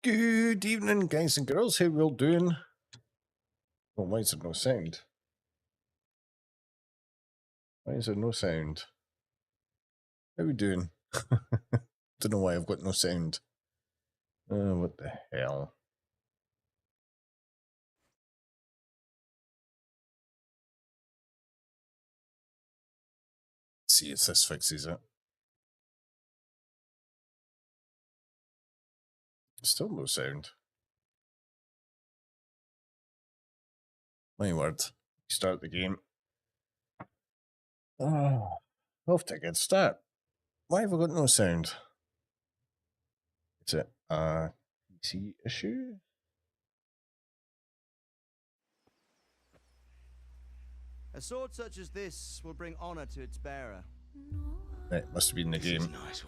Good evening, guys and girls. How we all doing? Oh, why is there no sound? Why is there no sound? How we doing? Don't know why I've got no sound. What the hell? Let's see if this fixes it. Still no sound. My word. Start the game. Oh, off to a good start. Why have I got no sound? Is it a PC issue? A sword such as this will bring honor to its bearer. Right, must have been the game. Nice.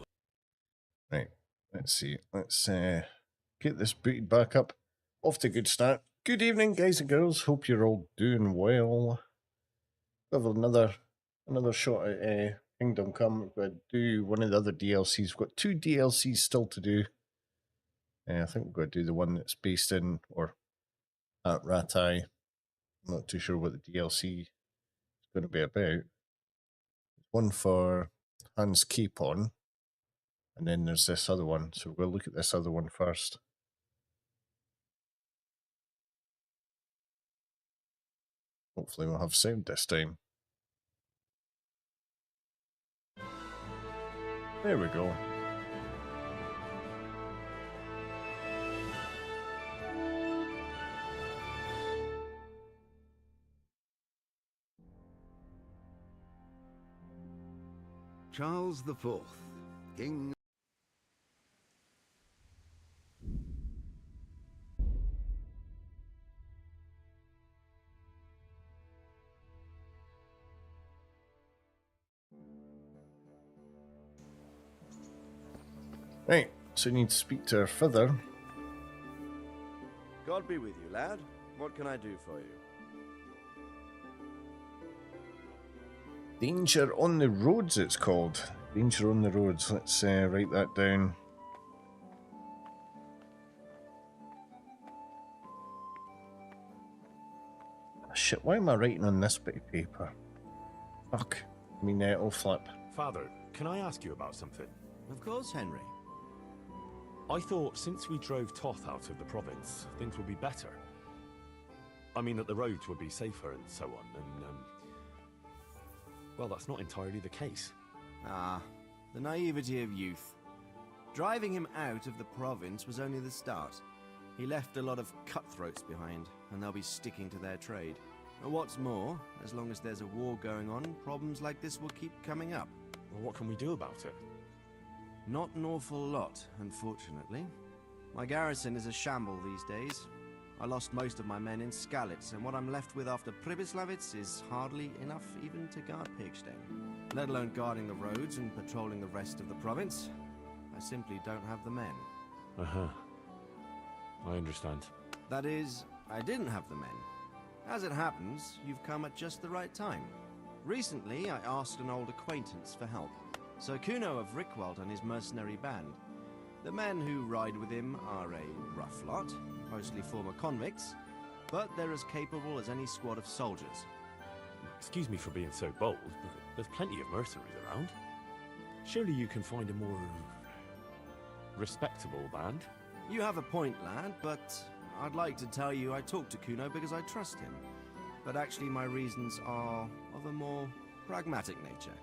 Right, let's see. Let's get this booted back up. Off to a good start. Good evening, guys and girls. Hope you're all doing well. We have another shot at Kingdom Come. We're going to do one of the other DLCs. We've got 2 DLCs still to do. I think we're going to do the one that's based in or at Ratai. I'm not too sure what the DLC is going to be about. One for Hans Capon, and then there's this other one. So we'll look at this other one first. Hopefully we'll have sound this time. There we go. Charles IV, King. Right, so you need to speak to our father. God be with you, lad. What can I do for you? Danger on the Roads, it's called. Danger on the Roads. Let's write that down. Oh, shit, why am I writing on this bit of paper? Fuck. I mean, it'll flip. Father, can I ask you about something? Of course, Henry. I thought since we drove Toth out of the province, things would be better. I mean that the roads would be safer and so on, and well, that's not entirely the case. Ah, the naivety of youth. Driving him out of the province was only the start. He left a lot of cutthroats behind, and they'll be sticking to their trade. And what's more, as long as there's a war going on, problems like this will keep coming up. Well, what can we do about it? Not an awful lot, unfortunately. My garrison is a shamble these days. I lost most of my men in Skalitz, and what I'm left with after Pribyslavitz is hardly enough even to guard Pigstein. Let alone guarding the roads and patrolling the rest of the province. I simply don't have the men. Uh-huh. I understand. That is, I didn't have the men. As it happens, you've come at just the right time. Recently, I asked an old acquaintance for help. Sir Kuno of Rickwald and his mercenary band. The men who ride with him are a rough lot, mostly former convicts, but they're as capable as any squad of soldiers. Excuse me for being so bold, but there's plenty of mercenaries around. Surely you can find a more respectable band? You have a point, lad, but I'd like to tell you I talked to Kuno because I trust him. But actually my reasons are of a more pragmatic nature.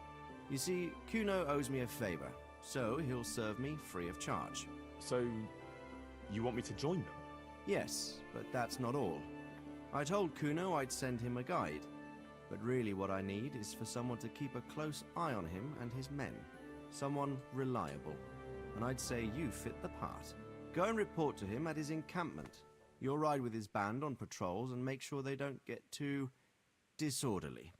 You see, Kuno owes me a favor, so he'll serve me free of charge. So, you want me to join them? Yes, but that's not all. I told Kuno I'd send him a guide, but really what I need is for someone to keep a close eye on him and his men. Someone reliable. And I'd say you fit the part. Go and report to him at his encampment. You'll ride with his band on patrols and make sure they don't get too disorderly.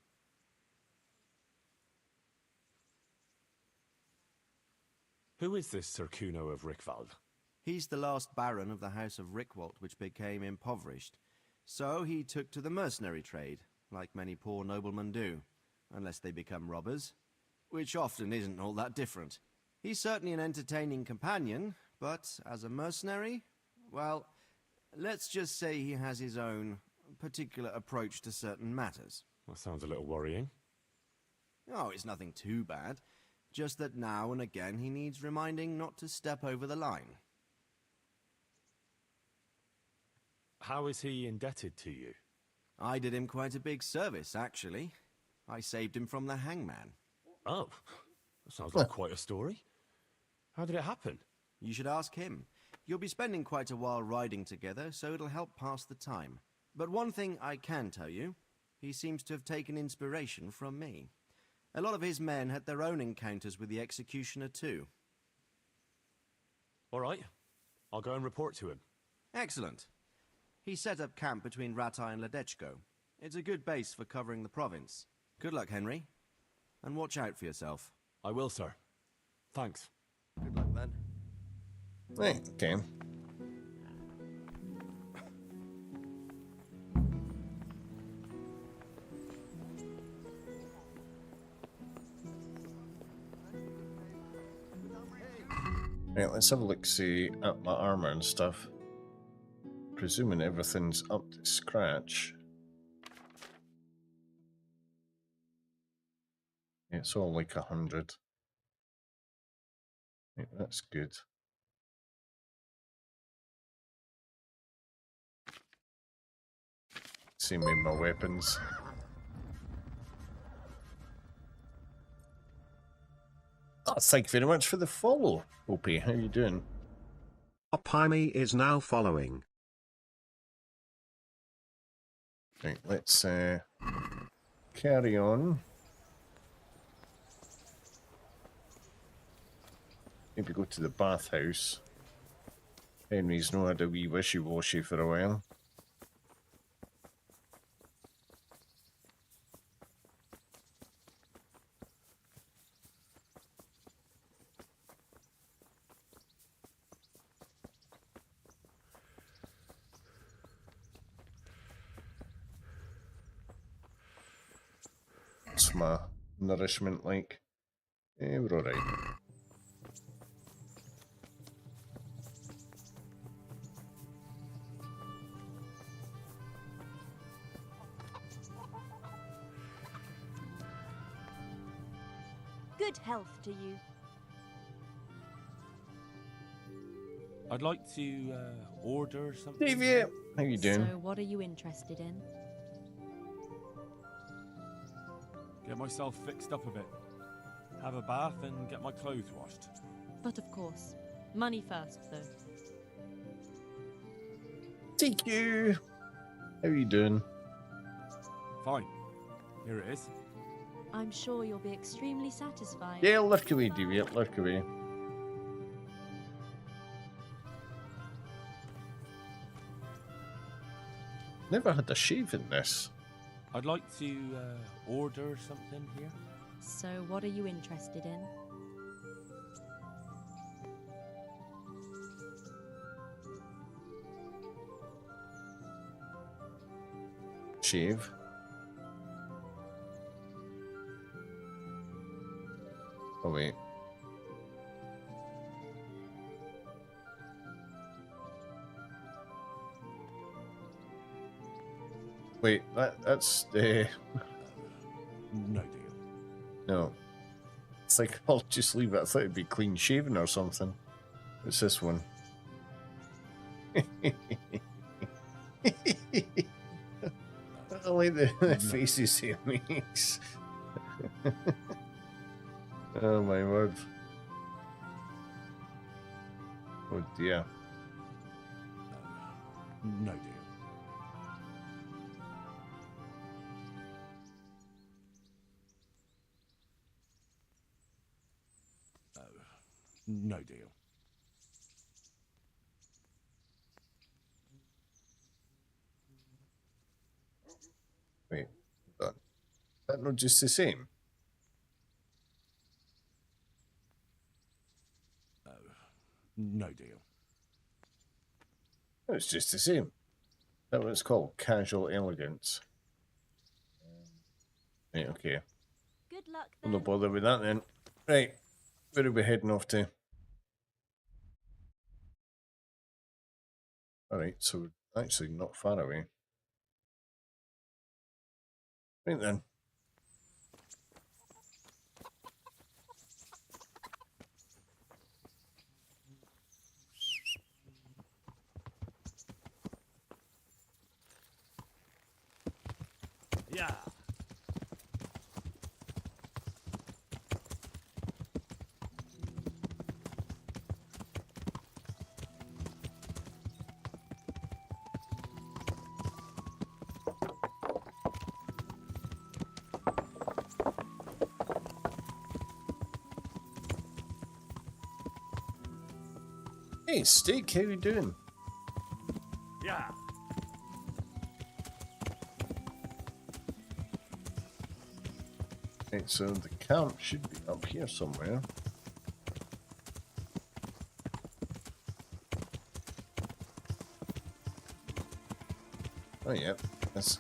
Who is this Sir Kuno of Rickwald? He's the last baron of the House of Rickwald, which became impoverished. So he took to the mercenary trade, like many poor noblemen do, unless they become robbers, which often isn't all that different. He's certainly an entertaining companion, but as a mercenary, Well, let's just say he has his own particular approach to certain matters. That sounds a little worrying. Oh, it's nothing too bad. Just that now and again he needs reminding not to step over the line. How is he indebted to you? I did him quite a big service, actually. I saved him from the hangman. Oh, that sounds like quite a story. How did it happen? You should ask him. You'll be spending quite a while riding together, so it'll help pass the time. But one thing I can tell you, he seems to have taken inspiration from me. A lot of his men had their own encounters with the executioner too. All right, I'll go and report to him. Excellent. He set up camp between Ratai and Ledechko. It's a good base for covering the province. Good luck, Henry. And watch out for yourself. I will, sir. Thanks. Good luck, then. Right, okay. Right, let's have a look, see, at my armor and stuff. Presuming everything's up to scratch. Yeah, it's all like 100. Right, that's good. Same with my weapons. Oh, thank you very much for the follow, Opie. How you doing? Opimi is now following. Right, let's carry on. Maybe go to the bathhouse. Henry's not had a wee wishy-washy for a while. What's my nourishment like? We're alright. Good health to you. I'd like to order something. Davey, how you doing? So what are you interested in? Get myself fixed up a bit. Have a bath and get my clothes washed. But of course, money first, though. Thank you. How you doing? Fine. Here it is. I'm sure you'll be extremely satisfied. Yeah, lurk away, Davey, lurk away. Never had a shave in this. I'd like to order something here. So what are you interested in? Shave. Oh wait. Wait, that's the No deal. no. It's like I'll just leave it. I thought it'd be clean shaven or something. What's this one? I like the faces he makes. Oh my word. Oh dear. No deal. No deal. Wait, hold on. That not just the same? No deal. No, it's just the same. That's what it's called, casual elegance. Right, okay. Good luck I'll then. not bother with that then. Right, where are we heading off to? Alright, so we're actually not far away. Right then. Yeah. Hey, Steak, how you doing? Yeah. Right, so the camp should be up here somewhere. Oh yeah, that's...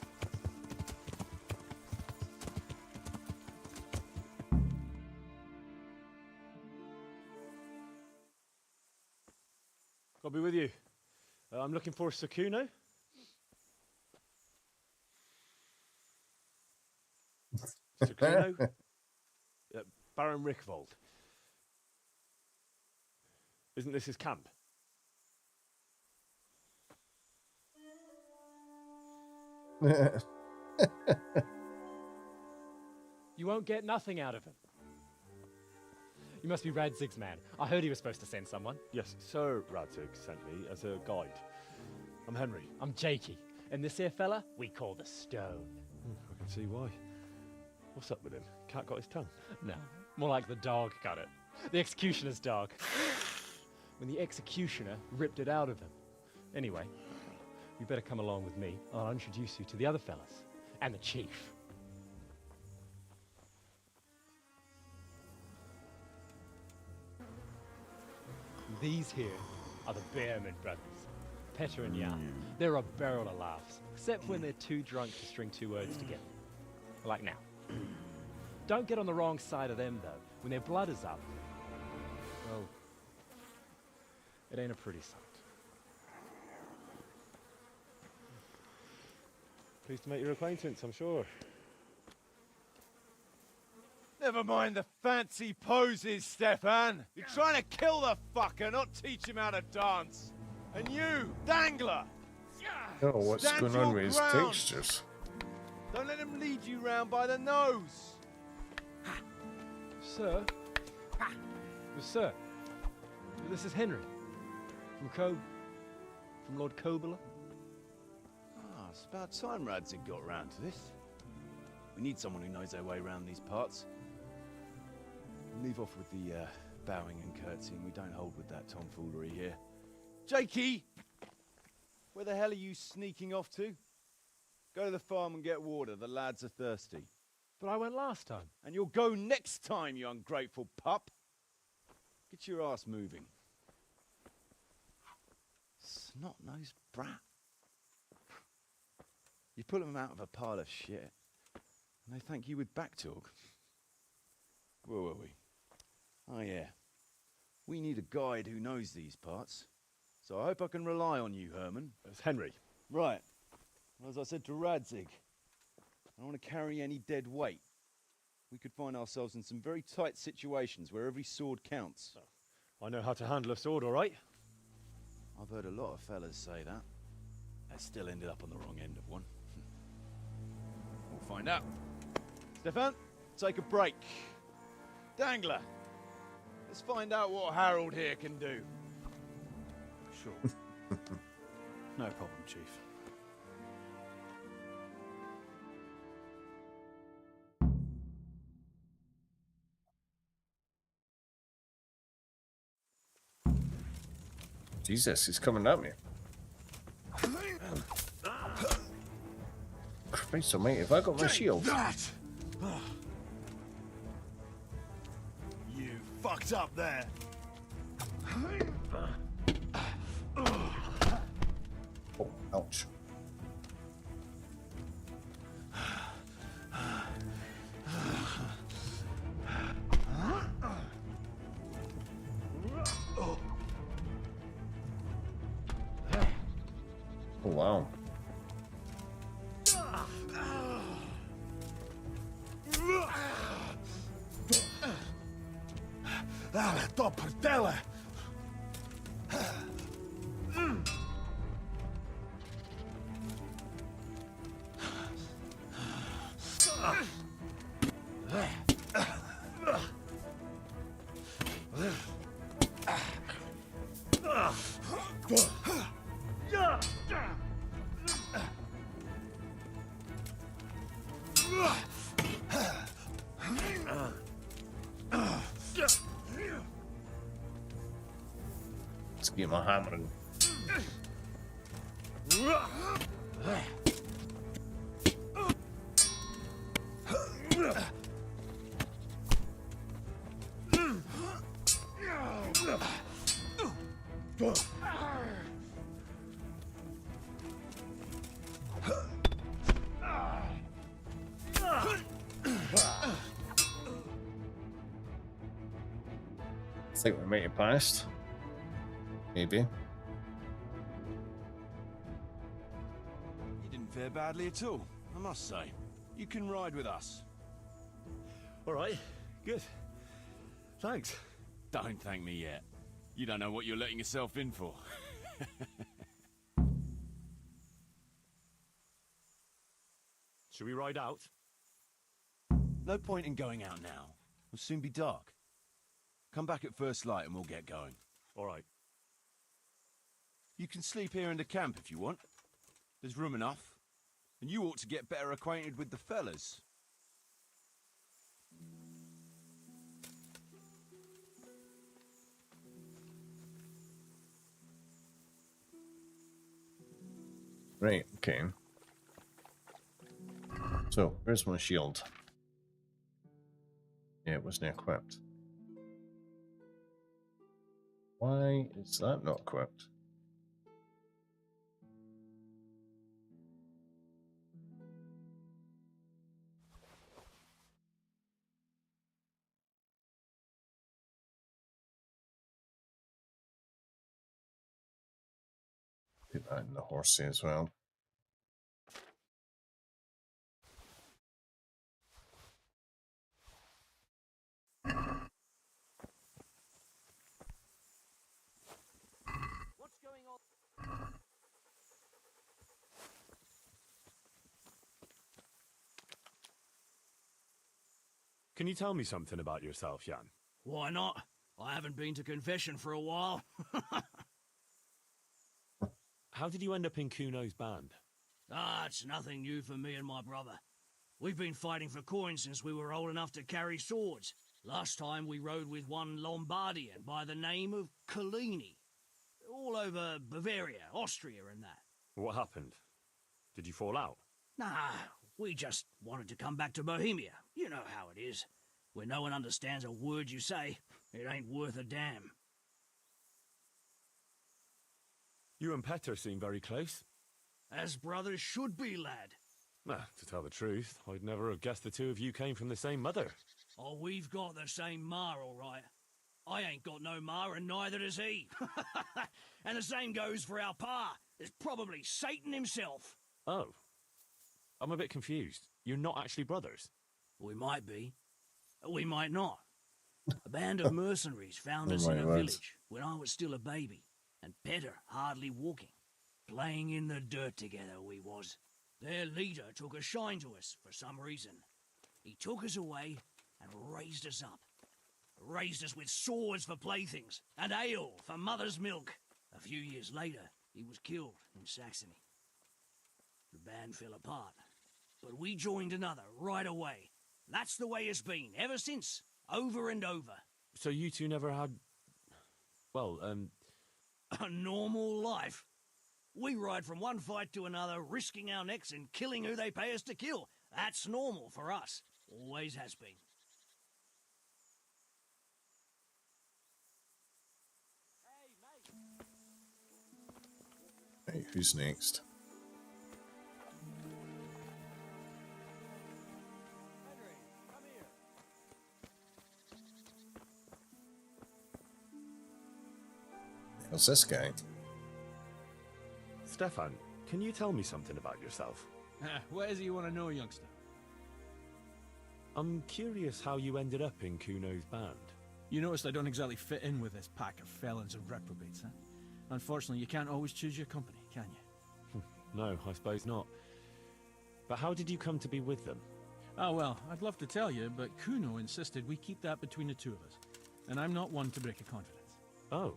I'll be with you. I'm looking for Sakuno. Sakuno? Baron Rickvold. Isn't this his camp? You won't get nothing out of him. You must be Radzig's man. I heard he was supposed to send someone. Yes, Sir Radzig sent me as a guide. I'm Henry. I'm Jakey. And this here fella, we call the Stone. I can see why. What's up with him? Cat got his tongue? No, more like the dog got it. The executioner's dog. When the executioner ripped it out of him. Anyway, you better come along with me. I'll introduce you to the other fellas. And the chief. These here are the Bearman brothers. Petter and Jan. They're a barrel of laughs. Except when they're too drunk to string two words together. Like now. Don't get on the wrong side of them, though. When their blood is up, well, it ain't a pretty sight. Pleased to make your acquaintance, I'm sure. Never mind the fancy poses, Stefan. You're trying to kill the fucker, not teach him how to dance. And you, Dangler! Oh, what's Stand going your on with his ground. textures? Don't let him lead you round by the nose. Sir? Well, sir, this is Henry. From Lord Kobula. Ah, it's about time Radzig got round to this. We need someone who knows their way around these parts. Leave off with the bowing and curtsying. We don't hold with that tomfoolery here. Jakey! Where the hell are you sneaking off to? Go to the farm and get water. The lads are thirsty. But I went last time. And you'll go next time, you ungrateful pup. Get your ass moving. Snot-nosed brat. You pull them out of a pile of shit, and they thank you with back talk. Where were we? Oh yeah. We need a guide who knows these parts. So I hope I can rely on you, Herman. It's Henry. Right. Well, as I said to Radzig, I don't want to carry any dead weight. We could find ourselves in some very tight situations where every sword counts. I know how to handle a sword, all right? I've heard a lot of fellas say that. They still ended up on the wrong end of one. We'll find out. Stefan, take a break. Dangler, let's find out what Harold here can do. Sure. No problem, Chief. Jesus, he's coming at me. Christ almighty, have I got my shield? That! You fucked up there. Oh, ouch. Oh, wow. Ale to prdele! Let's get my hammering. I think we might have passed. Maybe. You didn't fare badly at all, I must say. You can ride with us. All right, good. Thanks. Don't thank me yet. You don't know what you're letting yourself in for. Should we ride out? No point in going out now. It'll soon be dark. Come back at first light and we'll get going. All right. You can sleep here in the camp if you want. There's room enough. And you ought to get better acquainted with the fellas. Right, okay. So, where's my shield? Yeah, it wasn't equipped. Why is that not equipped? Put that in the horsey as well. Can you tell me something about yourself, Jan? Why not? I haven't been to confession for a while. How did you end up in Kuno's band? It's nothing new for me and my brother. We've been fighting for coins since we were old enough to carry swords. Last time we rode with one Lombardian by the name of Collini. All over Bavaria, Austria and that. What happened? Did you fall out? Nah, we just wanted to come back to Bohemia. You know how it is. When no one understands a word you say, it ain't worth a damn. You and Petter seem very close. As brothers should be, lad. To tell the truth, I'd never have guessed the two of you came from the same mother. Oh, we've got the same ma, all right. I ain't got no ma, and neither does he. And the same goes for our pa. It's probably Satan himself. Oh. I'm a bit confused. You're not actually brothers? We might be. We might not. A band of mercenaries found us in a words. village when I was still a baby, and Petter hardly walking. Playing in the dirt together we was. Their leader took a shine to us for some reason. He took us away and raised us up. Raised us with swords for playthings and ale for mother's milk. A few years later, he was killed in Saxony. The band fell apart, but we joined another right away. That's the way it's been ever since, over and over. So you two never had... well, A normal life. We ride from one fight to another, risking our necks and killing who they pay us to kill. That's normal for us. Always has been. Right, who's next? How's this guy? Stefan, can you tell me something about yourself? What is it you want to know, youngster? I'm curious how you ended up in Kuno's band. You noticed I don't exactly fit in with this pack of felons and reprobates, huh? Unfortunately, you can't always choose your company, can you? No, I suppose not. But how did you come to be with them? Ah, well, I'd love to tell you, but Kuno insisted we keep that between the two of us. And I'm not one to break a confidence. Oh.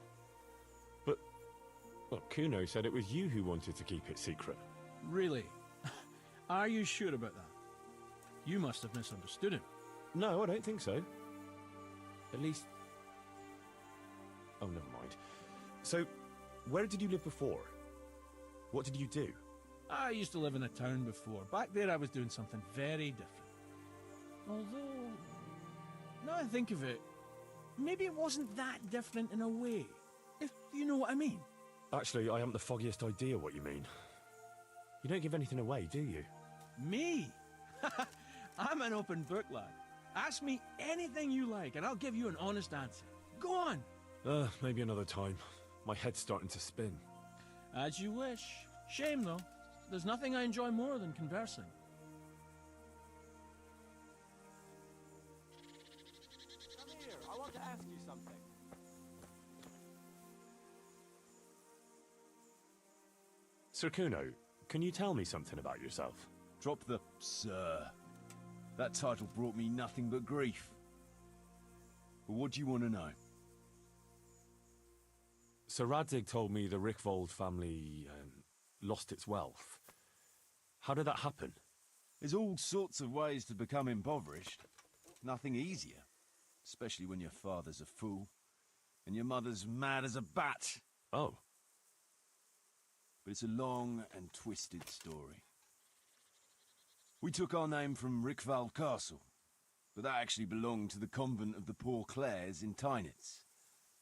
But, well, Kuno said it was you who wanted to keep it secret. Really? Are you sure about that? You must have misunderstood him. No, I don't think so. At least... Oh, never mind. So, where did you live before? What did you do? I used to live in a town before. Back there I was doing something very different. Although, now I think of it, maybe it wasn't that different in a way. If you know what I mean. Actually, I haven't the foggiest idea what you mean. You don't give anything away, do you? Me? I'm an open book, lad. Ask me anything you like, and I'll give you an honest answer. Go on. Maybe another time. My head's starting to spin. As you wish. Shame, though. There's nothing I enjoy more than conversing. Come here, I want to ask you something. Sir Kuno, can you tell me something about yourself? Drop the sir. That title brought me nothing but grief. But what do you want to know? Sir Radzig told me the Rickvold family lost its wealth. How did that happen? There's all sorts of ways to become impoverished. Nothing easier. Especially when your father's a fool. And your mother's mad as a bat. Oh. But it's a long and twisted story. We took our name from Rickval Castle. But that actually belonged to the convent of the Poor Clares in Tynitz.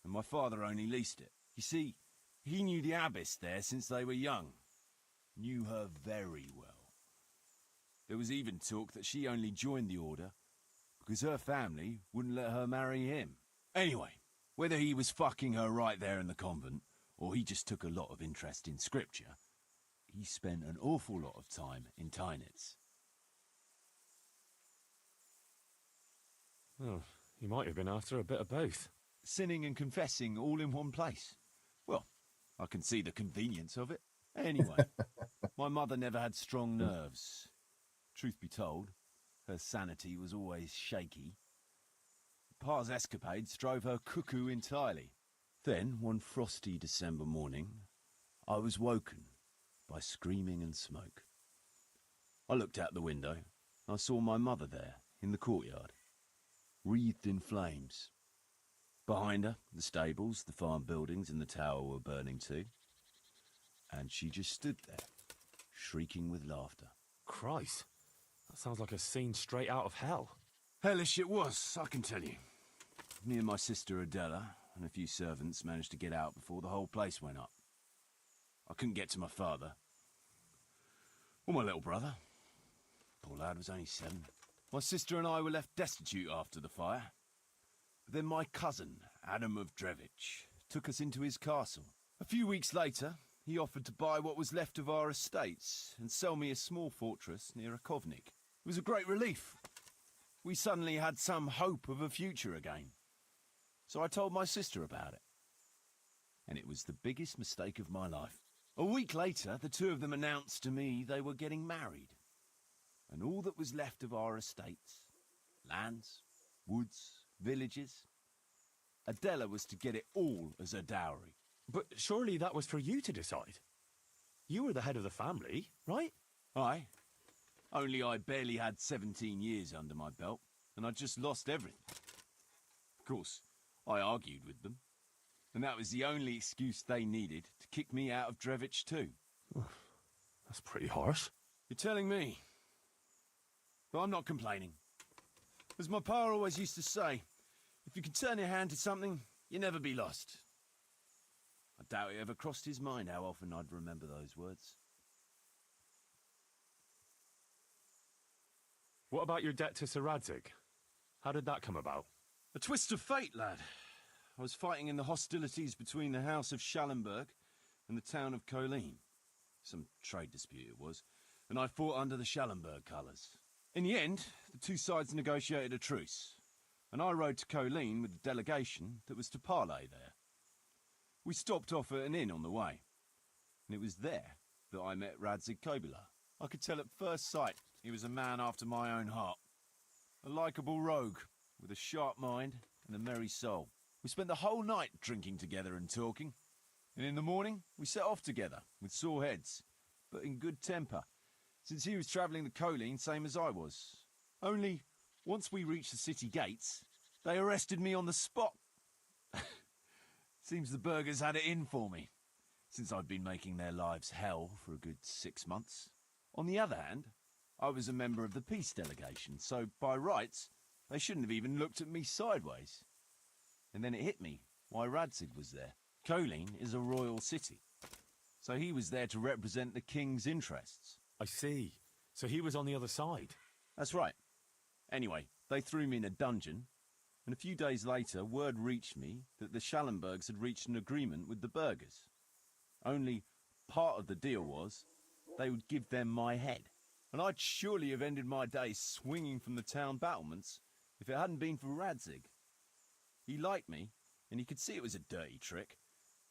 And my father only leased it. You see, he knew the abbess there since they were young. Knew her very well. There was even talk that she only joined the order because her family wouldn't let her marry him. Anyway, whether he was fucking her right there in the convent, or he just took a lot of interest in scripture, he spent an awful lot of time in Tynitz. Oh, he might have been after a bit of both. Sinning and confessing all in one place. Well, I can see the convenience of it. Anyway, my mother never had strong nerves. Truth be told, her sanity was always shaky. Pa's escapades drove her cuckoo entirely. Then, one frosty December morning, I was woken by screaming and smoke. I looked out the window. I saw my mother there, in the courtyard, wreathed in flames. Behind her, the stables, the farm buildings and the tower were burning too. And she just stood there, shrieking with laughter. Christ, that sounds like a scene straight out of hell. Hellish it was, I can tell you. Me and my sister Adela and a few servants managed to get out before the whole place went up. I couldn't get to my father. Or my little brother. Poor lad was only 7. My sister and I were left destitute after the fire. But then my cousin, Adam of Drevich, took us into his castle. A few weeks later, he offered to buy what was left of our estates and sell me a small fortress near Akovnik. It was a great relief. We suddenly had some hope of a future again. So I told my sister about it. And it was the biggest mistake of my life. A week later, the two of them announced to me they were getting married. And all that was left of our estates, lands, woods, villages, Adela was to get it all as a dowry. But surely that was for you to decide. You were the head of the family, right? Aye. Only I barely had 17 years under my belt, and I'd just lost everything. Of course, I argued with them, and that was the only excuse they needed to kick me out of Drevich too. That's pretty harsh. You're telling me. But I'm not complaining. As my pa always used to say, if you can turn your hand to something, you'll never be lost. I doubt it ever crossed his mind how often I'd remember those words. What about your debt to Sir Radzig? How did that come about? A twist of fate, lad. I was fighting in the hostilities between the House of Schallenberg and the town of Colleen. Some trade dispute it was, and I fought under the Schallenberg colours. In the end, the two sides negotiated a truce, and I rode to Colleen with the delegation that was to parley there. We stopped off at an inn on the way, and it was there that I met Radzig Kobyla. I could tell at first sight he was a man after my own heart. A likeable rogue, with a sharp mind and a merry soul. We spent the whole night drinking together and talking, and in the morning we set off together, with sore heads, but in good temper, since he was travelling the Colleen same as I was. Only, once we reached the city gates, they arrested me on the spot. Seems the burghers had it in for me, since I'd been making their lives hell for a good 6 months. On the other hand, I was a member of the peace delegation, so by rights, they shouldn't have even looked at me sideways. And then it hit me why Radzig was there. Colleen is a royal city, so he was there to represent the king's interests. I see. So he was on the other side. That's right. Anyway, they threw me in a dungeon, and a few days later word reached me that the Schallenbergs had reached an agreement with the burghers. Only part of the deal was they would give them my head, and I'd surely have ended my days swinging from the town battlements if it hadn't been for Radzig. He liked me, and he could see it was a dirty trick,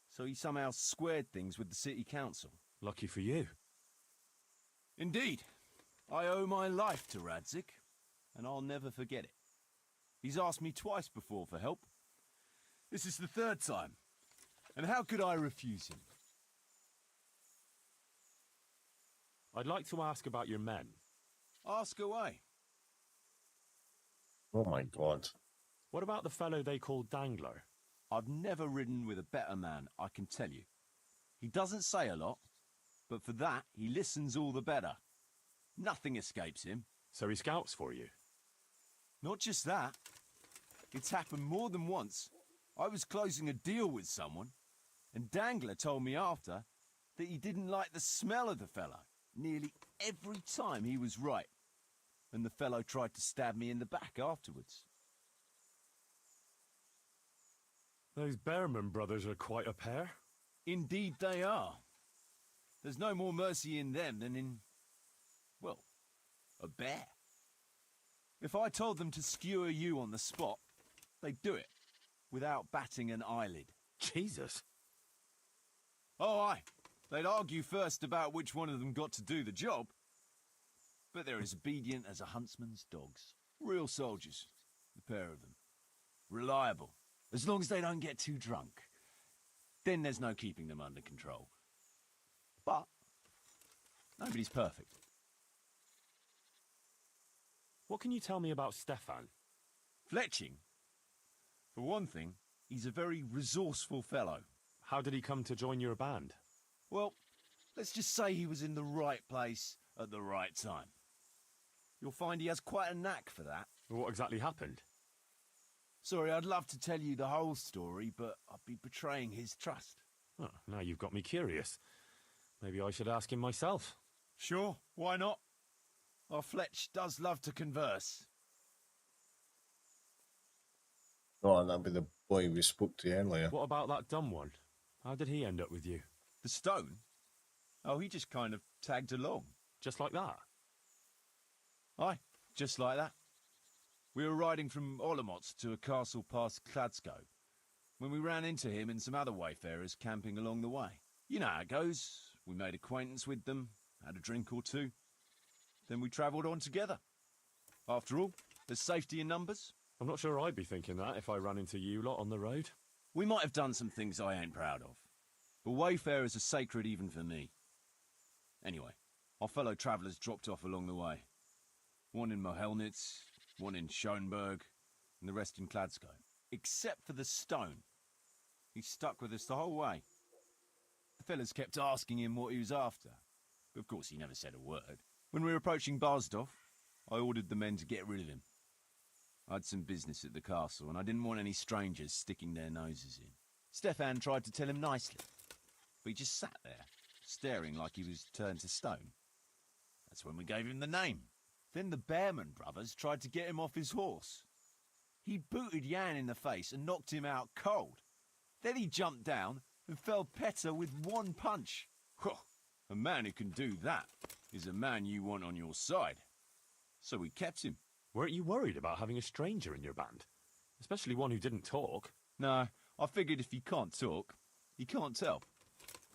so he somehow squared things with the city council. Lucky for you. Indeed. I owe my life to Radzig, and I'll never forget it. He's asked me twice before for help. This is the third time, and how could I refuse him? I'd like to ask about your men. Ask away. Oh my god. What about the fellow they call Dangler? I've never ridden with a better man, I can tell you. He doesn't say a lot, but for that, he listens all the better. Nothing escapes him. So he scouts for you? Not just that. It's happened more than once. I was closing a deal with someone, and Dangler told me after that he didn't like the smell of the fellow nearly every time he was right, and the fellow tried to stab me in the back afterwards. Those Behrman brothers are quite a pair. Indeed they are. There's no more mercy in them than in, well, a bear. If I told them to skewer you on the spot, they'd do it, without batting an eyelid. Jesus. Oh, aye. They'd argue first about which one of them got to do the job, but they're as obedient as a huntsman's dogs. Real soldiers, the pair of them. Reliable, as long as they don't get too drunk. Then there's no keeping them under control. But nobody's perfect. What can you tell me about Stefan? Fletching? For one thing, he's a very resourceful fellow. How did he come to join your band? Well, let's just say he was in the right place at the right time. You'll find he has quite a knack for that. What exactly happened? Sorry, I'd love to tell you the whole story, but I'd be betraying his trust. Oh, now you've got me curious. Maybe I should ask him myself. Sure, why not? Our Fletch does love to converse. Oh, that'd be the boy we spoke to earlier. What about that dumb one? How did he end up with you? The stone? Oh, he just kind of tagged along. Just like that? Aye, just like that. We were riding from Olomouc to a castle past Kladsko when we ran into him and some other wayfarers camping along the way. You know how it goes. We made acquaintance with them, had a drink or two. Then we travelled on together. After all, there's safety in numbers. I'm not sure I'd be thinking that if I ran into you lot on the road. We might have done some things I ain't proud of, but wayfarers are sacred even for me. Anyway, our fellow travellers dropped off along the way. One in Mohelnitz, one in Schoenberg, and the rest in Kladsko. Except for the stone. He stuck with us the whole way. The fellas kept asking him what he was after, but of course he never said a word. When we were approaching Barsdorf, I ordered the men to get rid of him. I had some business at the castle, and I didn't want any strangers sticking their noses in. Stefan tried to tell him nicely, but he just sat there, staring like he was turned to stone. That's when we gave him the name. Then the Behrman brothers tried to get him off his horse. He booted Jan in the face and knocked him out cold. Then he jumped down and felled Petter with one punch. A man who can do that is a man you want on your side. So we kept him. Weren't you worried about having a stranger in your band? Especially one who didn't talk. No, I figured if you can't talk, you can't tell.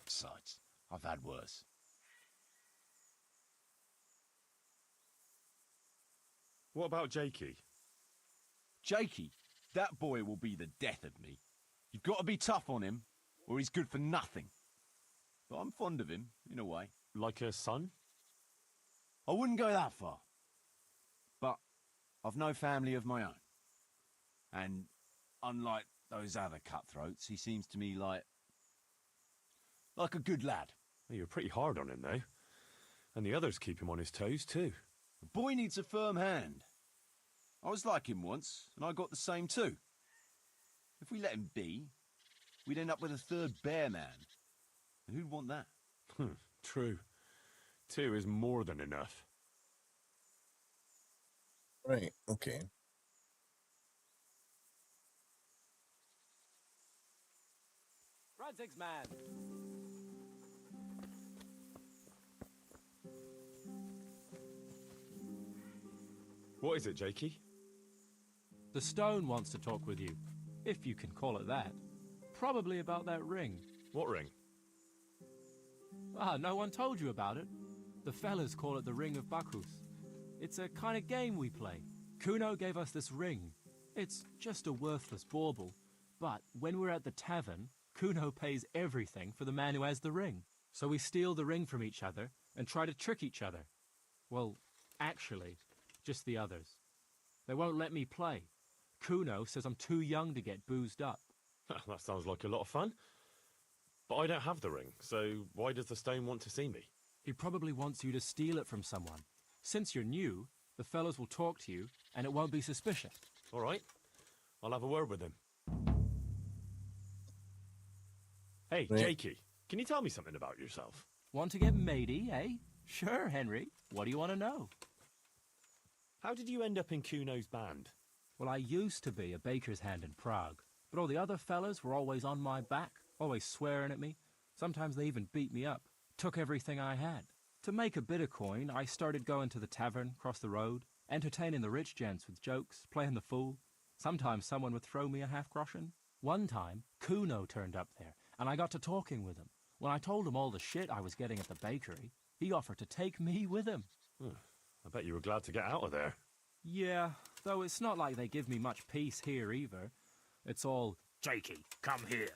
Besides, I've had worse. What about Jakey? Jakey, that boy will be the death of me. You've got to be tough on him, or he's good for nothing. But I'm fond of him, in a way. Like a son? I wouldn't go that far. But I've no family of my own. And unlike those other cutthroats, he seems to me like a good lad. Well, you're pretty hard on him, though. And the others keep him on his toes, too. The boy needs a firm hand. I was like him once, and I got the same too. If we let him be, we'd end up with a third bear man. And who'd want that? True. 2 is more than enough. Right, okay. Radzig's man. What is it, Jakey? The stone wants to talk with you, if you can call it that. Probably about that ring. What ring? Ah, no one told you about it. The fellas call it the Ring of Bacchus. It's a kind of game we play. Kuno gave us this ring. It's just a worthless bauble. But when we're at the tavern, Kuno pays everything for the man who has the ring. So we steal the ring from each other and try to trick each other. Well, actually, just the others. They won't let me play. Kuno says I'm too young to get boozed up. That sounds like a lot of fun. But I don't have the ring, so why does the stone want to see me? He probably wants you to steal it from someone. Since you're new, the fellows will talk to you, and it won't be suspicious. All right. I'll have a word with him. Hey, Right. Jakey, can you tell me something about yourself? Want to get matey, eh? Sure, Henry. What do you want to know? How did you end up in Kuno's band? Well, I used to be a baker's hand in Prague, but all the other fellas were always on my back, always swearing at me. Sometimes they even beat me up, took everything I had. To make a bit of coin, I started going to the tavern across the road, entertaining the rich gents with jokes, playing the fool. Sometimes someone would throw me a half-groschen. One time, Kuno turned up there, and I got to talking with him. When I told him all the shit I was getting at the bakery, he offered to take me with him. I bet you were glad to get out of there. Yeah, though it's not like they give me much peace here either. It's all, Jakey, come here.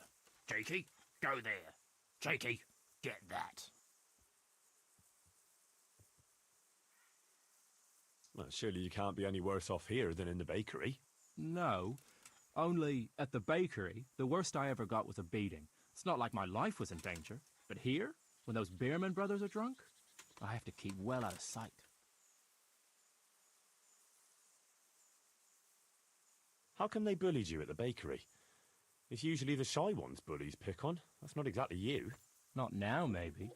Jakey, go there. Jakey, get that. Well, surely you can't be any worse off here than in the bakery. no. Only, at the bakery, the worst I ever got was a beating. It's not like my life was in danger. But here, when those Beerman brothers are drunk, I have to keep well out of sight. How come they bullied you at the bakery? It's usually the shy ones bullies pick on. That's not exactly you. Not now, maybe.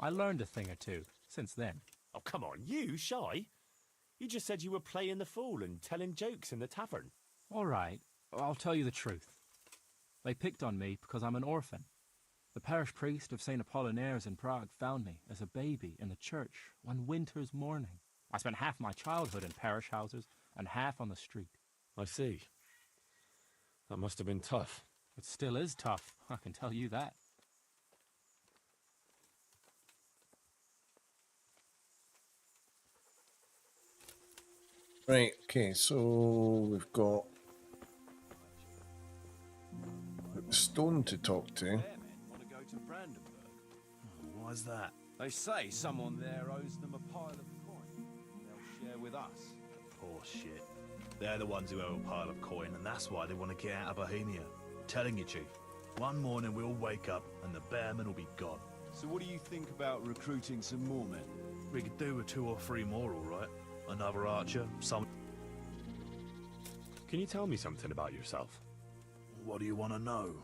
I learned a thing or two since then. Oh, come on, you shy? You just said you were playing the fool and telling jokes in the tavern. All right, I'll tell you the truth. They picked on me because I'm an orphan. The parish priest of St. Apollinaires in Prague found me as a baby in the church one winter's morning. I spent half my childhood in parish houses and half on the street. I see. That must have been tough. It still is tough, I can tell you that. Right, okay, so we've got Stone to talk to. Bearmen want to go to Brandenburg. Why's that? They say someone there owes them a pile of coin. They'll share with us. Poor shit. They're the ones who owe a pile of coin, and that's why they want to get out of Bohemia. Telling you, Chief. One morning we'll wake up and the bearmen will be gone. So what do you think about recruiting some more men? We could do with 2 or 3 more, all right? Another archer, some... Can you tell me something about yourself? What do you want to know?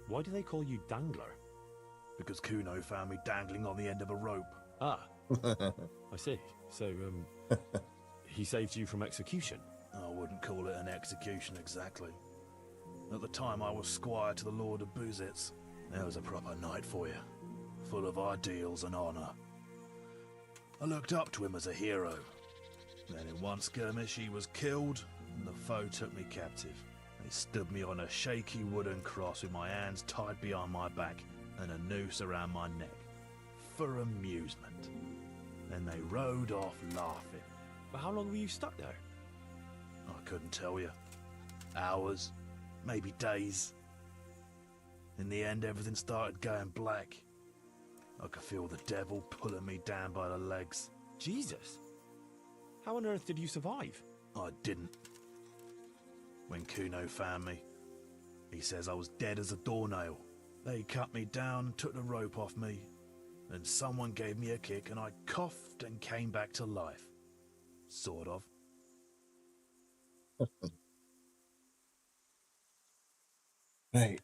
Why do they call you Dangler? Because Kuno found me dangling on the end of a rope. Ah, I see. So, he saved you from execution? I wouldn't call it an execution exactly. At the time I was squire to the Lord of Bustards. That was a proper night for you. full of ideals and honor. I looked up to him as a hero. Then in one skirmish he was killed, and the foe took me captive. They stood me on a shaky wooden cross with my hands tied behind my back and a noose around my neck, for amusement. Then they rode off laughing. But how long were you stuck there? I couldn't tell you. Hours, maybe days. In the end, everything started going black. I could feel the devil pulling me down by the legs. Jesus. How on earth did you survive? I didn't. When Kuno found me, he says I was dead as a doornail. They cut me down, took the rope off me, and someone gave me a kick and I coughed and came back to life. Sort of. Right.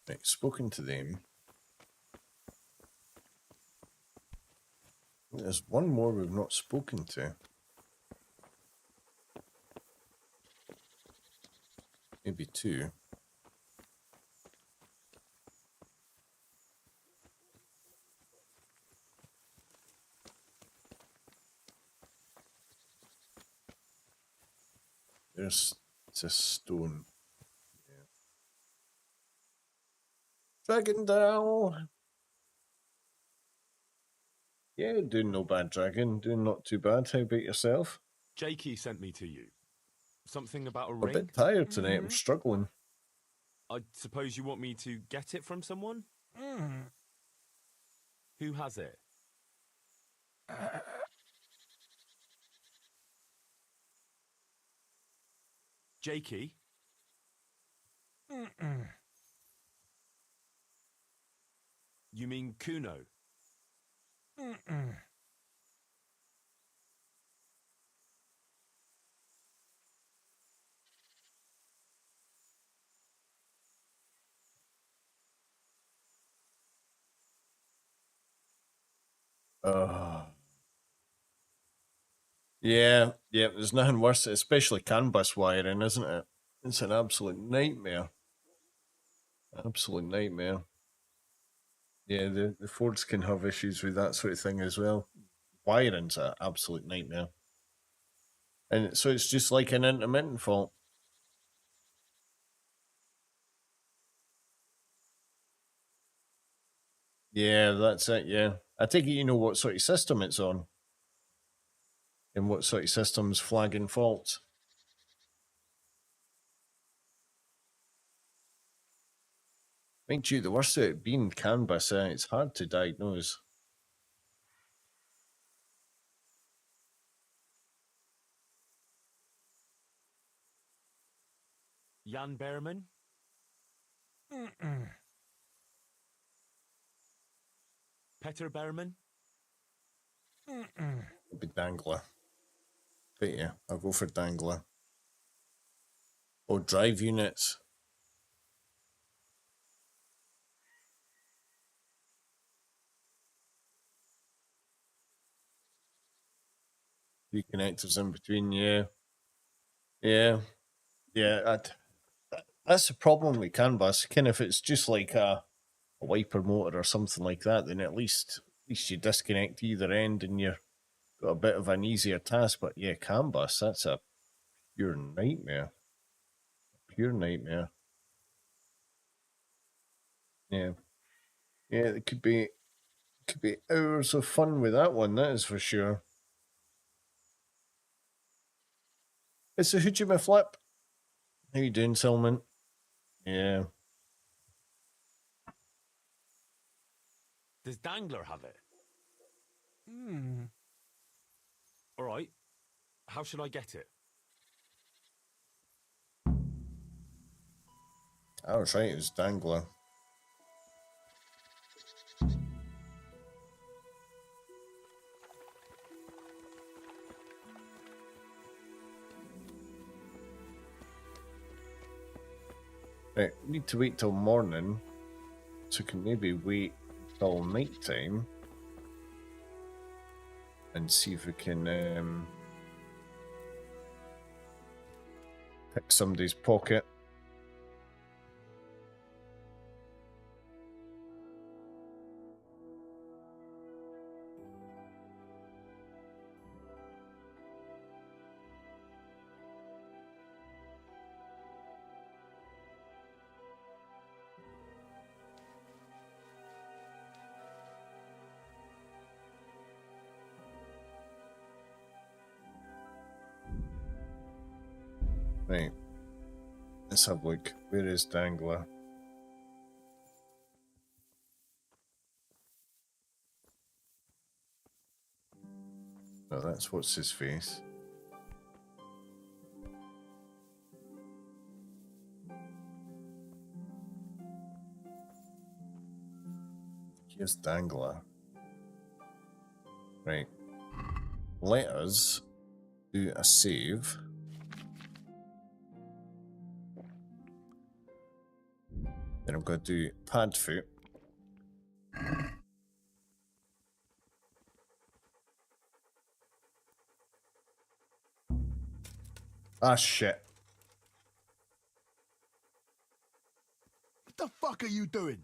Right, spoken to them. There's one more we've not spoken to. Maybe two. There's it's a stone. Yeah. Dragon down. Yeah, doing no bad, Dragon. Doing not too bad. How about yourself? Jakey sent me to you. Something about a I'm a ring? bit tired tonight. I'm struggling. I suppose you want me to get it from someone? Who has it? Jakey? You mean Kuno? Yeah, there's nothing worse, especially CAN bus wiring, isn't it? It's an absolute nightmare. Absolute nightmare. Yeah, the Fords can have issues with that sort of thing as well. Wiring's an absolute nightmare. And so it's just like an intermittent fault. Yeah, that's it, yeah. I take it you know what sort of system it's on. And what sort of system's flagging faults. Mind you, the worst of it being CAN bus, it's hard to diagnose. Jan Behrman? Peter Behrman? It'll be Dangler. But yeah, I'll go for Dangler. Oh, drive units. Three connectors in between, yeah. Yeah. That's the problem with CAN bus. Kind of if it's just like a wiper motor or something like that, then at least you disconnect either end and you've got a bit of an easier task. But yeah, CAN bus, that's a pure nightmare. Pure nightmare. Yeah. Yeah, it could be hours of fun with that one, that is for sure. It's a Hujima Flip. How you doing, Silman? Yeah. Does Dangler have it? All right. How should I get it? I was right, it was Dangler. Right, we need to wait till morning, so we can maybe wait till night time. and see if we can pick somebody's pocket. Right, let's have a look. Where is Dangler? No, that's what's his face. Here's Dangler. Right. Let us do a save. Then I'm going to do pad foot. Ah, shit. What the fuck are you doing?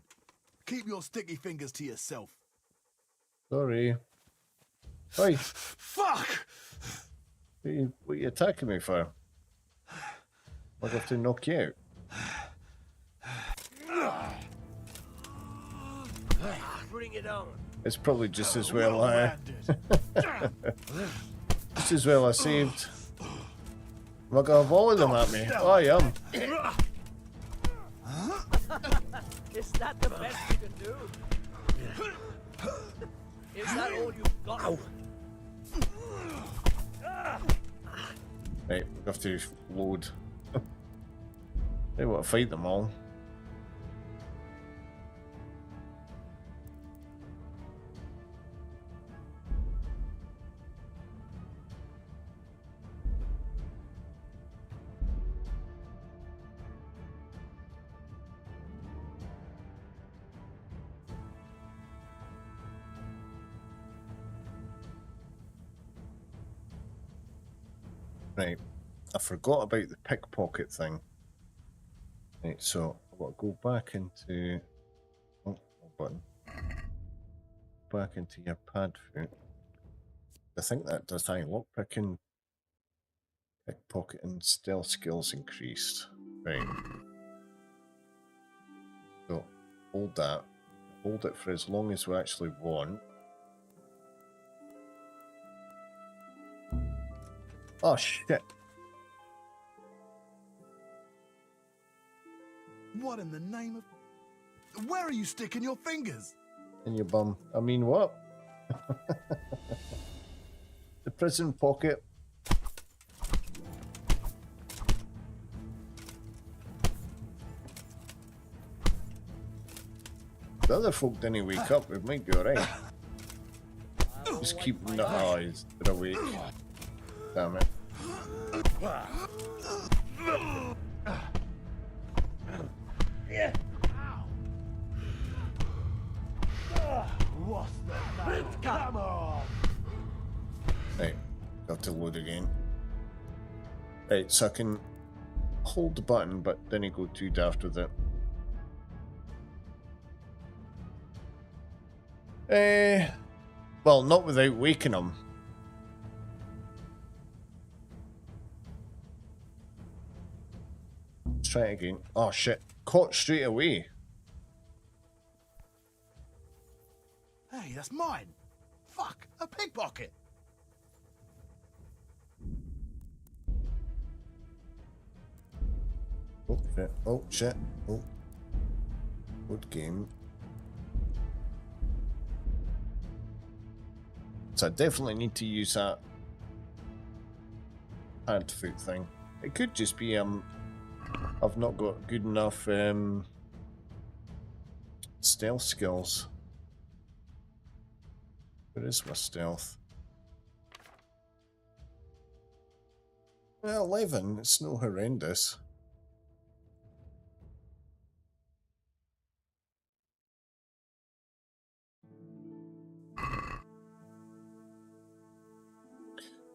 Keep your sticky fingers to yourself. Sorry. Oi. Fuck! What are you attacking me for? I'll have to knock you out. Bring it on. It's probably just as well just as well I saved. Am I going to volley them at me? Oh, I am. Is that the best you can do? Is that all you've got? Right, we have to load. They want to fight them all. Right, I forgot about the pickpocket thing. Right, so I've got to go back into... Oh, no button. Back into your pad foot. I think that does lockpicking, pickpocket and stealth skills increased. Right. So, hold that. Hold it for as long as we actually want. Oh, shit. What in the name of... Where are you sticking your fingers? In your bum. I mean, what? The prison pocket. The other folk didn't wake up. We might be alright. Just keep them the eyes. They're awake. Damn it. Yeah. What's the name? Come on. Right, got to load again. Right, so I can hold the button, but then you go too daft with it. Well, not without waking him. Let's try it again. Oh shit, caught straight away. Hey, that's mine. Fuck, a pickpocket. Oh shit, oh shit, oh. Good game. So I definitely need to use that hand foot thing. It could just be I've not got good enough stealth skills. Where is my stealth? 11, it's no horrendous.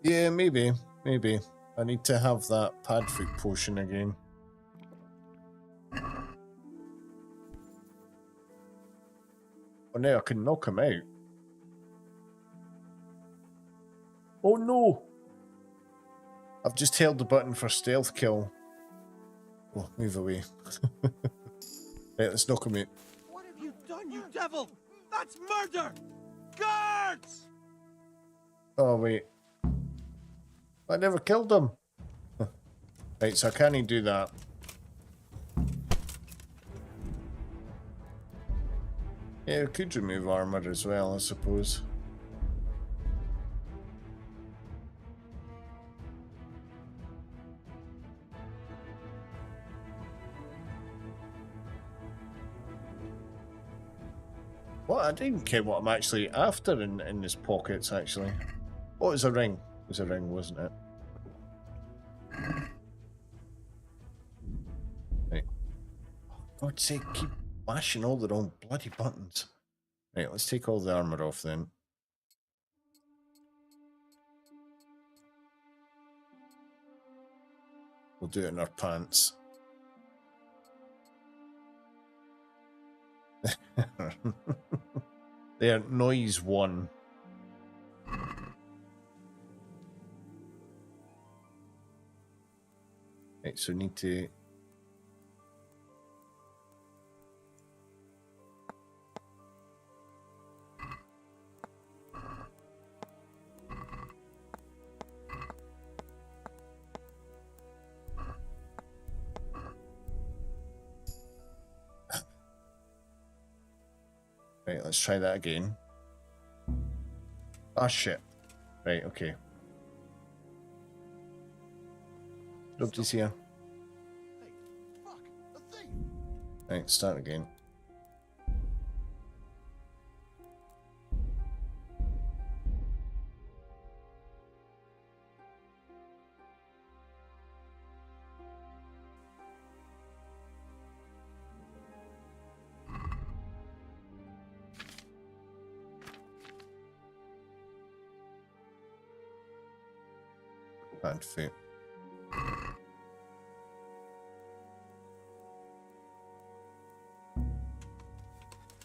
Yeah, maybe. Maybe. I need to have that padfoot potion again. Oh, now I can knock him out. Oh no! I've just held the button for stealth kill. Oh, move away. Right, let's knock him out. What have you done, you devil? That's murder! Guards! Oh, wait. I never killed him. Right, so I can't do that. Yeah, we could remove armor as well, I suppose. What? I didn't care what I'm actually after in his pockets, actually. Oh, it was a ring. It was a ring, wasn't it? Right. For God's sake, keep mashing all the wrong bloody buttons. Right, let's take all the armor off then. We'll do it in our pants. There, noise 1. Right, so we need to... Right, let's try that again. Ah, shit. Right, okay. Nobody's here. Hey, fuck, a thief! Right, start again. Bad foot.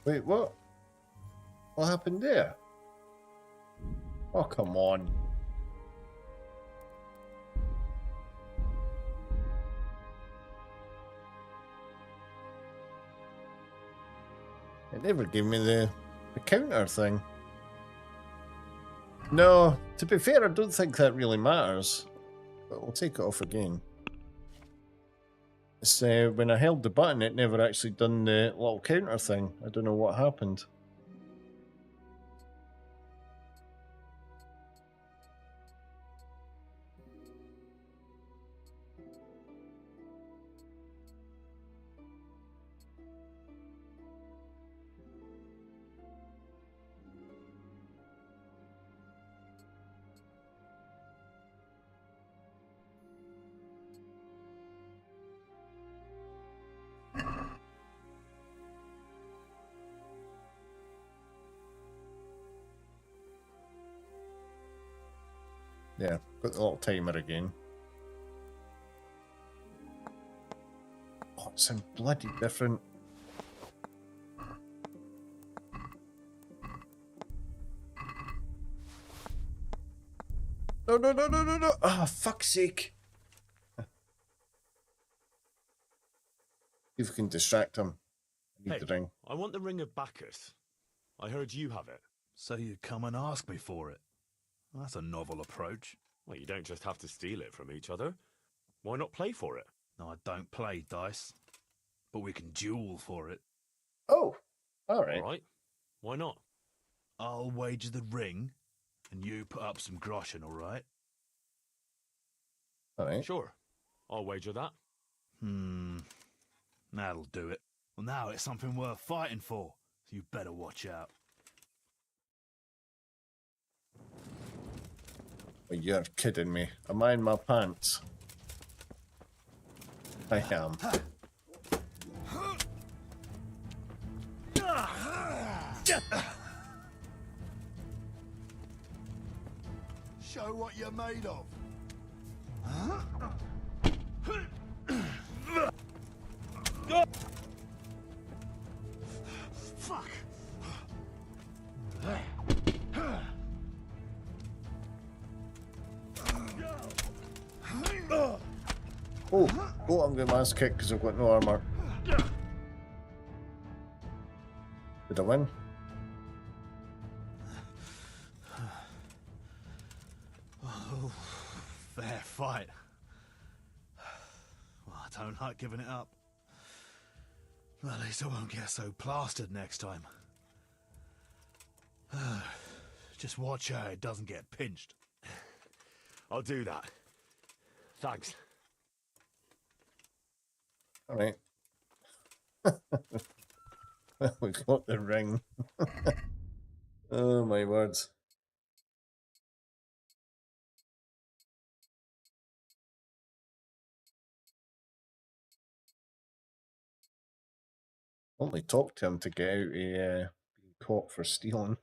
Wait, what? What happened there? Oh, come on. It never gave me the counter thing. No, to be fair, I don't think that really matters. But we'll take it off again. It's, when I held the button, it never actually done the little counter thing. I don't know what happened. Yeah, got the little timer again. Oh, it sounds bloody different. No, no, no, no, no, no! Oh, fuck's sake! See if we can distract him. I need the ring. I want the Ring of Bacchus. I heard you have it. So you come and ask me for it. That's a novel approach. Well, you don't just have to steal it from each other. Why not play for it? No, I don't play dice. But we can duel for it. Oh, alright. All right. Why not? I'll wager the ring, and you put up some groschen, alright? Alright. Sure. I'll wager that. That'll do it. Well, now it's something worth fighting for, so you better watch out. Oh, you're kidding me. Am I in my pants? I am. Show Show what you're made of. Fuck. Oh, I'm getting my ass kicked because I've got no armour. Did I win? Oh, fair fight. Well, I don't like giving it up. At least I won't get so plastered next time. Just watch how it doesn't get pinched. I'll do that. Thanks. Alright. We got the ring. Oh my words. Only talked to him to get out of being caught for stealing.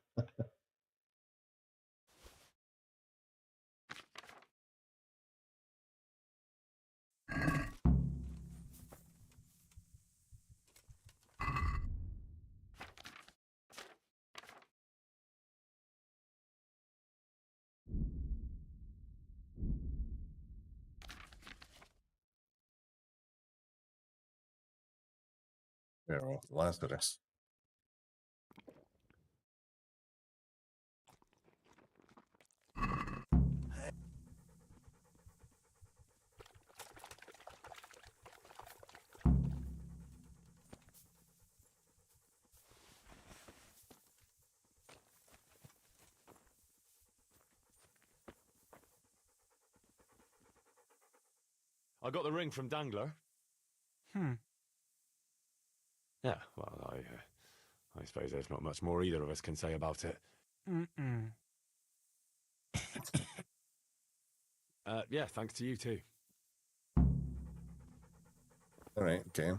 There, Lazarus. I got the ring from Dangler. Yeah, well, I suppose there's not much more either of us can say about it. Yeah, thanks to you too. Alright, okay.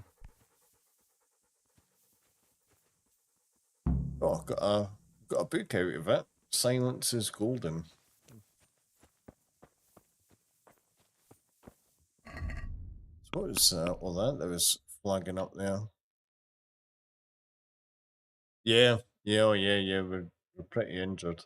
Oh, got a book out of it. Silence is golden. So what was all that was flagging up there? Yeah, oh yeah, we're pretty injured.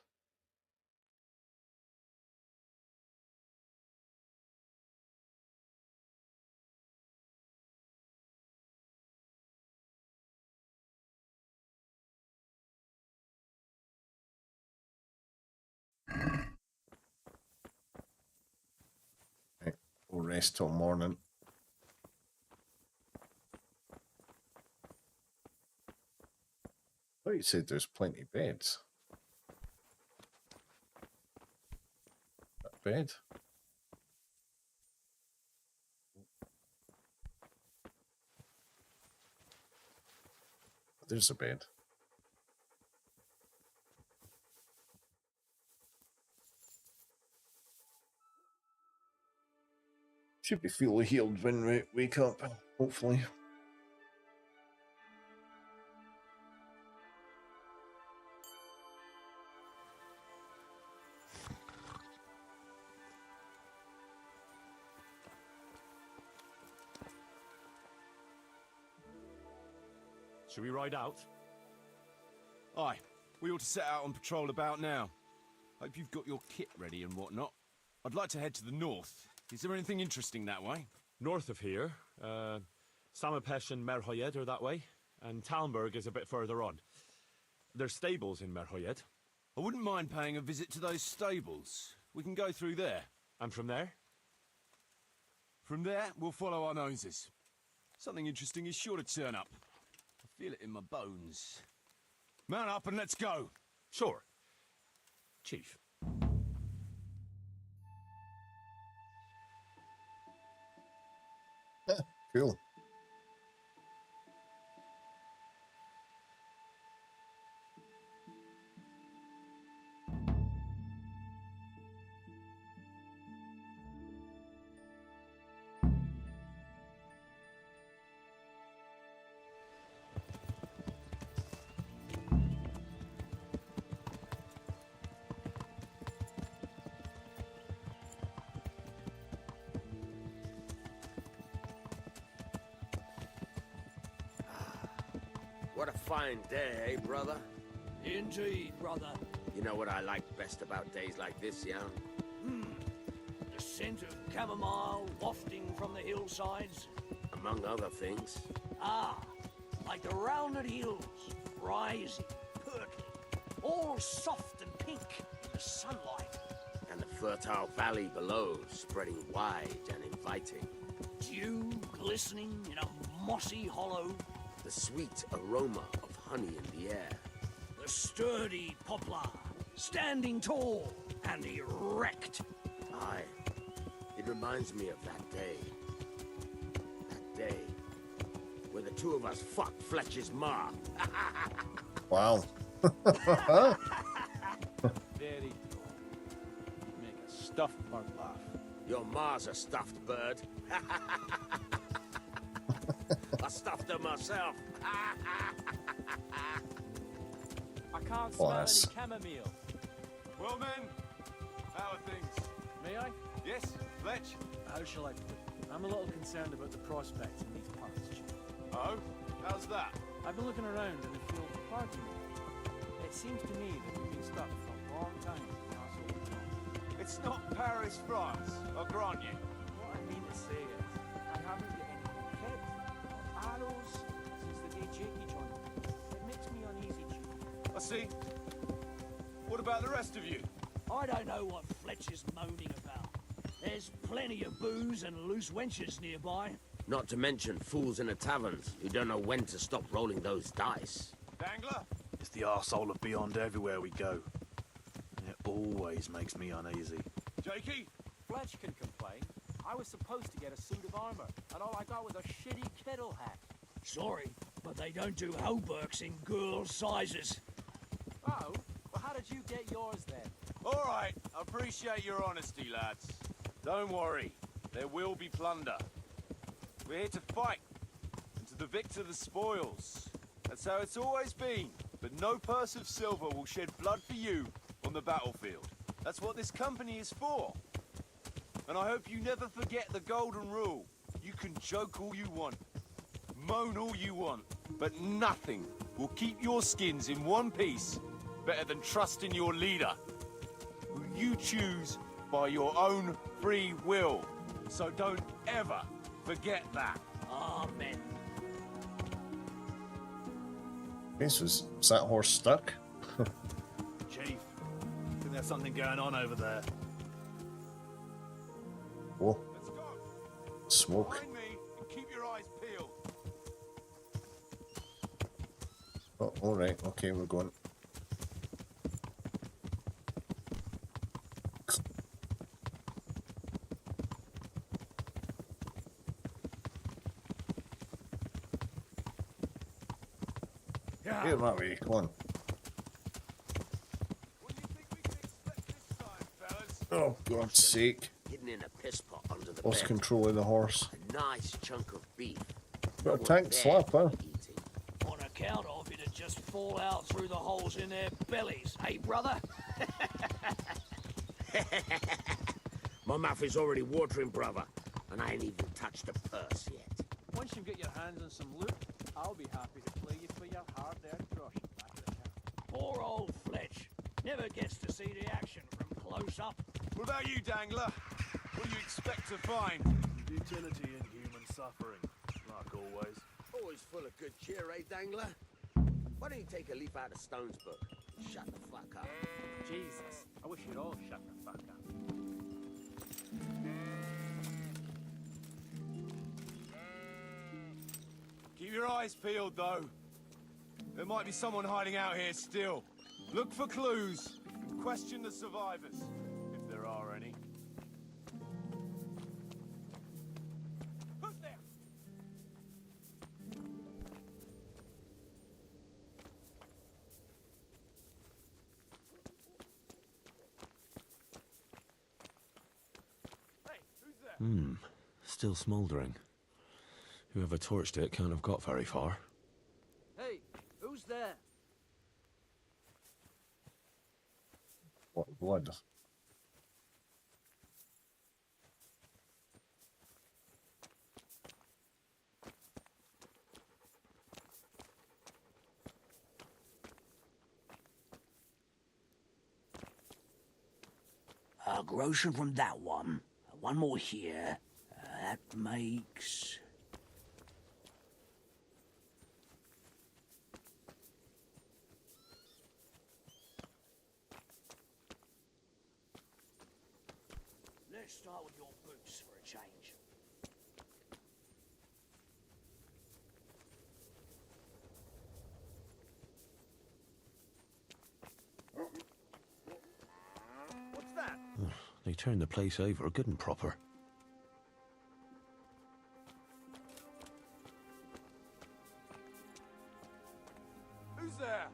Right, we'll rest till morning. I thought you said there's plenty of beds. That bed? There's a bed. Should be fully healed when we wake up, hopefully. Should we ride out? Aye, we ought to set out on patrol about now. Hope you've got your kit ready and whatnot. I'd like to head to the north. Is there anything interesting that way? North of here, Samapesh and Merhoyed are that way, and Talmberg is a bit further on. There's stables in Merhoyed. I wouldn't mind paying a visit to those stables. We can go through there. And from there? From there, we'll follow our noses. Something interesting is sure to turn up. I feel it in my bones. Mount up and let's go. Sure. Chief. Cool. What a fine day, eh, brother? Indeed, brother. You know what I like best about days like this, Jan? The scent of chamomile wafting from the hillsides. Among other things. Ah, like the rounded hills, rising, purpling, all soft and pink in the sunlight. And the fertile valley below, spreading wide and inviting. Dew glistening in a mossy hollow. The sweet aroma of honey in the air. The sturdy poplar, standing tall and erect. Aye, it reminds me of that day. That day where the two of us fucked Fletcher's ma. Wow. Very cool. Make a stuffed bird laugh. Your ma's a stuffed bird. I stuffed her myself. I can't smell Bless. any chamomile. Well, men, how are things? May I? Yes, Fletch? How shall I put it? I'm a little concerned about the prospects in these parts, Chief. Oh, how's that? I've been looking around and if you'll pardon me, it seems to me that we've been stuck for a long time in our sort of town. It's not Paris, France, I'll grant you. What I mean to say is, I haven't got any kit or arrows since the day Jakey joined me. It makes me uneasy, Chief. I see. What about the rest of you? I don't know what Fletcher's moaning about. There's plenty of booze and loose wenches nearby. Not to mention fools in the taverns who don't know when to stop rolling those dice. Dangler? It's the arsehole of beyond everywhere we go. It always makes me uneasy. Jakey? Fletch can complain. I was supposed to get a suit of armor, and all I got was a shitty kettle hat. Sorry, but they don't do hauberks in girl sizes. Oh? Well, how did you get yours then? All right, I appreciate your honesty, lads. Don't worry, there will be plunder. We're here to fight, and to the victor the spoils. That's how it's always been. But no purse of silver will shed blood for you on the battlefield. That's what this company is for. And I hope you never forget the golden rule. You can joke all you want, moan all you want, but nothing will keep your skins in one piece better than trusting your leader, who you choose by your own free will. So don't ever forget that. Amen. Okay, so is that horse stuck? Chief, I think there's something going on over there. Oh, Let's go. smoke. Behind me and keep your eyes peeled. Oh, alright, okay, we're going. Get that way, come on. What do you think we can expect this time, fellas? Oh, God's sake. Hidden in a piss pot under the Lost bed. control of the horse. A nice chunk of beef. Got a Worth tank their slap, huh? eating. On account of it'd just fall out through the holes in their bellies, eh, brother? My mouth is already watering, brother, and I ain't even touched the purse yet. Once you get your hands on some loot, I'll be happy to play you for your hard-earned grosh back at the camp. Poor old Fletch. Never gets to see the action from close up. What about you, Dangler? What do you expect to find? Utility in human suffering, like always. Always full of good cheer, eh, Dangler? Why don't you take a leaf out of Stone's book and shut the fuck up? Jesus, I wish you'd all shut the fuck up. Keep your eyes peeled, though. There might be someone hiding out here still. Look for clues and question the survivors, if there are any. Who's there? Hey, who's there? Still smouldering. Whoever torched it can't have got very far. Hey, who's there? What blood? a groschen from that one. One more here. That makes... Let's start with your boots for a change. What's that? They turned the place over good and proper. Who's there?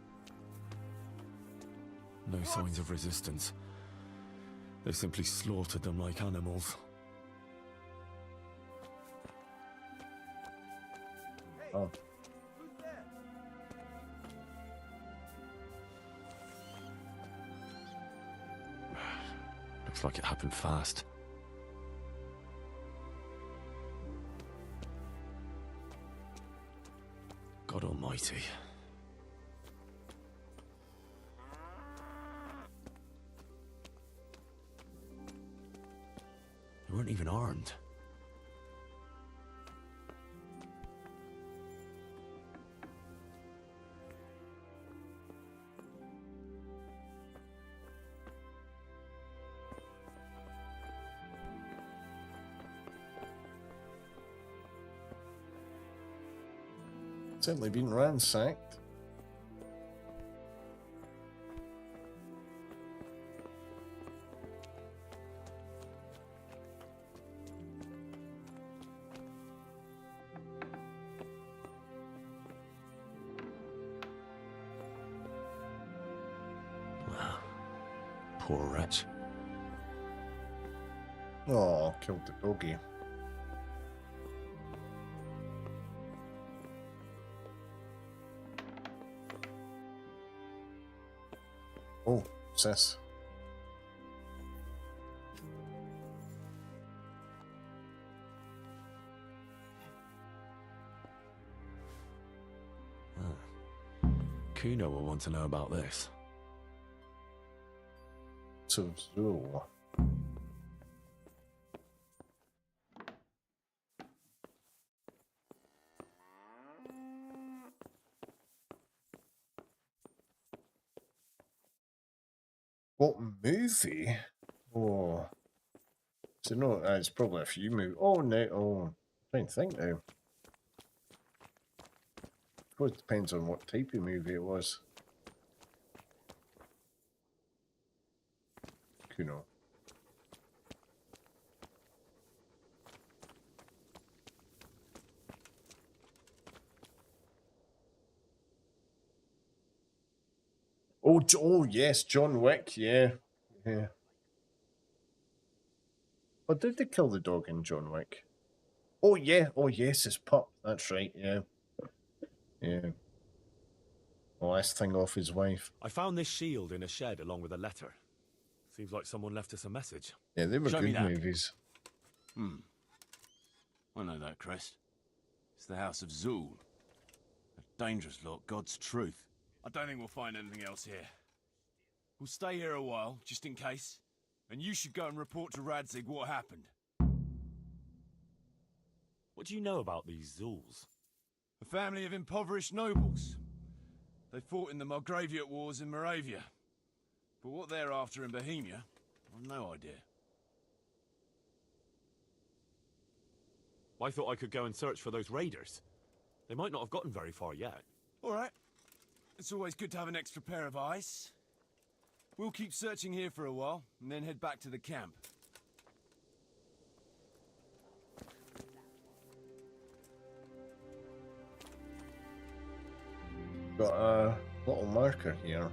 No signs of resistance. They simply slaughtered them like animals. Oh. Who's there? Looks like it happened fast. God almighty. They weren't even armed. Certainly been ransacked. Poor wretch. Oh, killed the doggy. Oh, sis. Kuno will want to know about this. So, what movie? Oh, so no, it's probably a few movies. Oh no, oh, I'm trying to think now. I suppose it depends on what type of movie it was. Kuno. Oh, oh yes, John Wick, yeah. Yeah. Oh, did they kill the dog in John Wick? Oh yeah, oh yes, his pup, that's right, yeah. Yeah. The last thing off his wife. I found this shield in a shed along with a letter. Seems like someone left us a message. Yeah, they were Show me good that. movies. I know that crest. It's the House of Zool. A dangerous lot, God's truth. I don't think we'll find anything else here. We'll stay here a while, just in case. And you should go and report to Radzig what happened. What do you know about these Zools? A family of impoverished nobles. They fought in the Margraviate Wars in Moravia. But what they're after in Bohemia, I've no idea. I thought I could go and search for those raiders. They might not have gotten very far yet. All right. It's always good to have an extra pair of eyes. We'll keep searching here for a while, and then head back to the camp. Got a little marker here.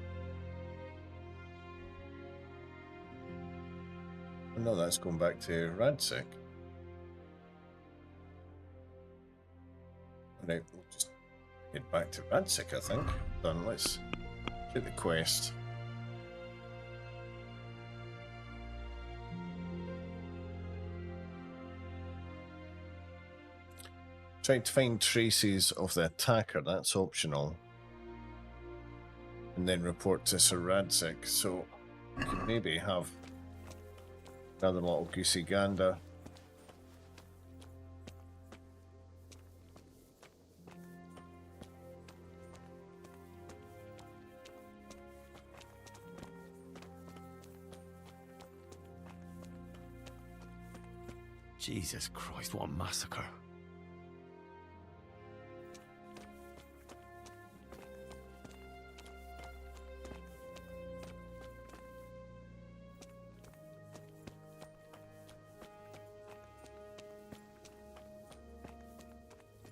Oh, no, that's going back to Radzig. Right, we'll just head back to Radzig, I think. Done, let's get the quest. Trying to find traces of the attacker, that's optional. And then report to Sir Radzig, so we can maybe have Another little goosey gander. Jesus Christ, what a massacre.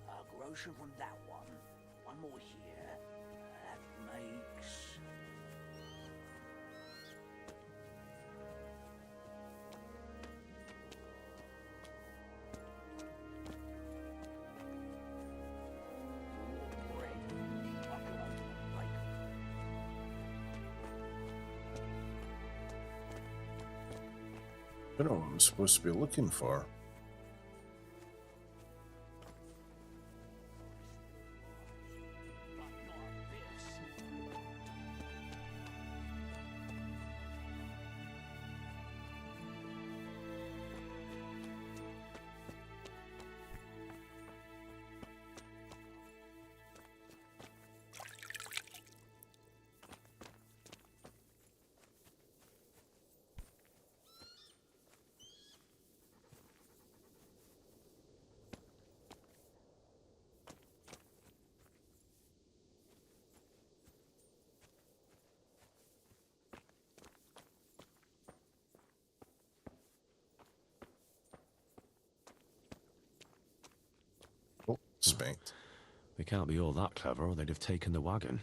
A grocer from that one. One more here. That makes... I don't know what I'm supposed to be looking for. Oh, spanked. They can't be all that clever or they'd have taken the wagon.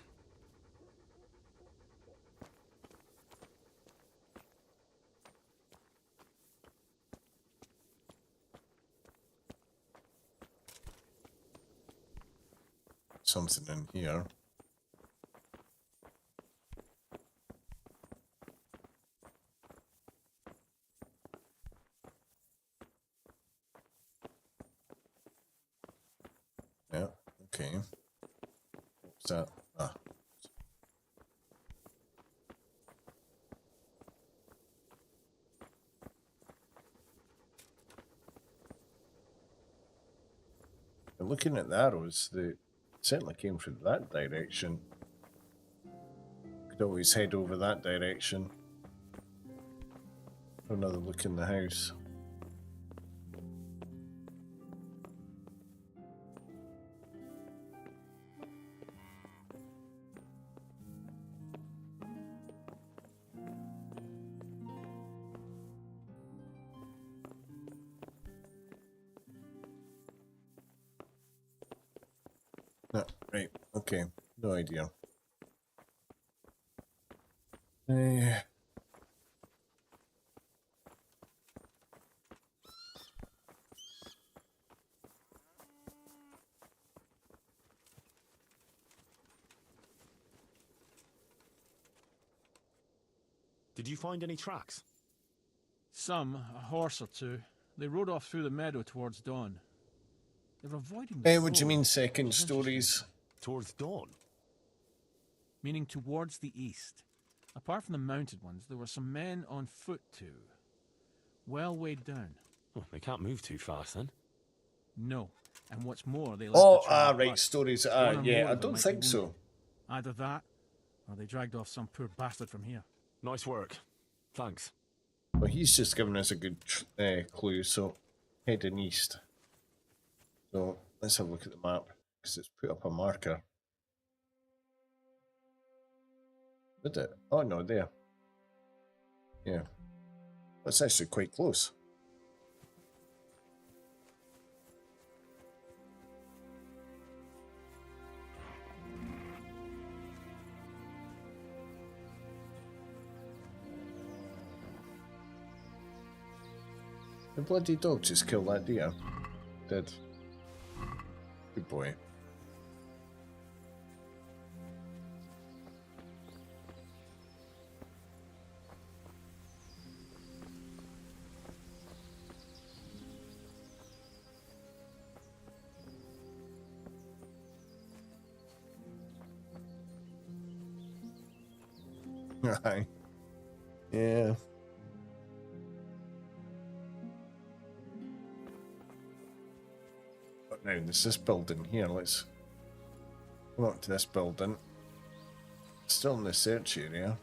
Something in here. Yeah, okay. What's that? Ah. And looking at the arrows, they certainly came from that direction. Could always head over that direction. Another look in the house. No, right, okay, no idea. Did you find any tracks? Some, a horse or two. They rode off through the meadow towards dawn. They were avoiding the What do you road, mean which second was stories? Towards dawn? meaning towards the east. Apart from the mounted ones, there were some men on foot too. Well weighed down. Well, they can't move too fast then. No. And what's more, they left Oh, the trail right, cut. stories. One or Yeah, more I of them don't might think be so. wounded. Either that, or they dragged off some poor bastard from here. Nice work. Thanks. Well, he's just given us a good clue, so heading east. So let's have a look at the map, because it's put up a marker. Did it? Oh no, there. Yeah. That's actually quite close. The bloody dog just killed that deer. Did. Good boy. Aye. Yeah. Now, there's this building here. Let's come up to this building. Still in the search area.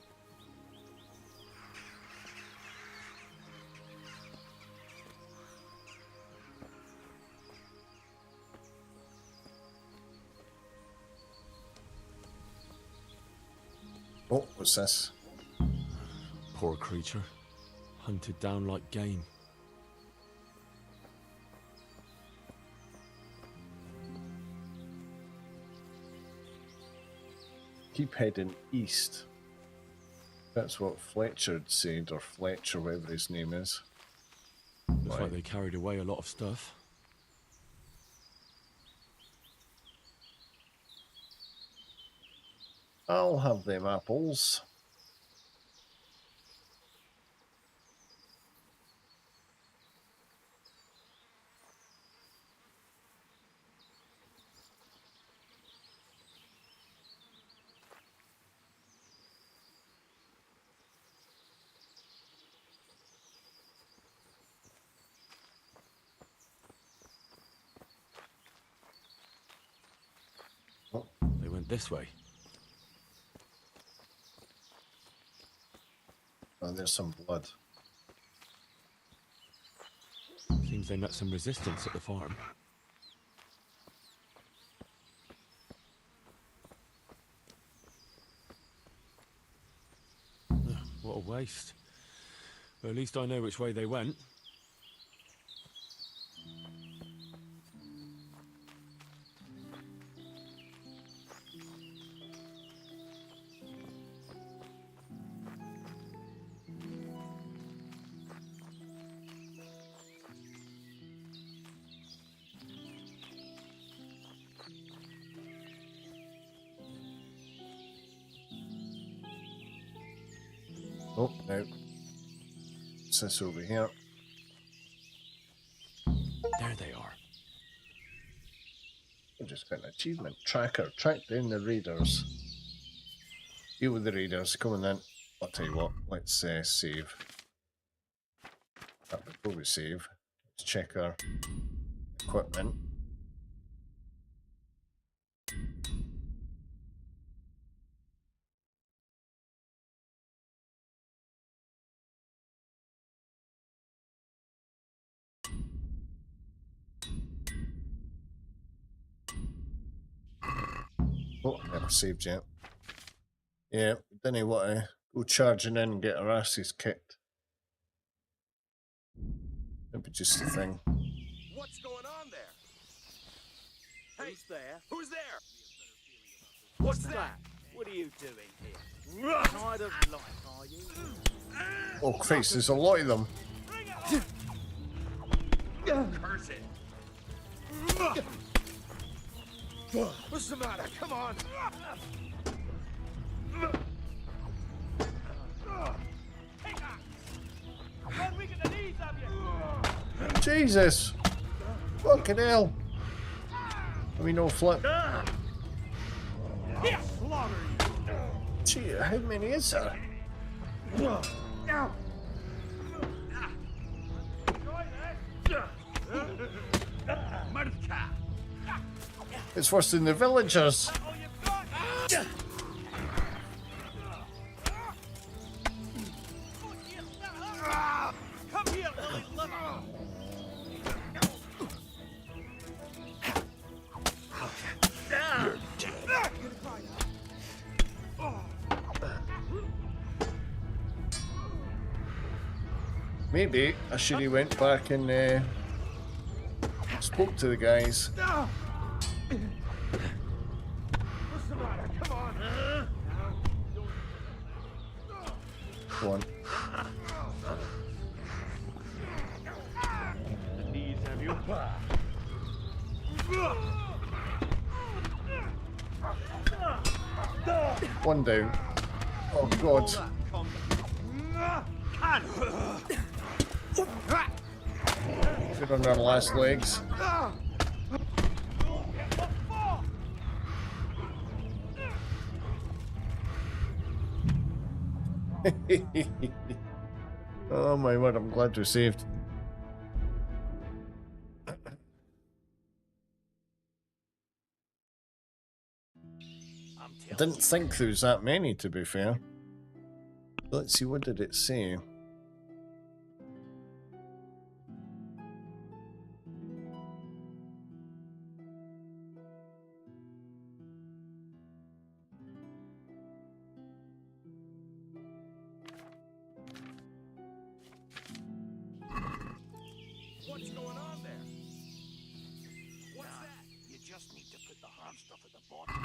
Oh, what's this? Poor creature. Hunted down like game. Keep heading east. That's what Fletcher had said, or Fletcher, whatever his name is. Looks like they carried away a lot of stuff. I'll have them apples. They went this way. Oh, there's some blood. Seems they met some resistance at the farm. What a waste. But at least I know which way they went. Oh, no. What's this over here? There they are. I just got an achievement tracker. Track down the raiders. Deal with the raiders. Come on then. I'll tell you what. Let's save. But before we save, let's check our equipment. Oh, never saved yet. Yeah, didn't want to go charging in and get our asses kicked. That'd be just the thing. What's going on there? Hey, who's there? Who's there? What's that? What are you doing here? Tired of life, are you? Oh, Christ, there's a lot of them. Curse it! What's the matter? Come on! Jesus! Fucking hell! Let me know, Flip. Gee, how many is there? It's worse than the villagers. Come here, Lily Liver! Maybe I should have went back and spoke to the guys. What's the matter? Come on! Go on. These have you. One down. Oh God. Good on our last legs. Oh my word, I'm glad we saved. I didn't think there was that many, to be fair. Let's see, what did it say? What's going on there? What's that? You just need to put the hard stuff at the bottom.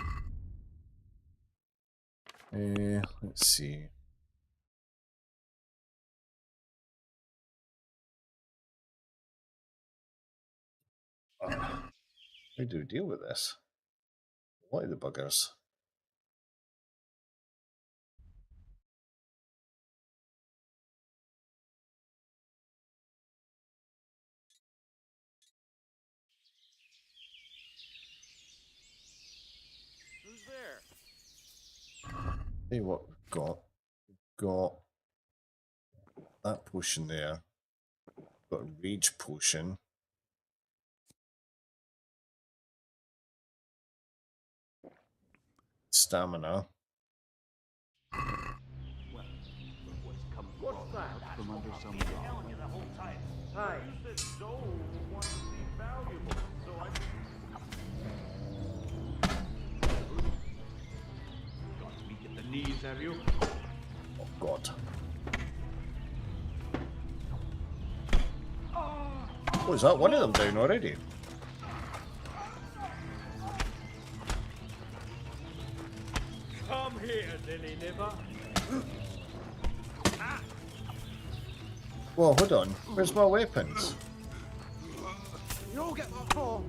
Let's see. How do we deal with this? What are the buggers? Who's there? Hey, what we've got that potion there. Got a rage potion. Stamina. What's that? From under some Telling you the whole time. Hey. You said Zoe wants to be valuable, so I... Got weak at the knees, have you? Oh God. Oh, is that one of them down already? Come here, lily liver. Whoa, hold on. Where's my weapons? You'll get my call.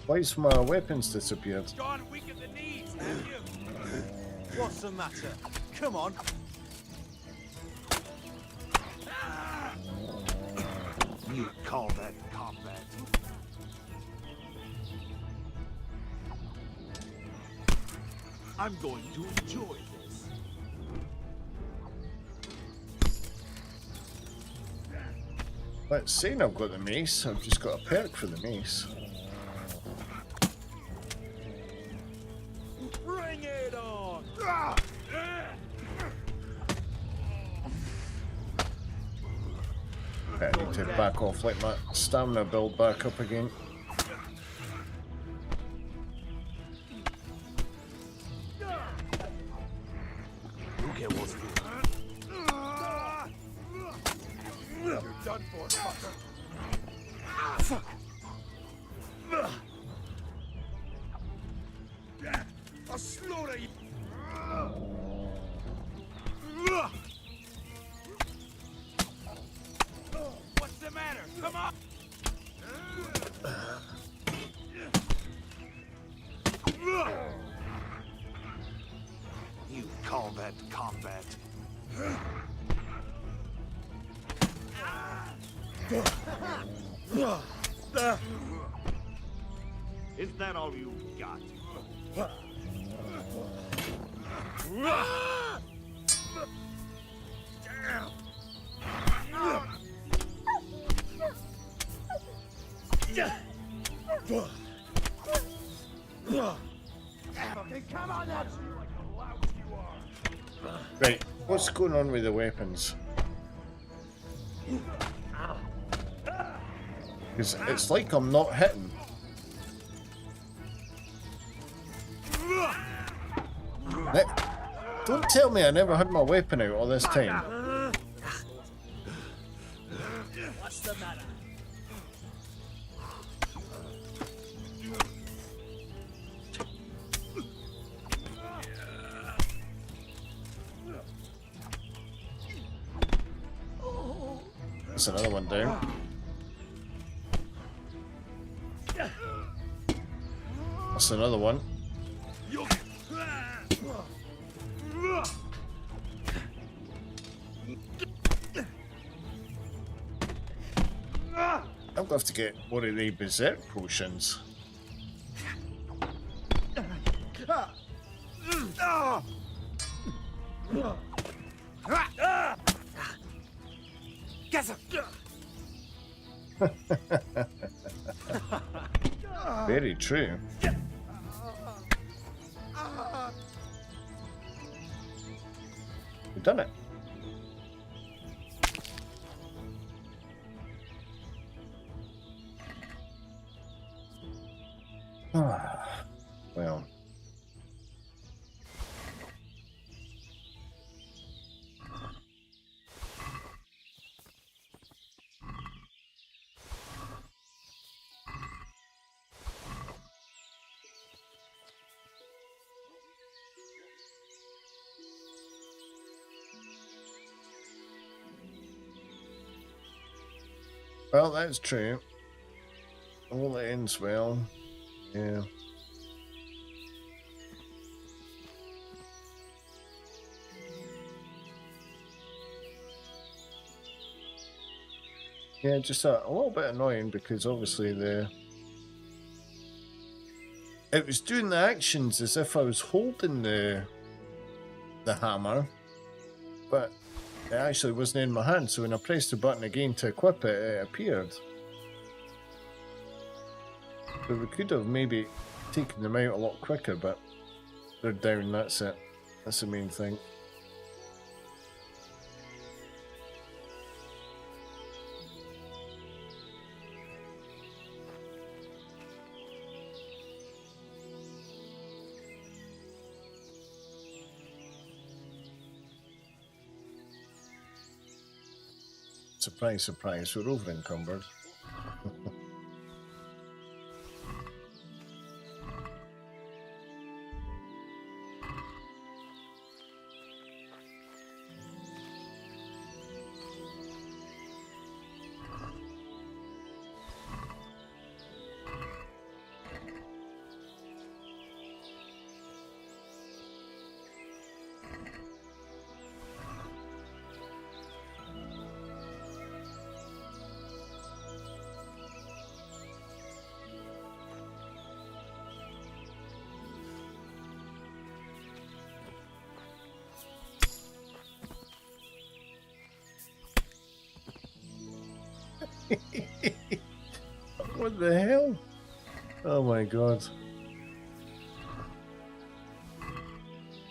Why's my weapons disappeared? Gone weak at the knees, have you? What's the matter? Come on. You call that combat? I'm going to enjoy this. Let's see, I've got the mace. I've just got a perk for the mace. Bring it on! I need to back off, let my stamina build back up again. You get what's for. You're done for, fucker. Fuck. I'll slaughter you. What's the matter? Come on. You call that combat? Is that all you got? Come on, that's like a louse you are. Right, what's going on with the weapons? Because it's like I'm not hitting. Don't tell me I never had my weapon out all this time. What's the matter? That's another one down. That's another one. I'm going to have to get one of the berserk potions. Get him! Very true. We've done it. Well. Well, that's true. All ends well. Yeah. Yeah, just a little bit annoying because obviously it was doing the actions as if I was holding the hammer, but it actually wasn't in my hand. So when I pressed the button again to equip it, it appeared. But we could have maybe taken them out a lot quicker, but they're down. That's it. That's the main thing. Surprise, surprise, we're over encumbered. What the hell? Oh my god.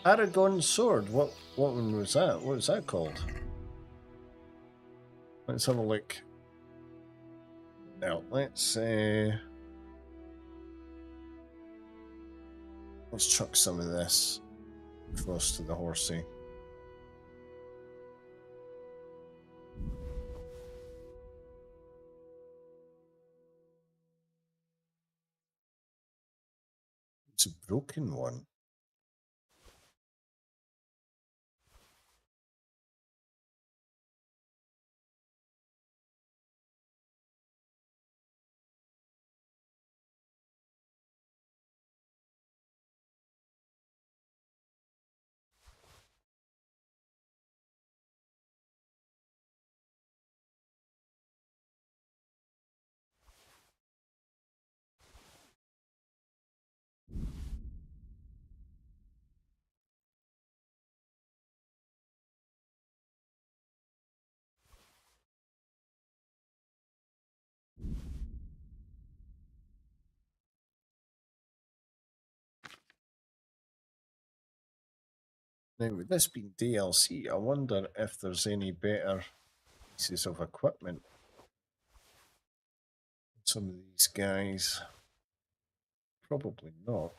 Aragon sword. What one was that? What was that called? Let's have a look. Now let's chuck some of this close to the horsey. It's a broken one. Now, with this being DLC, I wonder if there's any better pieces of equipment. Some of these guys, probably not.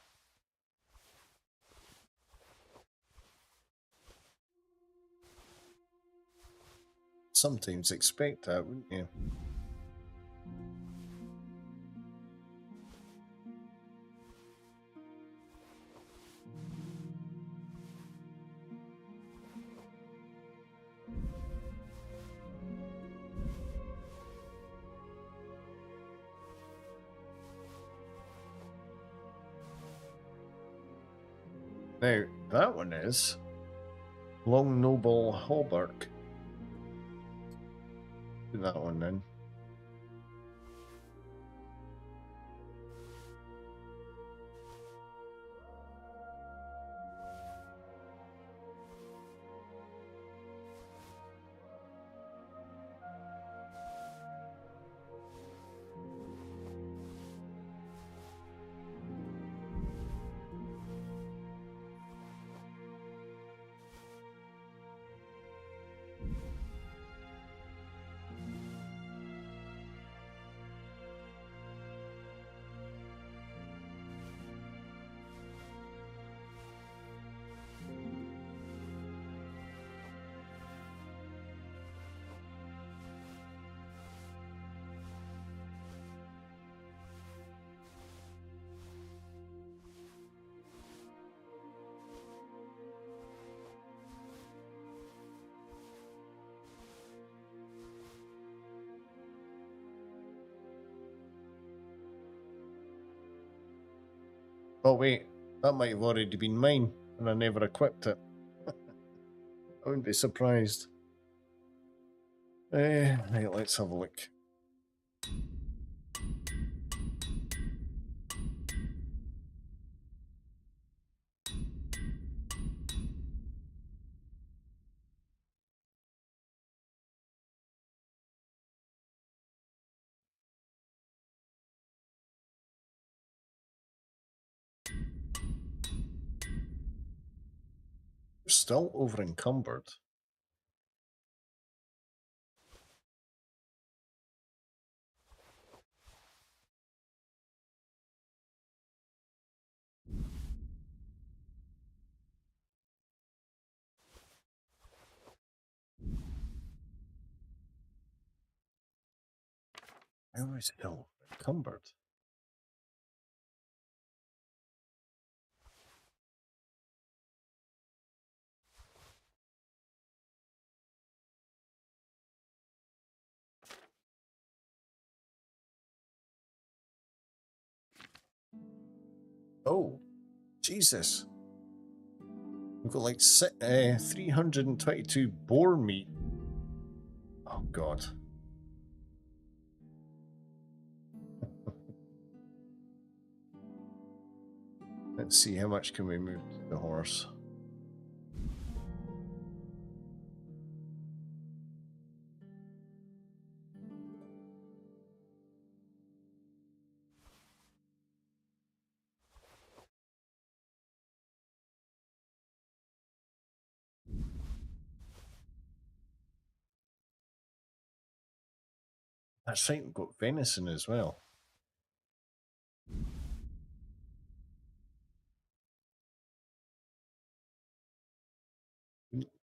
Sometimes expect that, wouldn't you? Now, that one is Long Noble Hauberk. Do that one then. Oh wait, that might have already been mine, and I never equipped it. I wouldn't be surprised. Right, let's have a look. We're still over encumbered. How are we still encumbered? Oh, Jesus. We've got like 322 boar meat. Oh, God. Let's see, how much can we move to the horse? That's right, we've got venison as well.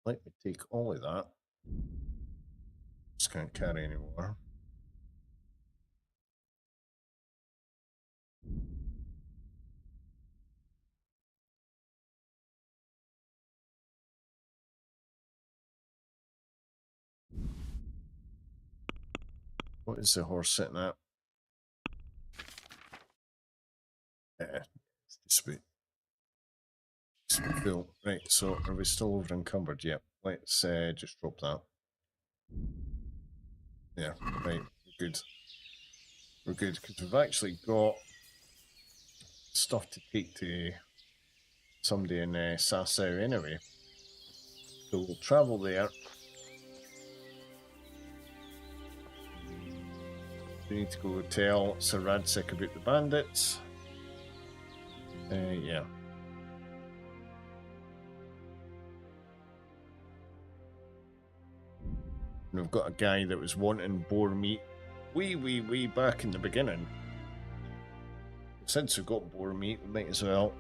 Let me take all of that. Just can't carry anymore. What is the horse sitting at? It's dispute. Cool. Right, so are we still over encumbered? Yep. Let's just drop that. Yeah, right, we're good. We're good, because we've actually got stuff to take to somebody in Sasau anyway. So we'll travel there. We need to go tell Sir Radsick about the bandits. Yeah. And we've got a guy that was wanting boar meat way back in the beginning. Since we've got boar meat, we might as well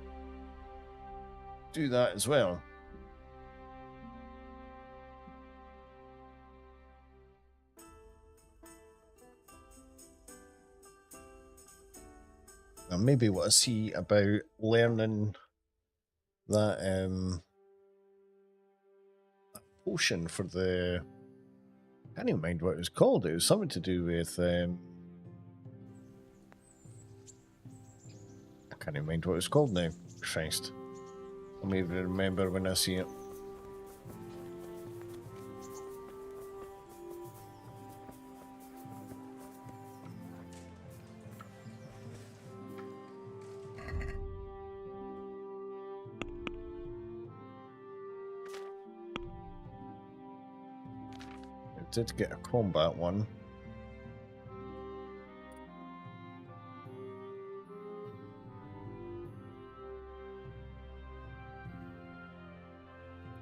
do that as well. And maybe what I see about learning that potion for the... I can't even mind what it was called. It was something to do with... I can't even mind what it was called now. Christ. I'll maybe remember when I see it. I did get a combat one.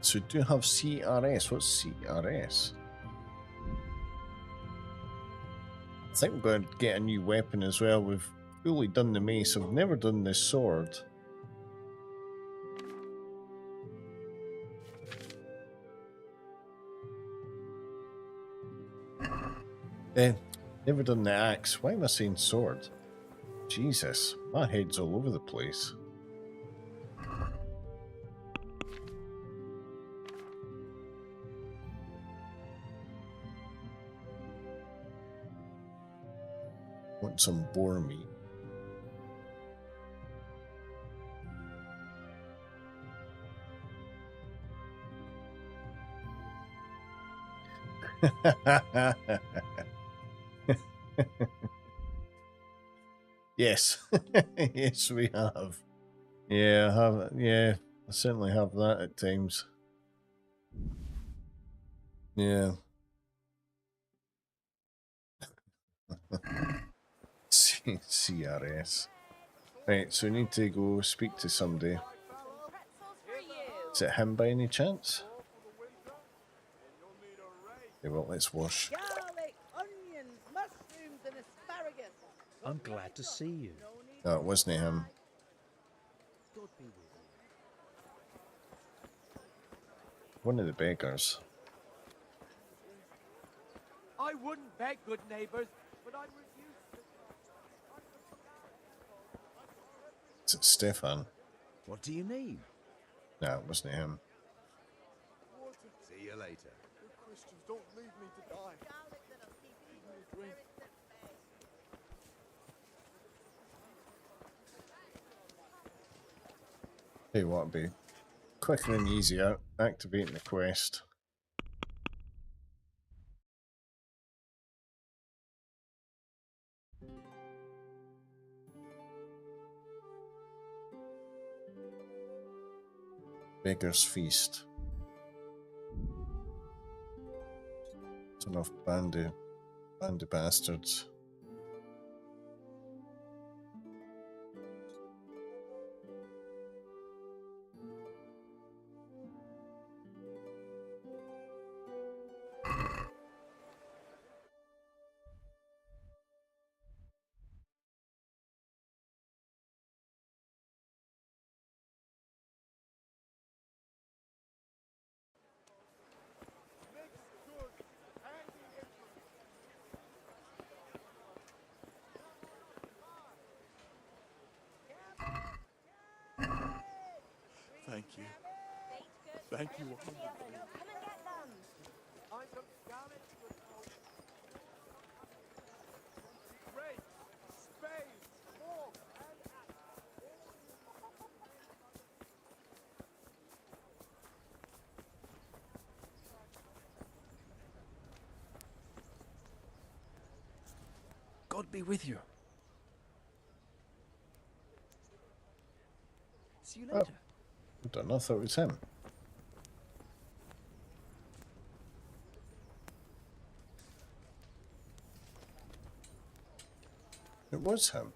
So we do have CRS. What's CRS? I think we're going to get a new weapon as well. We've fully done the mace. I've never done this sword. Never done the axe. Why am I saying sword? Jesus, my head's all over the place. Want some boar meat. Yes. Yes, we have. Yeah, I certainly have that at times. Yeah. CRS. Right, so we need to go speak to somebody. Is it him by any chance? Okay, well, let's wash. Garlic, onions, mushrooms, and asparagus. I'm glad to see you. No, it wasn't him. God be with you. One of the beggars. I wouldn't beg, good neighbours, but I'm reduced to... Is it Stefan? What do you need? No, it wasn't him. See you later. Christians, don't leave me to die. Hey, what be quicker and easier activating the quest. Beggar's Feast. Son of Band of Bustards. Thank you. Thank you wonderfully. I took garlic with rakes, spades, forks, and God be with you. See you later. I don't know, I thought it was him. It was him.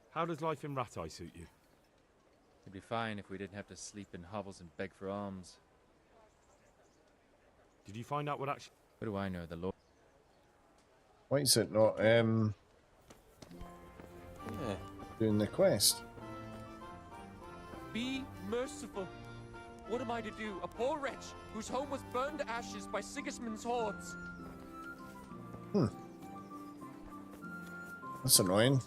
How does life in Rat Eye suit you? It'd be fine if we didn't have to sleep in hovels and beg for alms. Did you find out what actually... What do I know, the Lord? Why is it not doing the quest? Be merciful. What am I to do? A poor wretch whose home was burned to ashes by Sigismund's hordes. That's annoying.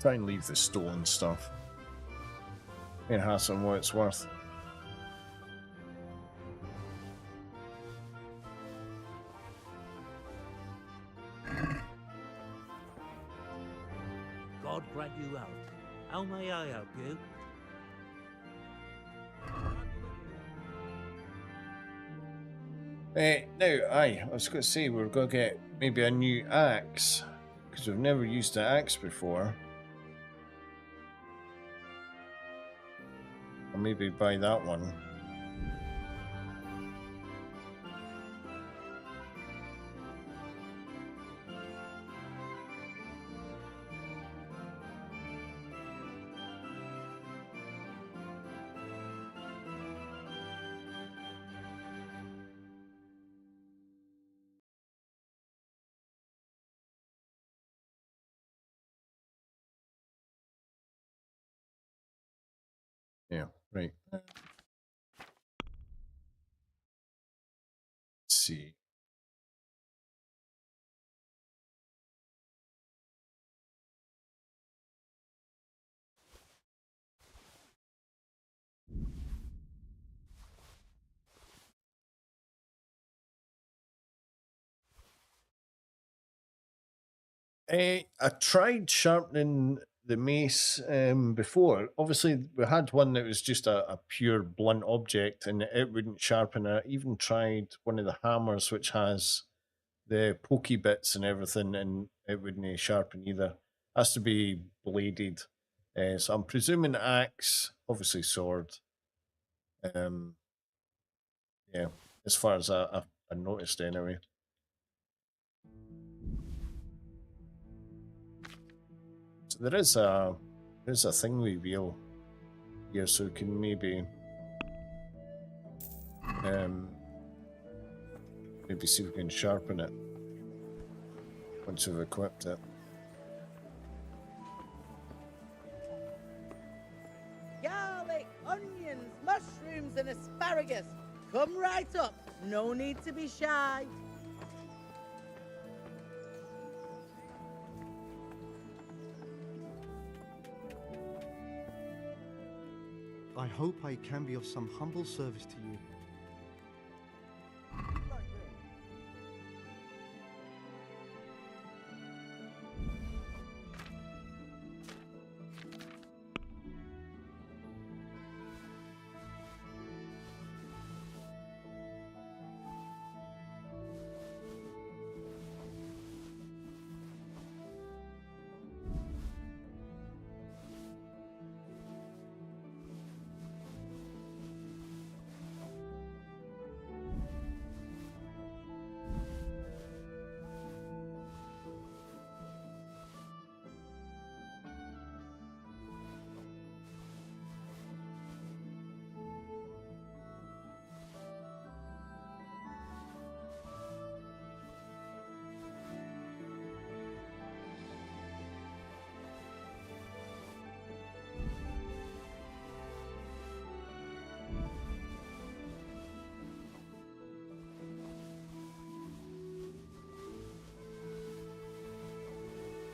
Try and leave the stolen stuff. It has on what it's worth. God grant you health. How may I help you? Now, aye, I was going to say we're going to get maybe a new axe, because we've never used the axe before. Or maybe buy that one. Right. Let's see. I tried sharpening the mace before. Obviously, we had one that was just a pure blunt object and it wouldn't sharpen. I even tried one of the hammers, which has the pokey bits and everything, and it wouldn't sharpen either. Has to be bladed. So I'm presuming axe, obviously sword. Yeah, as far as I noticed anyway. So there's a thing we wheel here, so we can maybe maybe see if we can sharpen it once we've equipped it. Garlic, onions, mushrooms, and asparagus. Come right up. No need to be shy. I hope I can be of some humble service to you.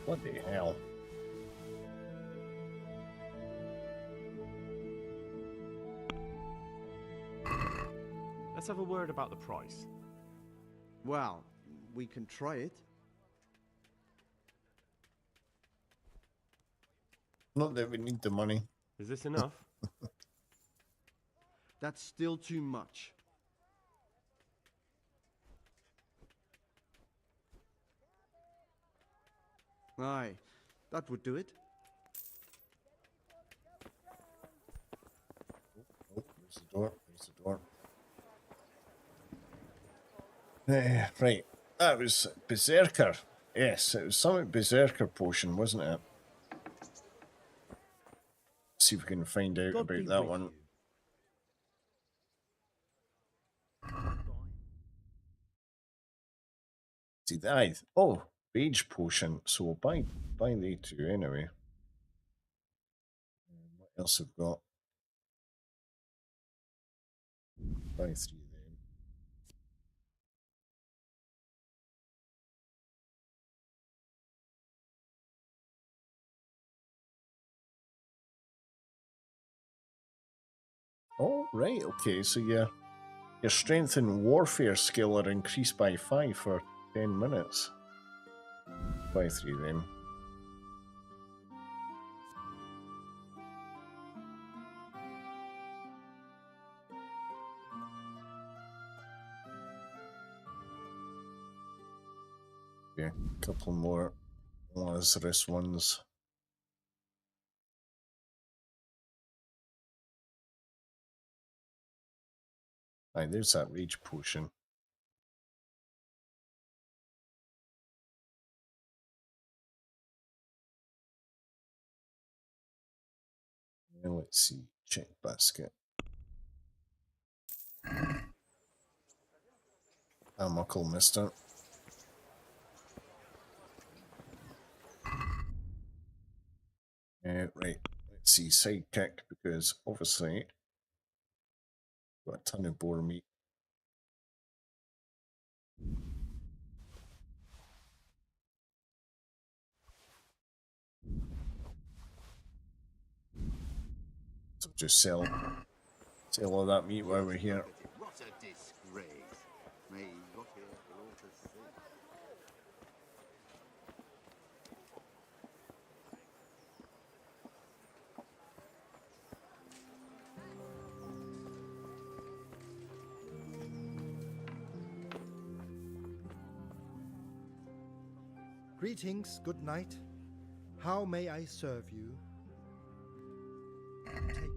What the hell? Let's have a word about the price. Well, we can try it. Not that we need the money. Is this enough? That's still too much. Aye, that would do it. Oh, there's the door. There's the door. Right. That was Berserker. Yes, it was something Berserker potion, wasn't it? See if we can find out about that one. See that? Oh, Rage potion. So we'll buy the two anyway. What else have we got? Buy 3 of them. Oh, right, okay, so your strength and warfare skill are increased by 5 for 10 minutes. Buy 3 of them. Yeah, a couple more Lazarus ones. Aye, there's that rage potion. Yeah, let's see. Check basket. Muckle, mister. Right, let's see. Sidekick, because obviously Got a ton of boar meat. So just sell all that meat while we're here. What a disgrace. May he rot here for all to see. Greetings, good night. How may I serve you? Take care.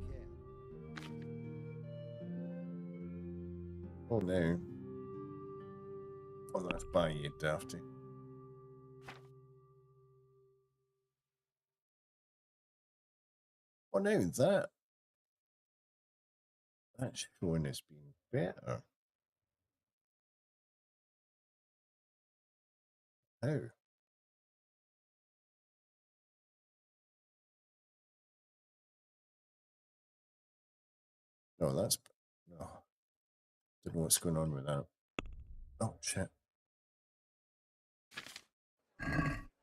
Oh no. Oh, that's by you, Dafty. Oh no, that's showing as being better. Oh. No, that's no. Don't know what's going on with that. Oh shit.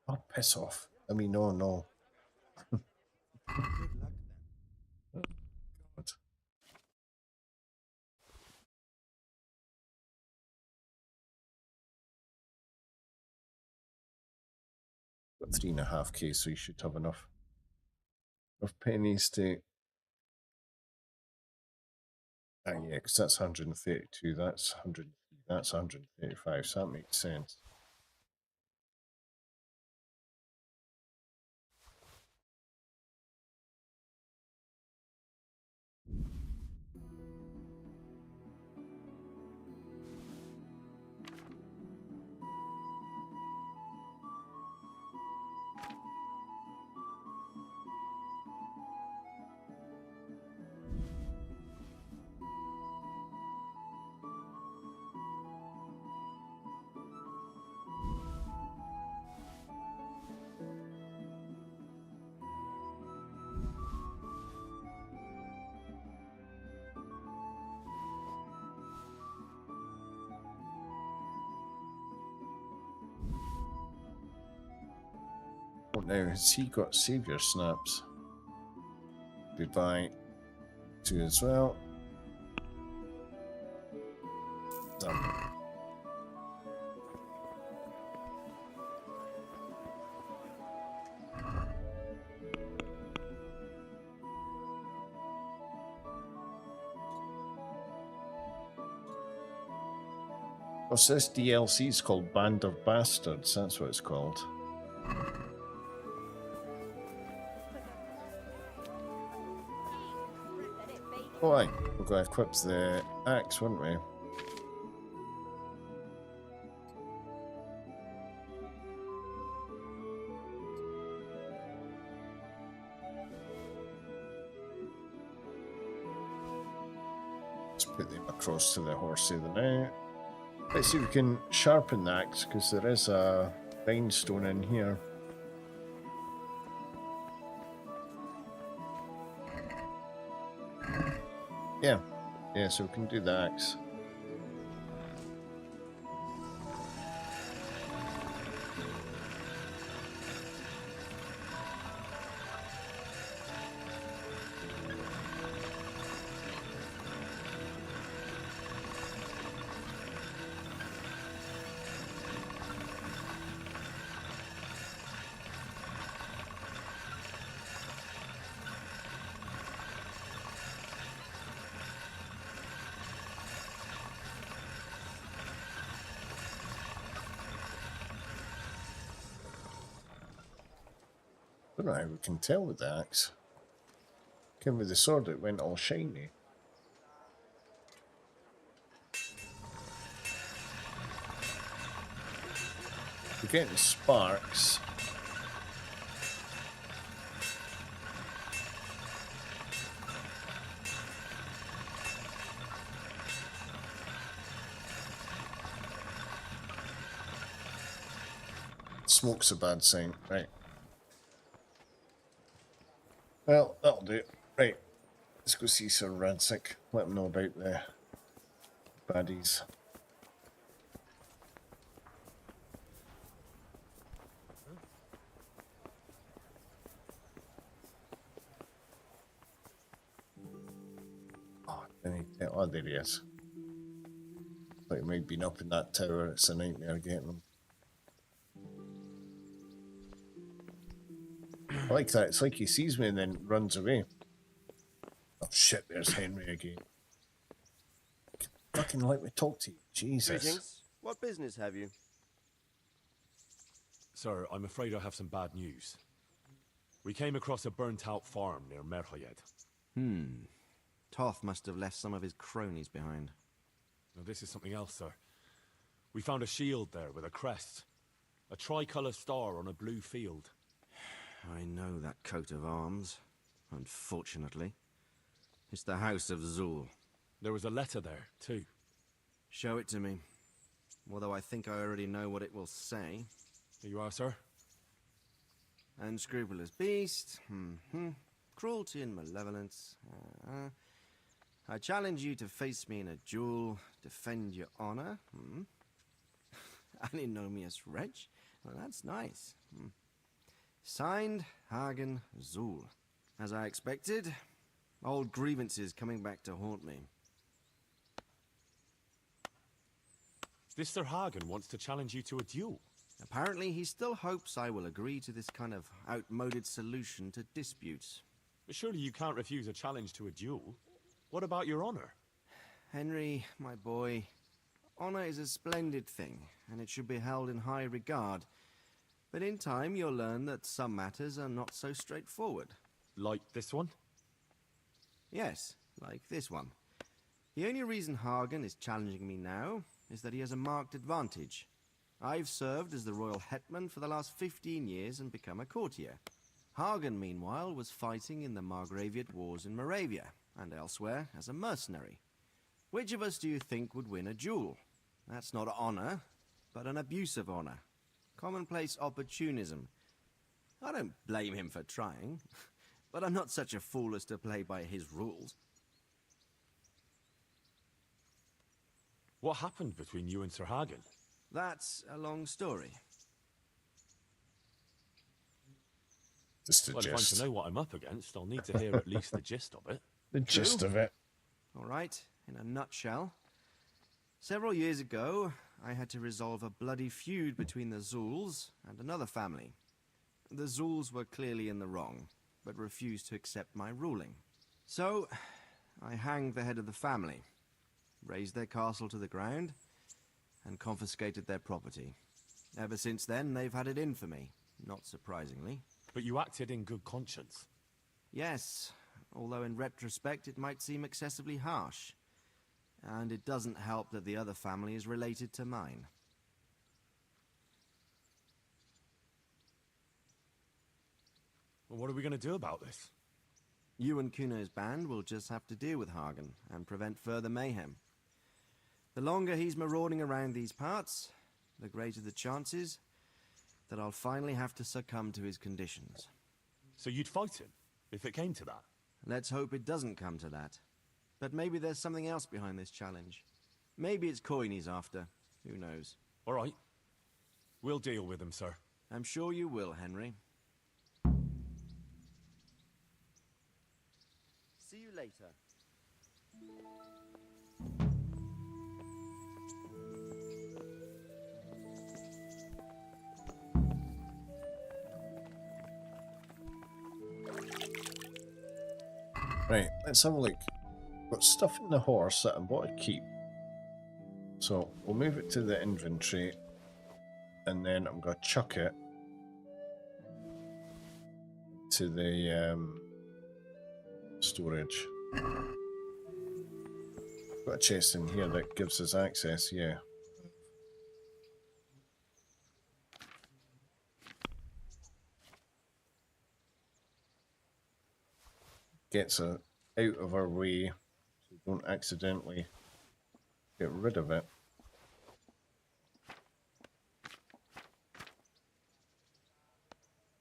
Oh, piss off. I mean, no. Good luck then. God. Got 3.5k, so you should have enough pennies to. Ah, yeah, because that's 132. That's 100. That's 135. So that makes sense. Oh, now has he got savior snaps? Goodbye. 2 as well. Done. What's this DLC? It's called Band of Bustards. That's what it's called. Oh, aye. We're going to equip the axe, weren't we? Let's put them across to the horse either now. Let's see if we can sharpen the axe, because there is a rhinestone in here. Yeah, so we can do the axe. I don't know how we can tell with the axe. Came with the sword, it went all shiny. We're getting sparks. Smoke's a bad sign, right. Well, that'll do. Right, let's go see Sir Radsick. Let him know about the baddies. Oh, there he is. But he might have been up in that tower. It's a nightmare getting him. I like that. It's like he sees me and then runs away. Oh shit, there's Henry again. Fucking let me talk to you. Jesus. Greetings. What business have you? Sir, I'm afraid I have some bad news. We came across a burnt-out farm near Merhoyed. Toth must have left some of his cronies behind. Now, this is something else, sir. We found a shield there with a crest. A tricolour star on a blue field. I know that coat of arms, unfortunately. It's the House of Zul. There was a letter there, too. Show it to me. Although I think I already know what it will say. Here you are, sir. Unscrupulous beast. Cruelty and malevolence. I challenge you to face me in a duel, defend your honor. Antinomious wretch. Well, that's nice. Signed, Hagen Zul. As I expected, old grievances coming back to haunt me. This Sir Hagen wants to challenge you to a duel. Apparently, he still hopes I will agree to this kind of outmoded solution to disputes. But surely you can't refuse a challenge to a duel. What about your honor? Henry, my boy, honor is a splendid thing, and it should be held in high regard. But in time, you'll learn that some matters are not so straightforward. Like this one? Yes, like this one. The only reason Hagen is challenging me now is that he has a marked advantage. I've served as the royal hetman for the last 15 years and become a courtier. Hagen, meanwhile, was fighting in the Margraviate Wars in Moravia and elsewhere as a mercenary. Which of us do you think would win a duel? That's not honor, but an abuse of honor. Commonplace opportunism. I don't blame him for trying, but I'm not such a fool as to play by his rules. What happened between you and Sir Hagen? That's a long story. Just the Well, if I'm gist. to know what I'm up against, I'll need to hear at least the gist of it. The gist of it. All right, in a nutshell. Several years ago, I had to resolve a bloody feud between the Zuls and another family. The Zuls were clearly in the wrong, but refused to accept my ruling. So, I hanged the head of the family, razed their castle to the ground, and confiscated their property. Ever since then, they've had it in for me, not surprisingly. But you acted in good conscience. Yes, although in retrospect it might seem excessively harsh. And it doesn't help that the other family is related to mine. Well, what are we going to do about this? You and Kuno's band will just have to deal with Hagen and prevent further mayhem. The longer he's marauding around these parts, the greater the chances that I'll finally have to succumb to his conditions. So you'd fight him, if it came to that? Let's hope it doesn't come to that. But maybe there's something else behind this challenge. Maybe it's coin he's after. Who knows? All right. We'll deal with him, sir. I'm sure you will, Henry. See you later. Right, let's have a look. Got stuff in the horse that I want to keep. So we'll move it to the inventory, and then I'm going to chuck it to the storage. Got a chest in here that gives us access, yeah. Gets it out of our way so we don't accidentally get rid of it.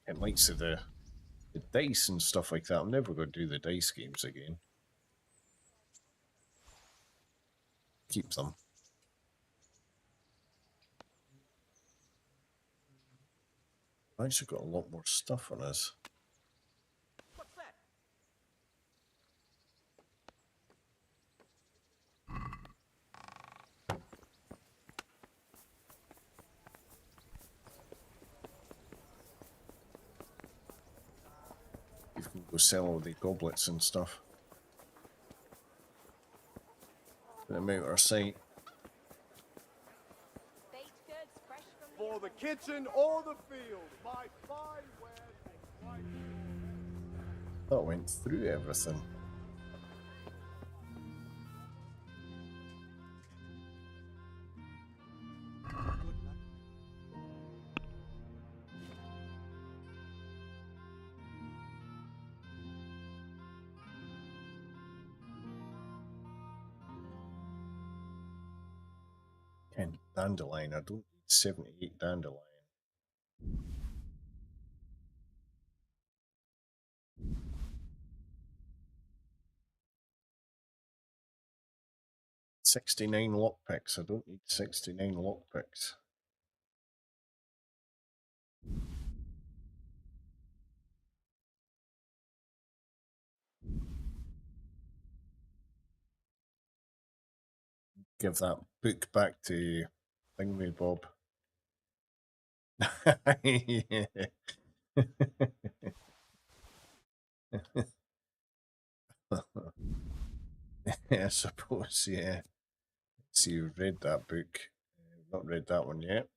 It likes the dice and stuff like that. I'm never going to do the dice games again. keep them. I've actually got a lot more stuff on us. You can go sell all the goblets and stuff. Put them out of our sight. For the kitchen or the field, my fine wares will right. That went through everything. And dandelion, I don't need 78 dandelion. $69 lockpicks. I don't need 69 lockpicks. Give that book back to you, Thingy Bob. Yeah. I suppose, yeah. So you've read that book. Not read that one yet.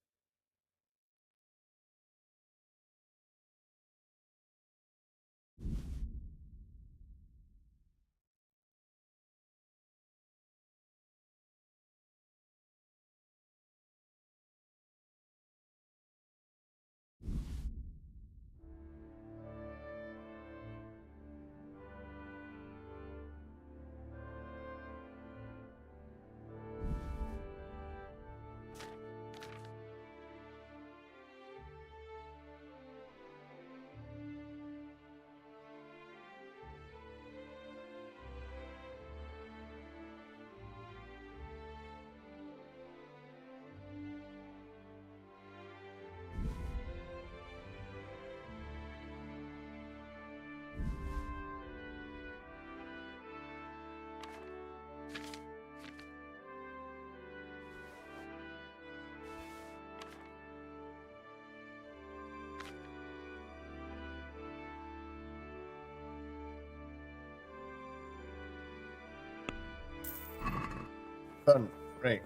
Done. Right.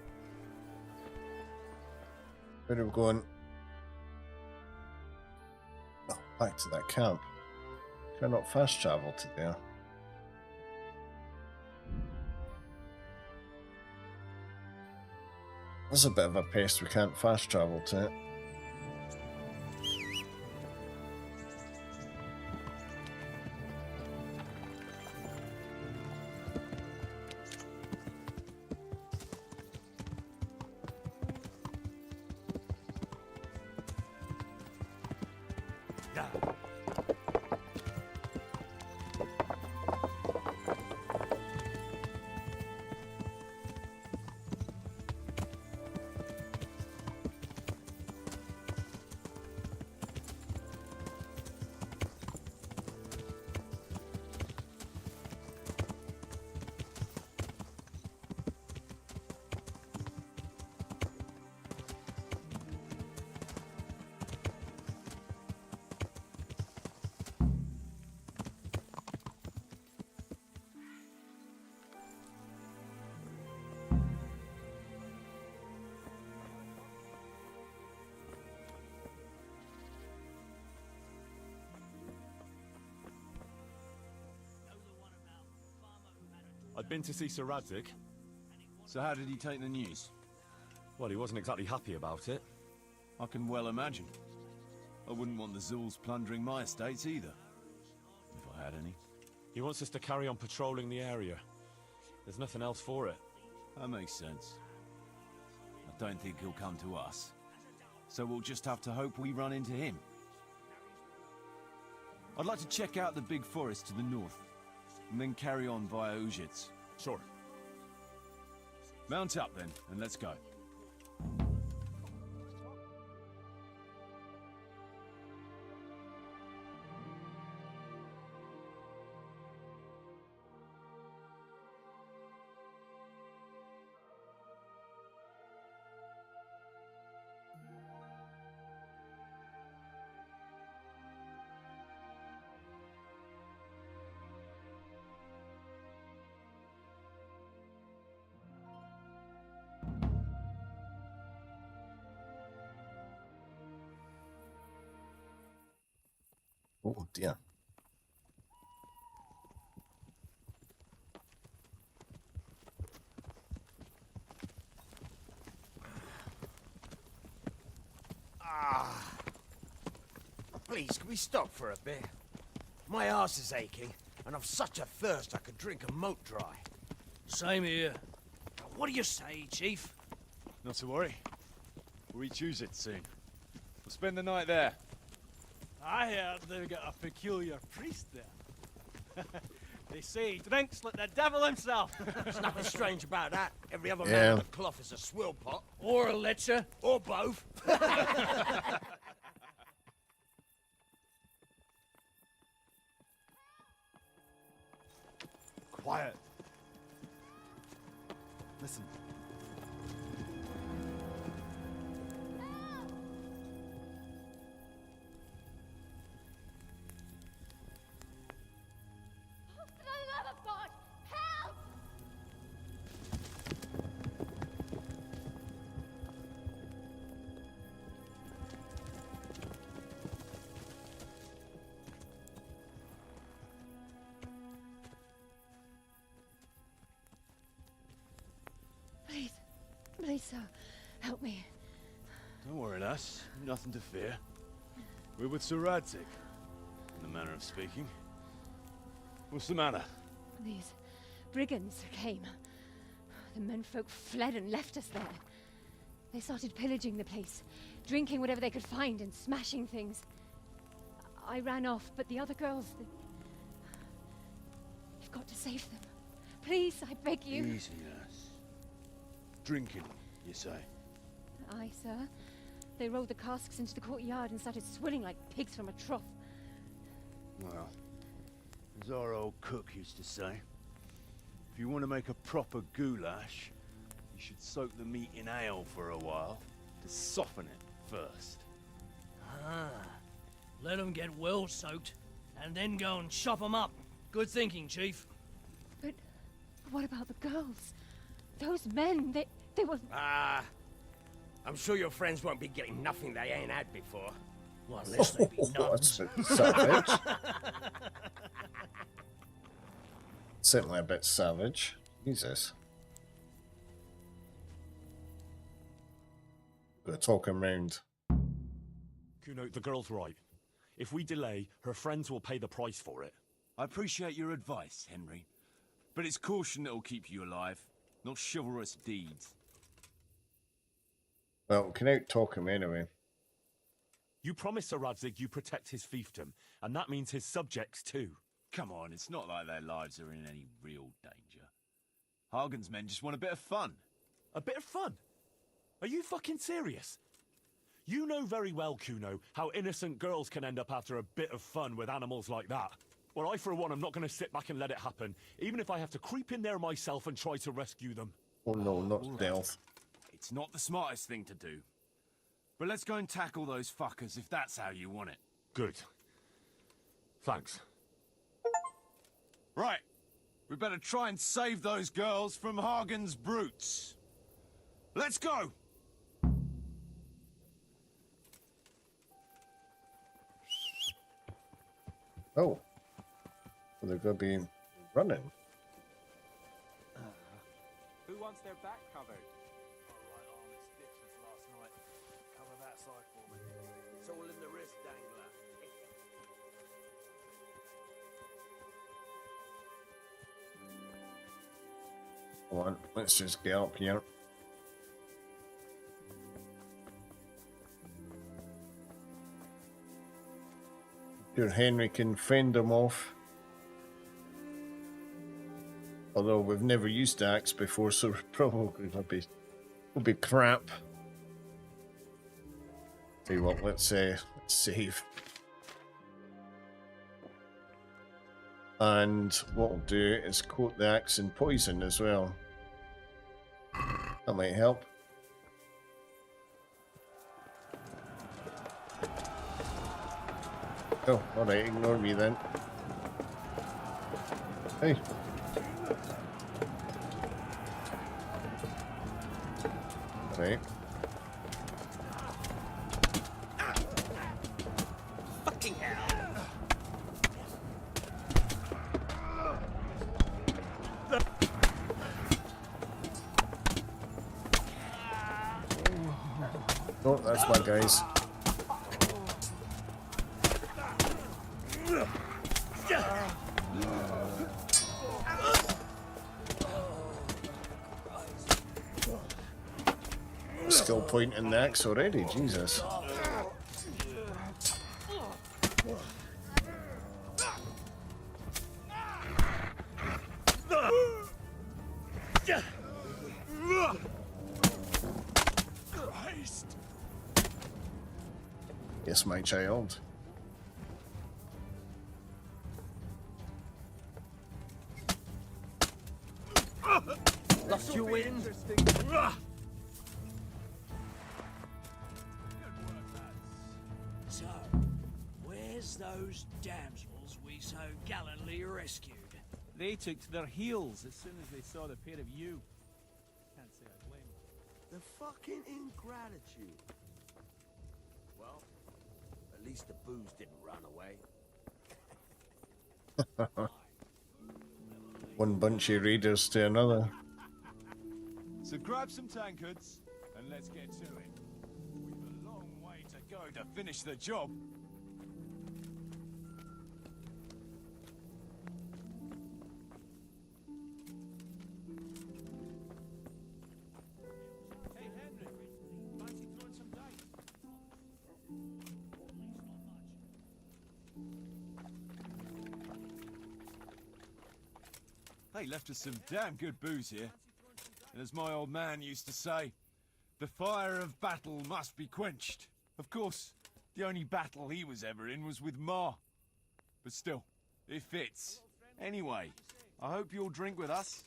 Where are we going? Oh, back to that camp. Can I not fast travel to there? There's a bit of a pest, we can't fast travel to it. I'd been to see Sir Radzik. So how did he take the news? Well, he wasn't exactly happy about it. I can well imagine. I wouldn't want the Zulls plundering my estates either. If I had any. He wants us to carry on patrolling the area. There's nothing else for it. That makes sense. I don't think he'll come to us. So we'll just have to hope we run into him. I'd like to check out the big forest to the north, and then carry on via Ujits. Sure. Mount up then, and let's go. Oh dear. Please, can we stop for a bit? My arse is aching, and I've such a thirst I could drink a moat dry. Same here. What do you say, Chief? Not to worry. We'll re-choose it soon. We'll spend the night there. I heard they've got a peculiar priest there. They say he drinks like the devil himself. There's nothing strange about that. Every other Yeah. man with a cloth is a swill pot. Or a lecher. Or both. Quiet. Listen. For the love of God, help! Please, please, sir, help me. Don't worry, lass. Nothing to fear. We're with Sir Radzig, in the manner of speaking. What's the matter? These brigands came. The menfolk fled and left us there. They started pillaging the place, drinking whatever they could find and smashing things. I ran off, but the other girls, you've got to save them. Please, I beg you. Easy, lass. Drinking, you say? Aye, sir. They rolled the casks into the courtyard and started swilling like pigs from a trough. Well, as our old cook used to say, if you want to make a proper goulash, you should soak the meat in ale for a while to soften it first. Ah, let them get well soaked, and then go and chop them up. Good thinking, Chief. But what about the girls? Those men, they were... Ah, I'm sure your friends won't be getting nothing they ain't had before. Well, unless they be nuns. That's savage. Certainly a bit savage. Jesus. Gotta talk him round. Kuno, the girl's right. If we delay, her friends will pay the price for it. I appreciate your advice, Henry. But it's caution that'll keep you alive, not chivalrous deeds. Well, we can out-talk him anyway. You promised Sir Radzig you protect his fiefdom, and that means his subjects too. Come on, it's not like their lives are in any real danger. Hagen's men just want a bit of fun. A bit of fun? Are you fucking serious? You know very well, Kuno, how innocent girls can end up after a bit of fun with animals like that. Well, I, for one, am not going to sit back and let it happen, even if I have to creep in there myself and try to rescue them. Oh no, not stealth. It's not the smartest thing to do. But let's go and tackle those fuckers if that's how you want it. Good. Thanks. Right. We better try and save those girls from Hagen's brutes. Let's go! Oh. So they're going to be running. Who wants their back covered? It's all in the wrist dangler. Come on, let's just get up here. Sure, Henry can fend them off. Although we've never used the axe before, so probably will be crap. Tell you what, let's save. And what we'll do is coat the axe in poison as well. That might help. Oh, alright, ignore me then. Hey. Alright. Fucking hell! Oh, that's my guys. Skill point in the axe already, Jesus. Yes, my child. Lost your wind? So, where's those damsels we so gallantly rescued? They took to their heels as soon as they saw the pair of you. Can't say I blame them. The fucking ingratitude. Well, at least the booze didn't run away. One bunch of raiders to another. So grab some tankards and let's get to it. We've a long way to go to finish the job. Hey, Henry, fancy throwing some dice? They left us some damn good booze here. And as my old man used to say, the fire of battle must be quenched. Of course, the only battle he was ever in was with Ma. But still, it fits. Anyway, I hope you'll drink with us.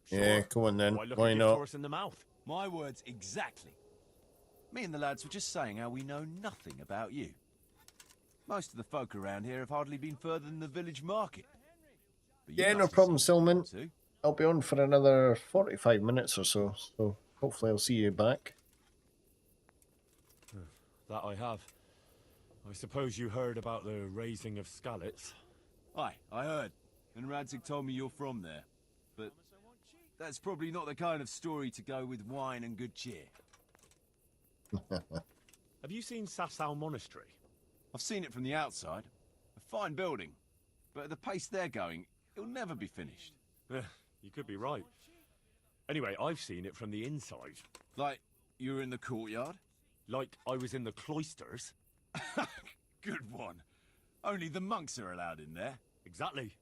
Yeah, come on then. Why look Why a gift not? horse in the mouth? My words exactly. Me and the lads were just saying how we know nothing about you. Most of the folk around here have hardly been further than the village market. But you Yeah, no must have problem, seen Silman. too. I'll be on for another 45 minutes or so, so hopefully I'll see you back. That I have. I suppose you heard about the raising of Skalitz. Aye, I heard. And Radzig told me you're from there. But that's probably not the kind of story to go with wine and good cheer. Have you seen Sasau Monastery? I've seen it from the outside. A fine building. But at the pace they're going, it'll never be finished. You could be right. Anyway, I've seen it from the inside. Like, you were in the courtyard? Like I was in the cloisters? Good one. Only the monks are allowed in there. Exactly.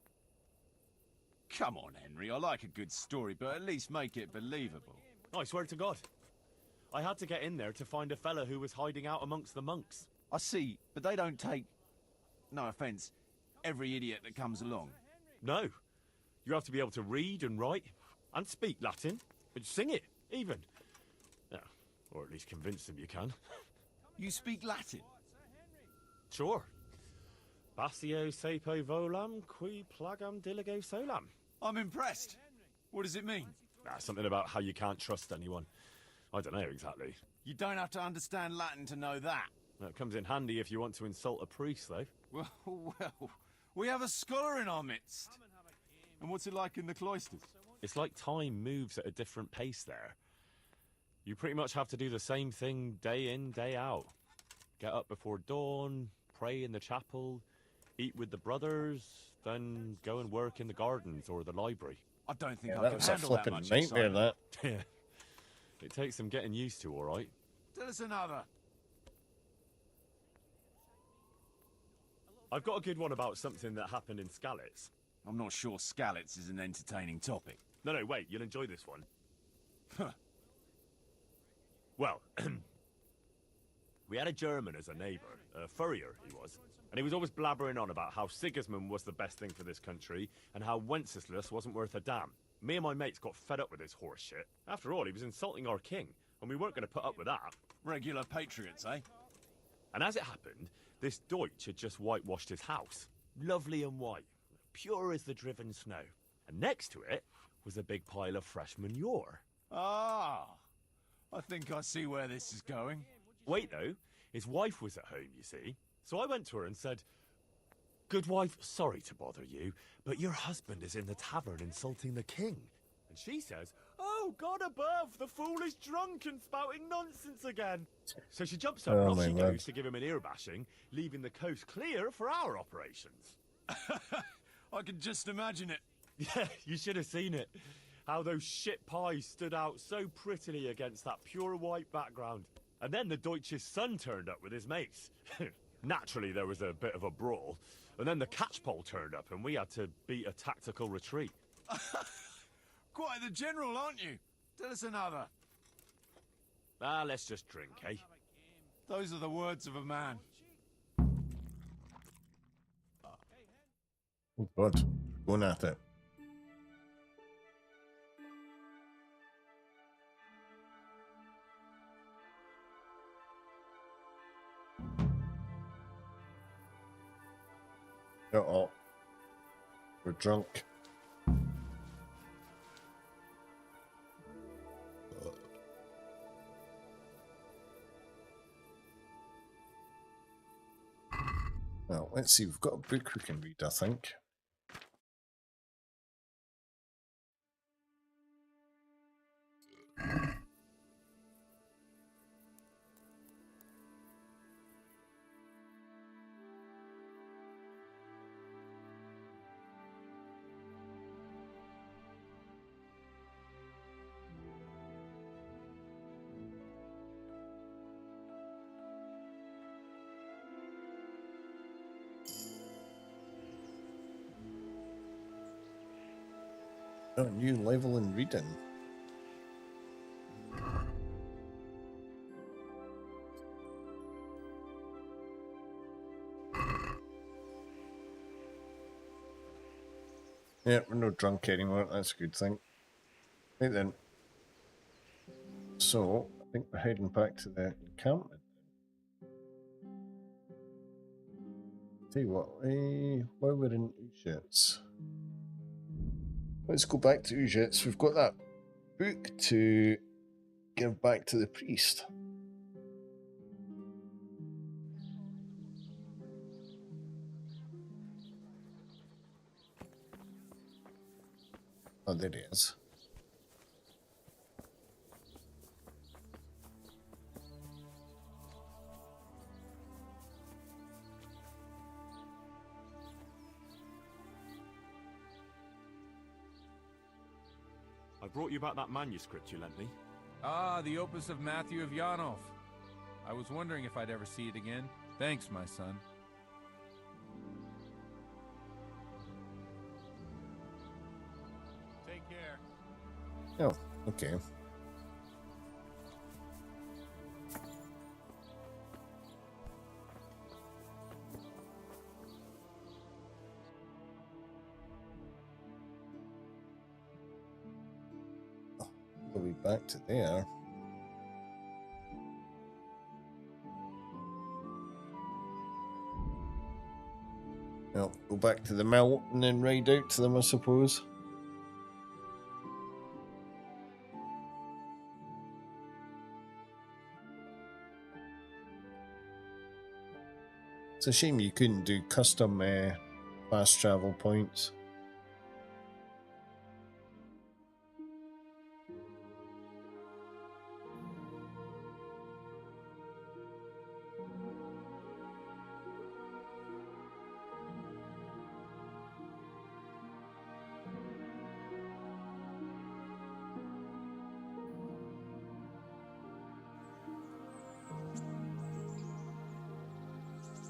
Come on, Henry. I like a good story, but at least make it believable. I swear to God. I had to get in there to find a fella who was hiding out amongst the monks. I see, but they don't take, no offence, every idiot that comes along. No. You have to be able to read and write, and speak Latin, and sing it, even. Yeah, or at least convince them you can. You speak Latin? Sure. Basio sepo volam, qui plagam diligo solam. I'm impressed. What does it mean? Something about how you can't trust anyone. I don't know exactly. You don't have to understand Latin to know that. That comes in handy if you want to insult a priest, though. Well, we have a scholar in our midst. And what's it like in the cloisters? It's like time moves at a different pace there. You pretty much have to do the same thing day in, day out. Get up before dawn, pray in the chapel, eat with the brothers, then go and work in the gardens or the library. I don't think Yeah, I that can was a handle that flippin' much nightmare, excitement. that. Yeah. It takes some getting used to, all right. Tell us another. I've got a good one about something that happened in Skalitz. I'm not sure Skalitz is an entertaining topic. No, wait, you'll enjoy this one. Well, we had a German as a neighbour, a furrier he was, and he was always blabbering on about how Sigismund was the best thing for this country, and how Wenceslas wasn't worth a damn. Me and my mates got fed up with his horse shit. After all, he was insulting our king, and we weren't going to put up with that. Regular patriots, eh? And as it happened, this Deutsch had just whitewashed his house. Lovely and white, pure as the driven snow. And next to it was a big pile of fresh manure. Ah, I think I see where this is going. Wait, though, his wife was at home, you see. So I went to her and said, "Good wife, sorry to bother you, but your husband is in the tavern insulting the king." And she says, "Oh, God above, the fool is drunk and spouting nonsense again." So she jumps up and off she goes to give him an ear bashing, leaving the coast clear for our operations. I can just imagine it. Yeah, you should have seen it. How those shit pies stood out so prettily against that pure white background. And then the Deutsch's son turned up with his mates. Naturally, there was a bit of a brawl. And then the catchpole turned up and we had to beat a tactical retreat. Quite the general, aren't you? Tell us another. Let's just drink, eh? Those are the words of a man. Oh God, going at it. Uh-oh. We're drunk. Well, let's see. We've got a book we can read, I think. A new level in reading. Yeah, we're not drunk anymore. That's a good thing. Right then. So, I think we're heading back to the encampment. Tell you what, while we're in Ujets, let's go back to Ujets. We've got that book to give back to the priest. Oh, there he is. I brought you back that manuscript you lent me. Ah, the opus of Matthew of Yanov. I was wondering if I'd ever see it again. Thanks, my son. Take care. Oh, okay. We'll be back to there. Well, go back to the mill and then ride out to them, I suppose. It's a shame you couldn't do custom fast travel points.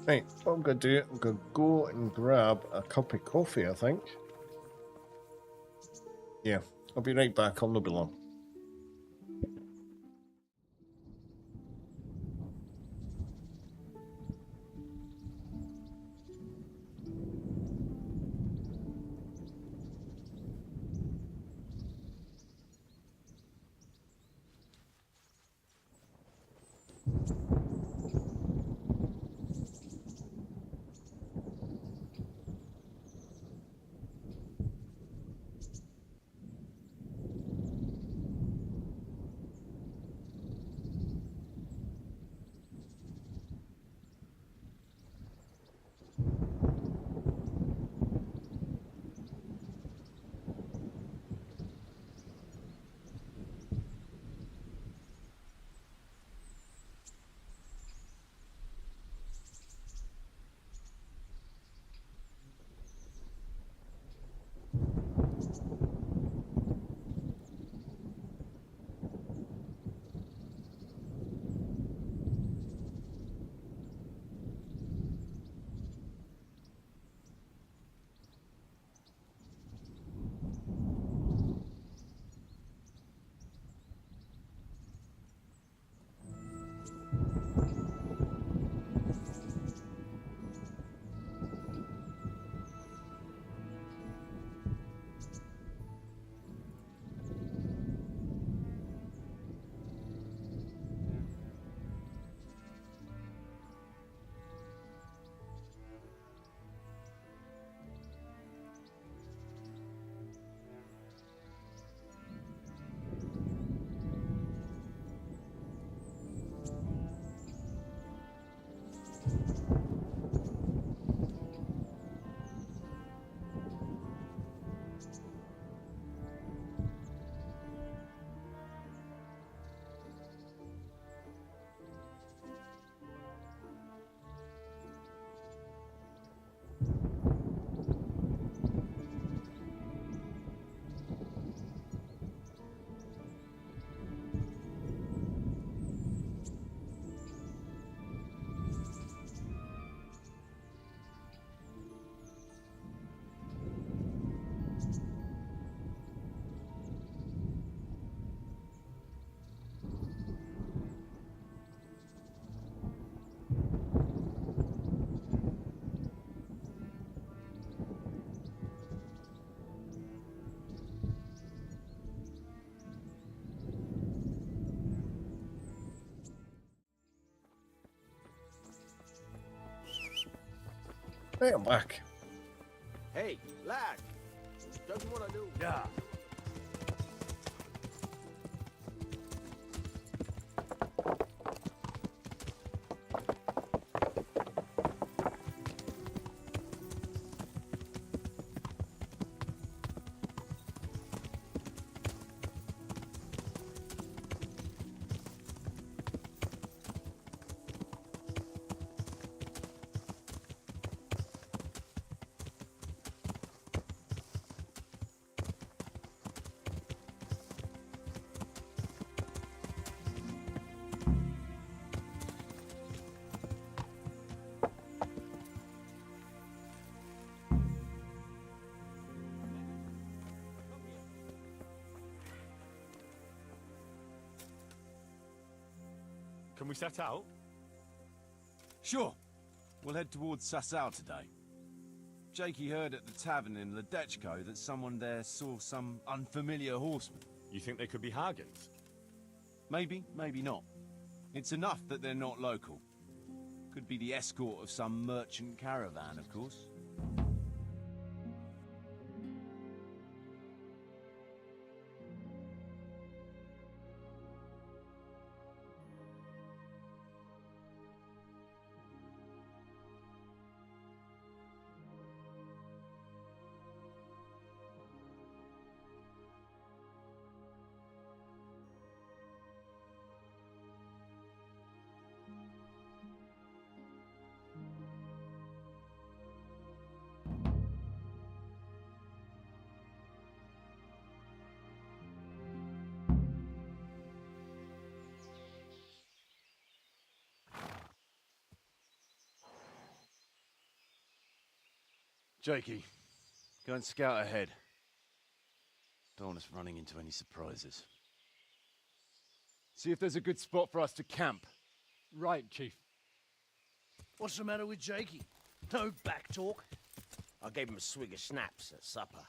Right, what I'm going to do, I'm going to go and grab a cup of coffee, I think. Yeah, I'll be right back. I'll not be long. Right, I'm back. Hey, lad! Don't you want to know? Yeah. Can we set out? Sure. We'll head towards Sasau today. Jakey heard at the tavern in Ledechko that someone there saw some unfamiliar horseman. You think they could be Hargans? Maybe, maybe not. It's enough that they're not local. Could be the escort of some merchant caravan, of course. Jakey, go and scout ahead. Don't want us running into any surprises. See if there's a good spot for us to camp. Right, Chief. What's the matter with Jakey? No back talk? I gave him a swig of schnapps at supper.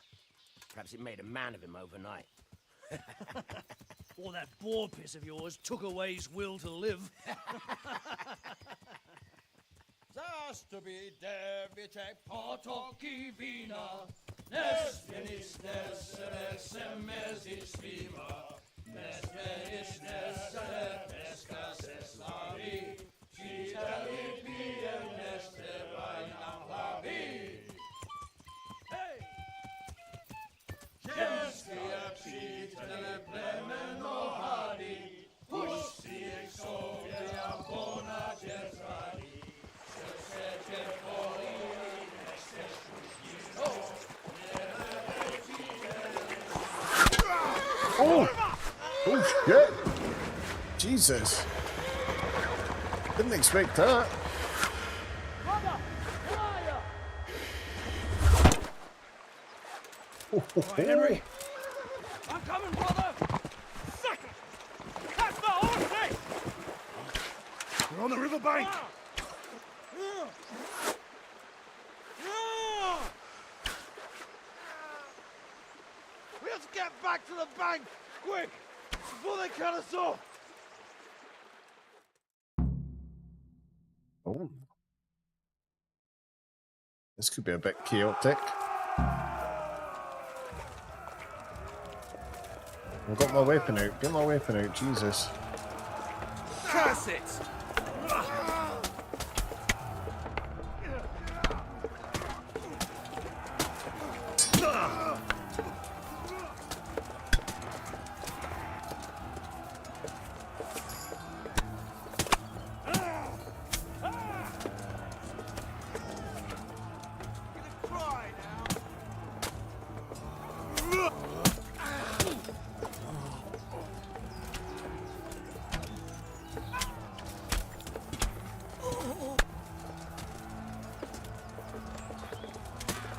Perhaps it made a man of him overnight. Or that boar piss of yours took away his will to live. Zastubi device potoki wina, nes finis nes semezis lima, nes finis nes pesca se slavi, citali piem nes te vainam lavi. Hey! Genstia citale plemeno hadi, pusti exovia bona gesradi. Oh! Oh shit! Jesus! Didn't expect that. Right, Henry. I'm coming, brother! Second! Catch my horse! We're on the riverbank! We have to get back to the bank, quick, before they cut us off. Oh. This could be a bit chaotic. I've got my weapon out. Get my weapon out, Jesus. Curse it!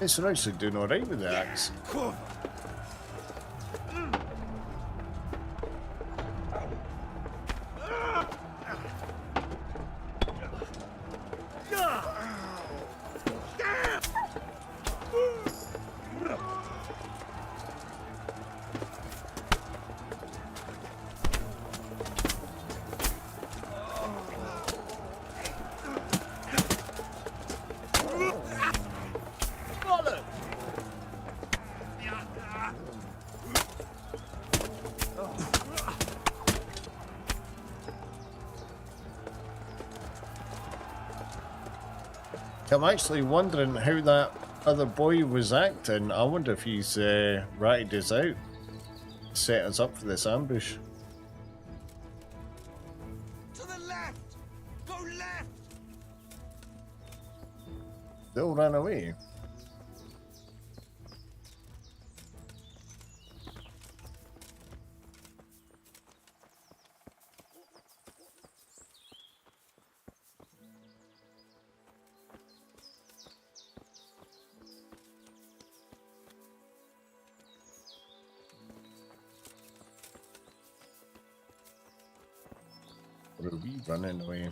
It's actually doing alright with the axe. I'm actually wondering how that other boy was acting. I wonder if he's ratted us out, set us up for this ambush. To the left! Go left! They all ran away. Or are we running away?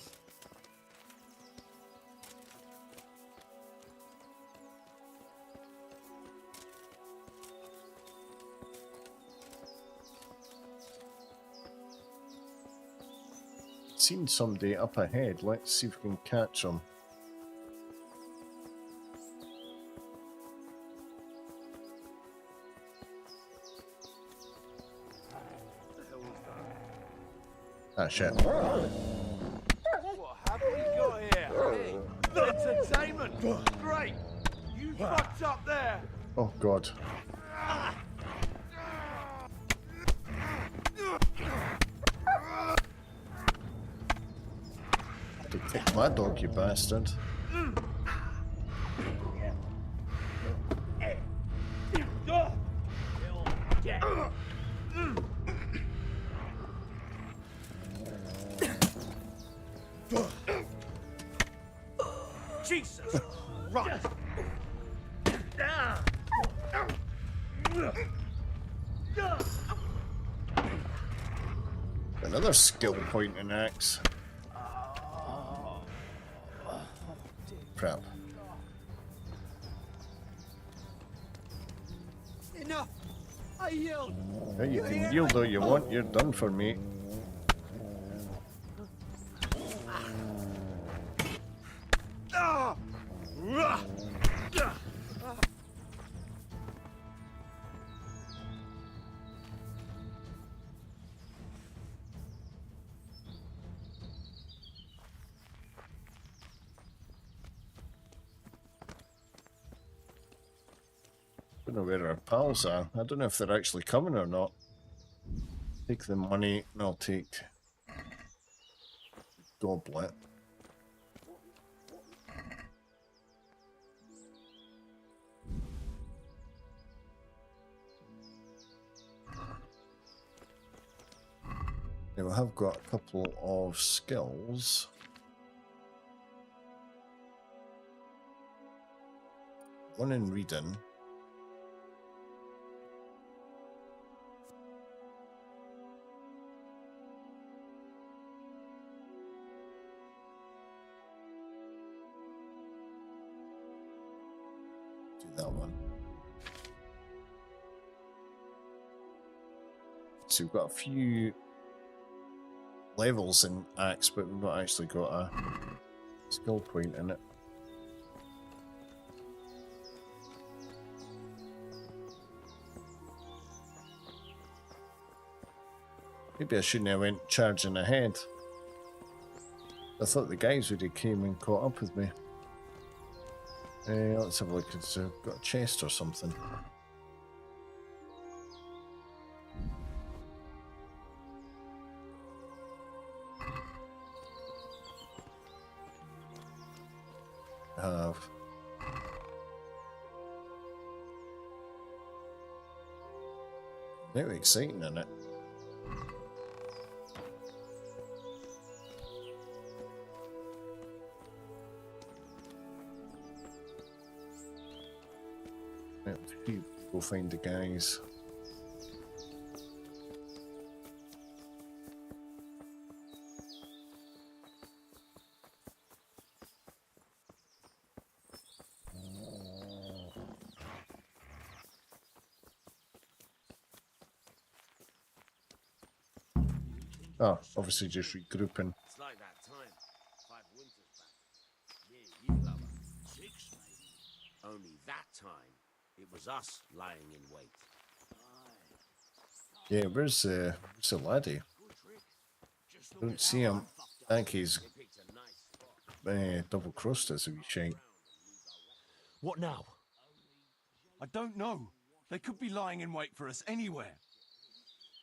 Seen somebody up ahead. Let's see if we can catch them. Ah, shit. What have we got here? Hey, entertainment! Great! You fucked up there! Oh, God. To kick my dog, you bastard. Jesus! Right! Another skill point in axe. Crap. Enough! I yield! Yeah, you can yield all you want, you're done for me. I don't know where our pals are. I don't know if they're actually coming or not. Take the money and I'll take goblet. Now we have got a couple of skills. One in reading. Do that one. So we've got a few levels in axe, but we've not actually got a skill point in it. Maybe I shouldn't have went charging ahead. I thought the guys would have came and caught up with me. Let's have a look. It's got a chest or something. I have. Very exciting, isn't it? Go find the guys. Oh, obviously just regrouping. It's like that time, 5 winters back. Yeah, you lover. 6 maybe. Only that time, it was us lying in wait. Yeah, where's the laddie? I don't see him. I think he's double crossed us, a wee shite. What now? I don't know. They could be lying in wait for us anywhere.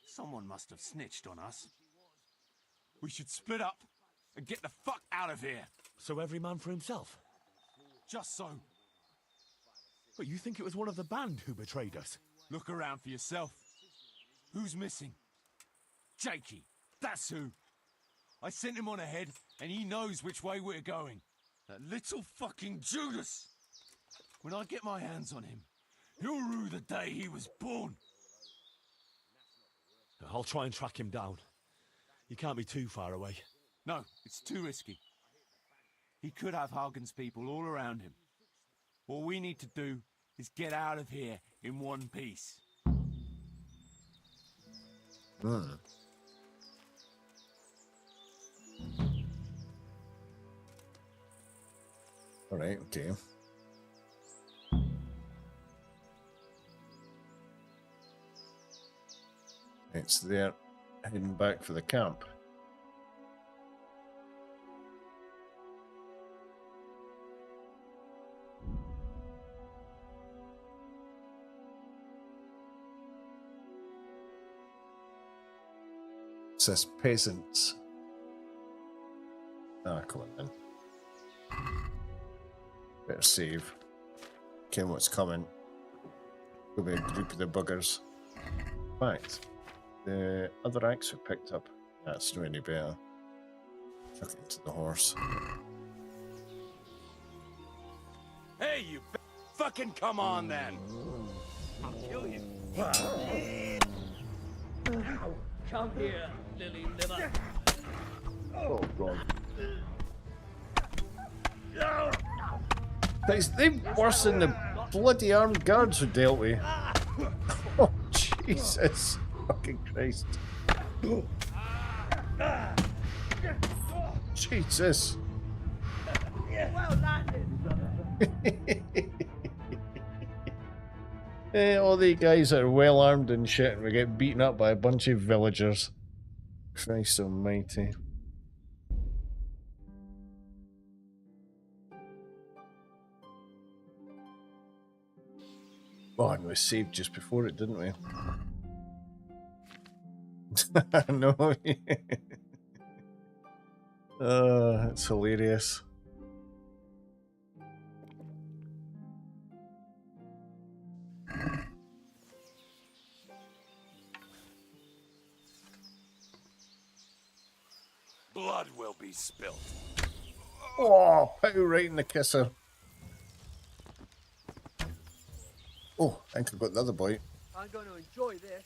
Someone must have snitched on us. We should split up and get the fuck out of here. So every man for himself? Just so. But you think it was one of the band who betrayed us? Look around for yourself. Who's missing? Jakey, that's who. I sent him on ahead, and he knows which way we're going. That little fucking Judas! When I get my hands on him, he'll rue the day he was born. I'll try and track him down. He can't be too far away. No, it's too risky. He could have Hagen's people all around him. All we need to do is get out of here in one piece. Alright, okay. It's there, heading back for the camp. It says peasants. Ah, come on then. Better save. Okay, what's coming? There'll be a group of the buggers. Fact. The other axe we picked up. That's not any better. Chuck it into the horse. Hey, you fucking come on then! I'll kill you. Come here, lily liver. Oh god. They've worse than the bloody armed guards who dealt with. Oh Jesus. Fucking Christ. Jesus. Well landed. All the guys that are well armed and shit, and we get beaten up by a bunch of villagers. Christ almighty. Oh, and we saved just before it, didn't we? No. That's hilarious. Blood will be spilt. Oh, pow right in the kisser. Oh, I think I've got the other bite. I'm going to enjoy this.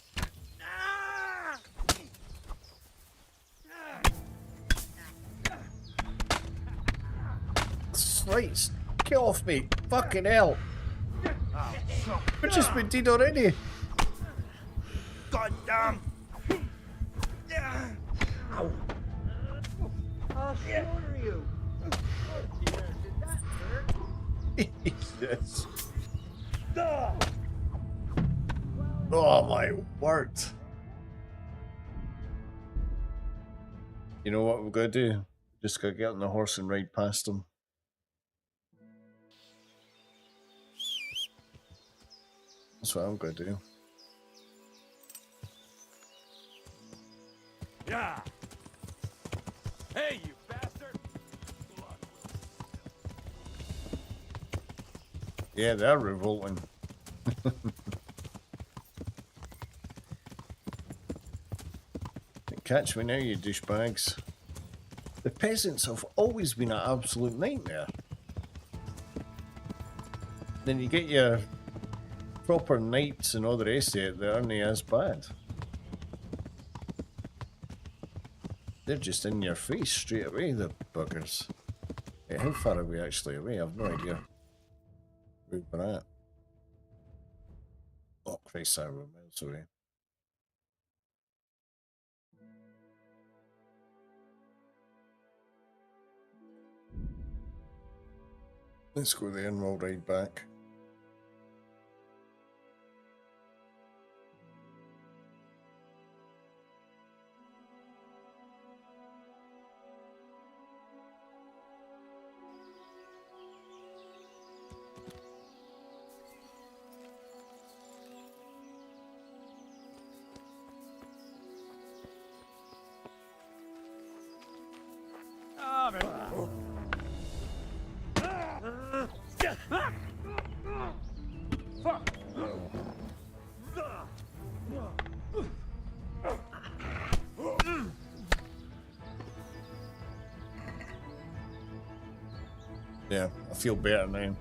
Right, get off me. Fucking hell. We've just been dead already. God damn! Ow. I'll slaughter you. Oh dear, did that hurt? Jesus. Oh my word. You know what we're gonna do? Just gotta get on the horse and ride past them. That's what I'm gonna do. Yeah. Hey, you bastard! Yeah, they're revolting. Catch me now, you douchebags. The peasants have always been an absolute nightmare. Then you get your proper knights and all the rest of it that aren't as bad. They're just in your face straight away, the buggers. Hey, how far are we actually away? I've no idea where we're at. Oh Christ, we're miles away. Let's go there and we'll ride back. Yeah, I feel better now.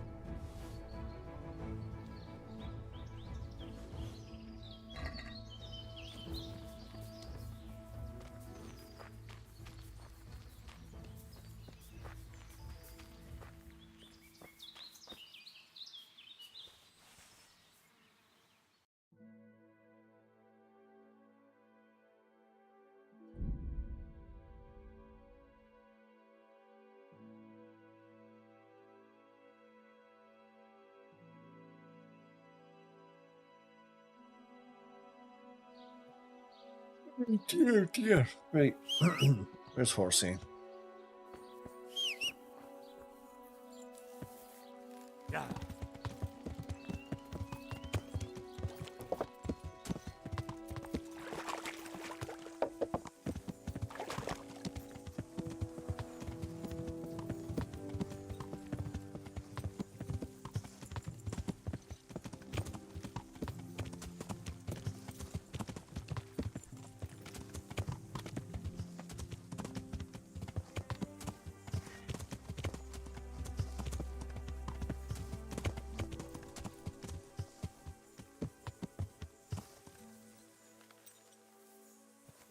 Dear, dear. Right. Where's Horsey? Yeah.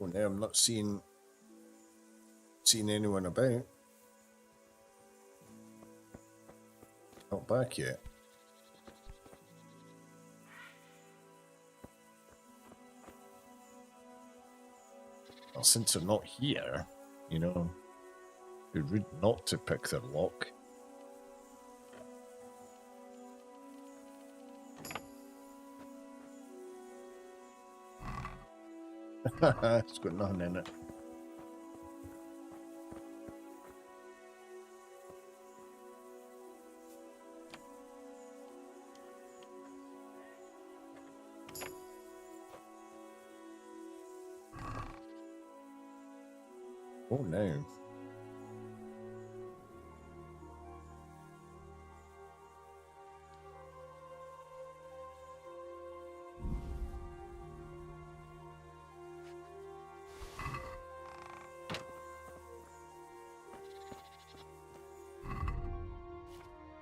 Oh, now I'm not seeing anyone about. Not back yet. Well, since they're not here, you know, it'd be rude not to pick their lock. It's got nothing in it. Oh no.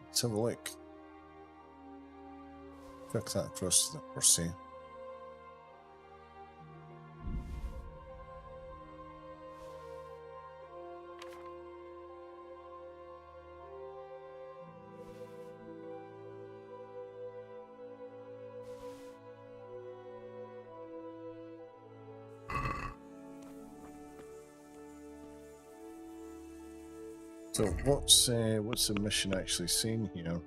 Let's have a look. Click that across the Mercy. So what's the mission actually saying here?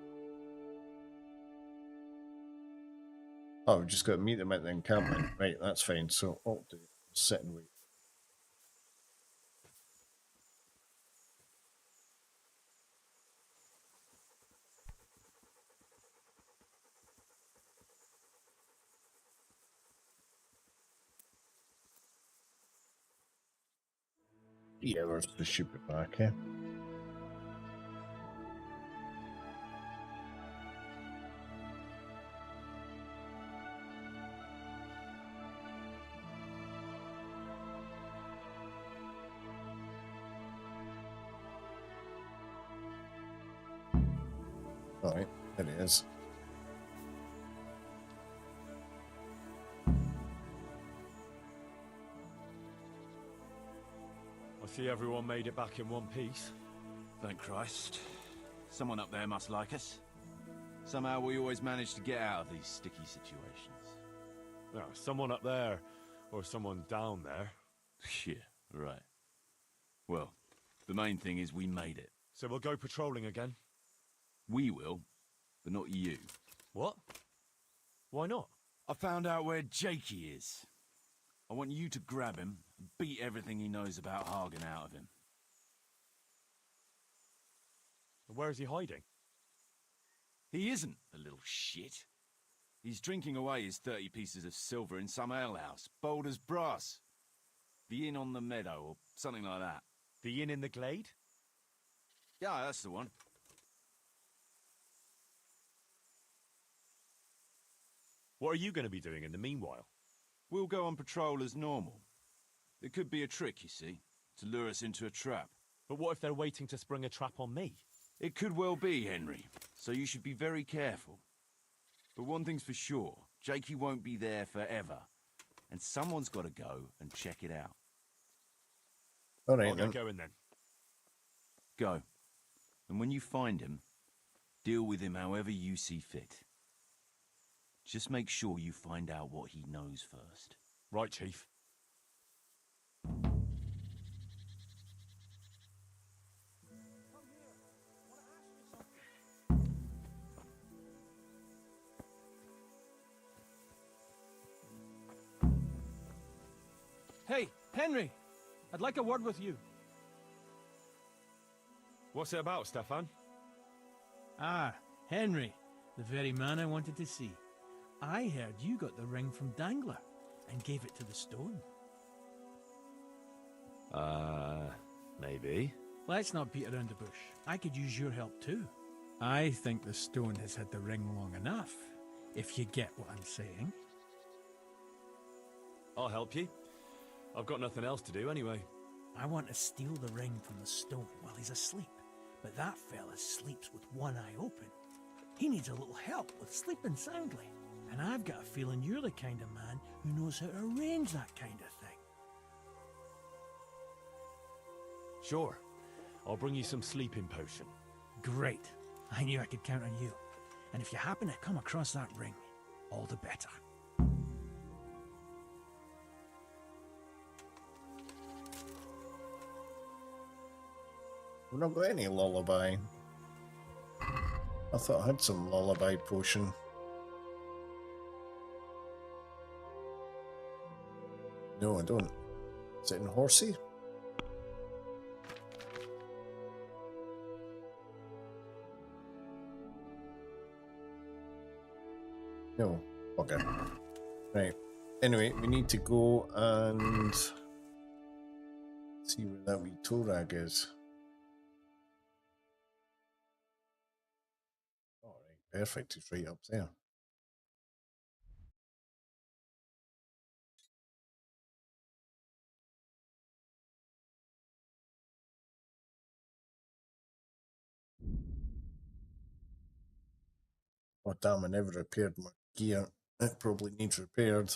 Oh, we've just got to meet them at the encampment. Right, that's fine. So I'll do sit and wait. Yeah, we're the stupid back here. Alright, there it is. I see everyone made it back in one piece. Thank Christ. Someone up there must like us. Somehow we always manage to get out of these sticky situations. No, someone up there, or someone down there. Yeah, right. Well, the main thing is we made it. So we'll go patrolling again? We will, but not you. What? Why not? I found out where Jakey is. I want you to grab him and beat everything he knows about Hagen out of him. Where is he hiding? He isn't, the little shit. He's drinking away his 30 pieces of silver in some alehouse, bold as brass. The Inn on the Meadow, or something like that. The Inn in the Glade? Yeah, that's the one. What are you going to be doing in the meanwhile? We'll go on patrol as normal. It could be a trick, you see, to lure us into a trap. But what if they're waiting to spring a trap on me? It could well be, Henry, so you should be very careful. But one thing's for sure, Jakey won't be there forever, and someone's got to go and check it out. All right, I'll then. get going then. Go. And when you find him, deal with him however you see fit. Just make sure you find out what he knows first. Right, Chief. Hey, Henry! I'd like a word with you. What's it about, Stefan? Ah, Henry. The very man I wanted to see. I heard you got the ring from Dangler and gave it to the stone. Maybe. Let's not beat around the bush. I could use your help too. I think the stone has had the ring long enough, if you get what I'm saying. I'll help you. I've got nothing else to do anyway. I want to steal the ring from the stone while he's asleep. But that fella sleeps with one eye open. He needs a little help with sleeping soundly. And I've got a feeling you're the kind of man who knows how to arrange that kind of thing. Sure. I'll bring you some sleeping potion. Great. I knew I could count on you. And if you happen to come across that ring, all the better. We've not got any lullaby. I thought I had some lullaby potion. No, I don't. Is it in Horsey? No. Okay. Right. Anyway, we need to go and see where that wee toe rag is. Alright, perfect. It's right up there. Oh damn, I never repaired my gear. It probably needs repaired.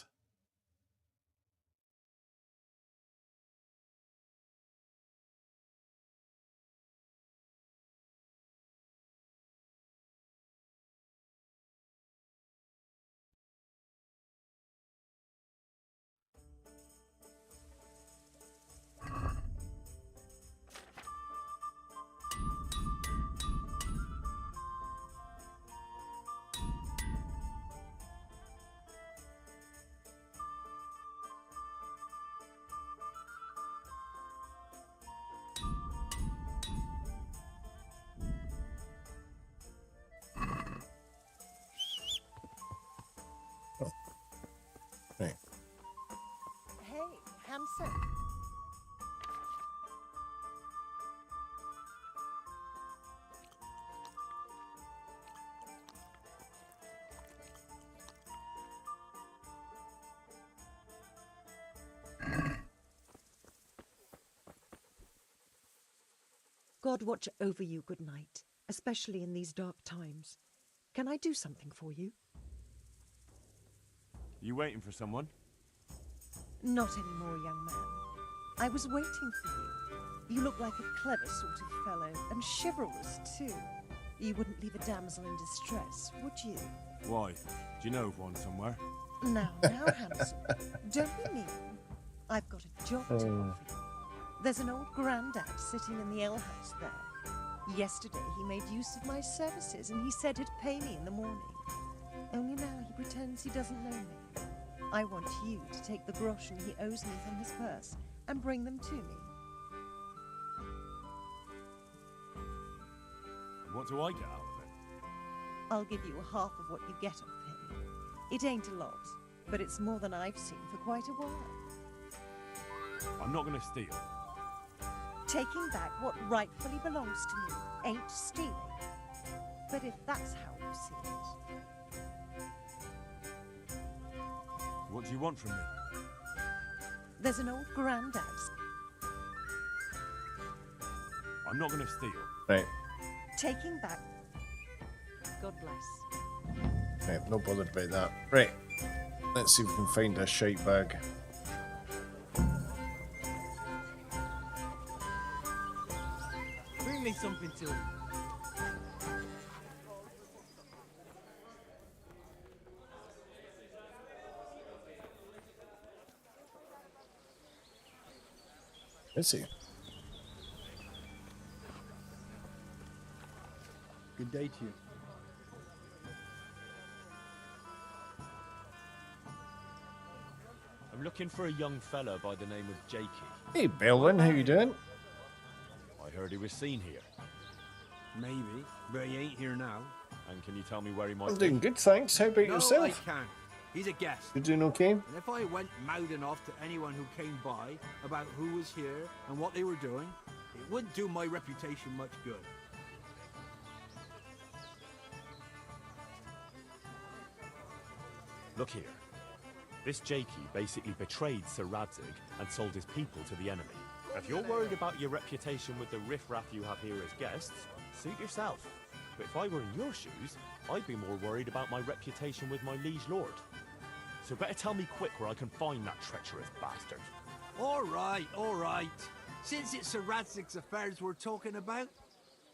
Right. Hey, Hanson. God watch over you, good night, especially in these dark times. Can I do something for you? You waiting for someone? Not anymore, young man. I was waiting for you. You look like a clever sort of fellow, and chivalrous too. You wouldn't leave a damsel in distress, would you? Why? Do you know of one somewhere? Now, Hansel, don't be mean. I've got a job to offer you. There's an old grandad sitting in the alehouse there. Yesterday he made use of my services and he said he'd pay me in the morning. Only now he pretends he doesn't know me. I want you to take the groschen he owes me from his purse and bring them to me. What do I get out of it? I'll give you half of what you get off him. It ain't a lot, but it's more than I've seen for quite a while. I'm not going to steal. Taking back what rightfully belongs to me ain't stealing. But if that's how you see it... What do you want from me? There's an old grandad. I'm not going to steal. Right. Taking back... God bless. Right, not bothered about that. Right. Let's see if we can find a shite bag. Bring me something to eat. Is he? Good day to you. I'm looking for a young fella by the name of Jakey. Hey, Belwyn, how you doing? I heard he was seen here. Maybe, but he ain't here now. And can you tell me where he might I'm be? doing good, thanks. How about No, yourself? I can't. He's a guest. You doing okay? And if I went mouthing off to anyone who came by about who was here and what they were doing, it wouldn't do my reputation much good. Look here. This Jakey basically betrayed Sir Radzig and sold his people to the enemy. If you're worried about your reputation with the riffraff you have here as guests, suit yourself. But if I were in your shoes, I'd be more worried about my reputation with my liege lord. So better tell me quick where I can find that treacherous bastard. All right, all right. Since it's Sir Radzig's affairs we're talking about,